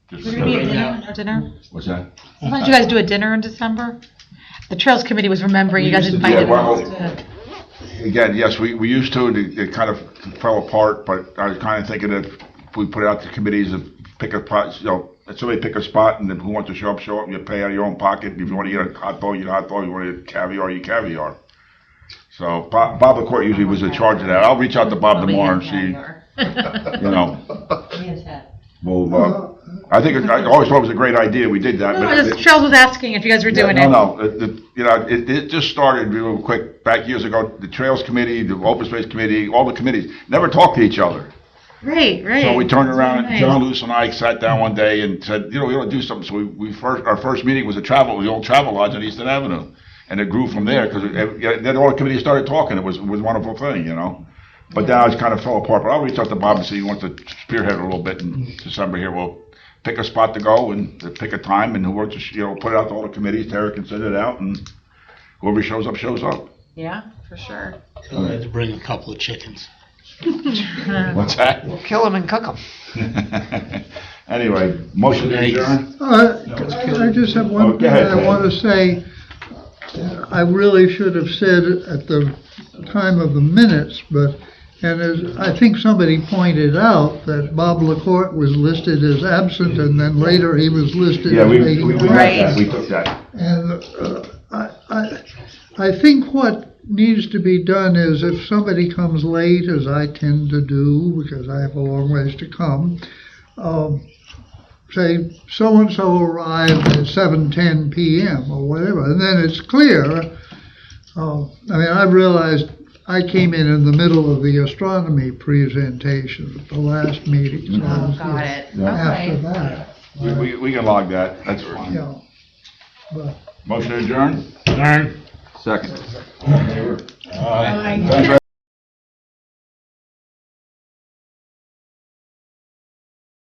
Just Would it be a dinner? What's that? Sometimes you guys do a dinner in December? The Trails Committee was remembering you guys invited us to. Again, yes, we used to, and it kind of fell apart, but I was kind of thinking that if we put it out to committees and pick a spot, let somebody pick a spot, and then who wants to show up, and you pay out of your own pocket. If you want to get a hot dog, you get a hot dog. If you want to get caviar, you caviar. So Bob LaCourte usually was in charge of that. I'll reach out to Bob tomorrow and see, well, I think, I always thought it was a great idea, we did that. No, Trails was asking if you guys were doing it. No, it just started real quick, back years ago, the Trails Committee, the Open Space Committee, all the committees, never talked to each other. Right. So we turned around, Nice. John Luce and I sat down one day and said, we ought to do something. So our first meeting was the old Travel Lodge on Eastern Avenue. And it grew from there, because then all the committees started talking. It was a wonderful thing, But now it's kind of fell apart. But I'll reach out to Bob and see if he wants to spearhead it a little bit in December here. We'll pick a spot to go and pick a time, and who wants to, put it out to all the committees. Tara can send it out, and whoever shows up, shows up. Yeah, for sure. I had to bring a couple of chickens. What's that? We'll kill them and cook them. Anyway, motion to adjourn. I just have one thing I want to say. I really should have said it at the time of the minutes, and as I think somebody pointed out, that Bob LaCourte was listed as absent, and then later he was listed as making. We took that. And I think what needs to be done is, if somebody comes late, as I tend to do, because I have a long ways to come, say, so-and-so arrived at 7:10 p.m. or whatever, and then it's clear. I realized I came in the middle of the astronomy presentation at the last meeting. So I was Got it. here after that. We can log that. That's Yeah. But motion to adjourn? Second. All in favor? Aye.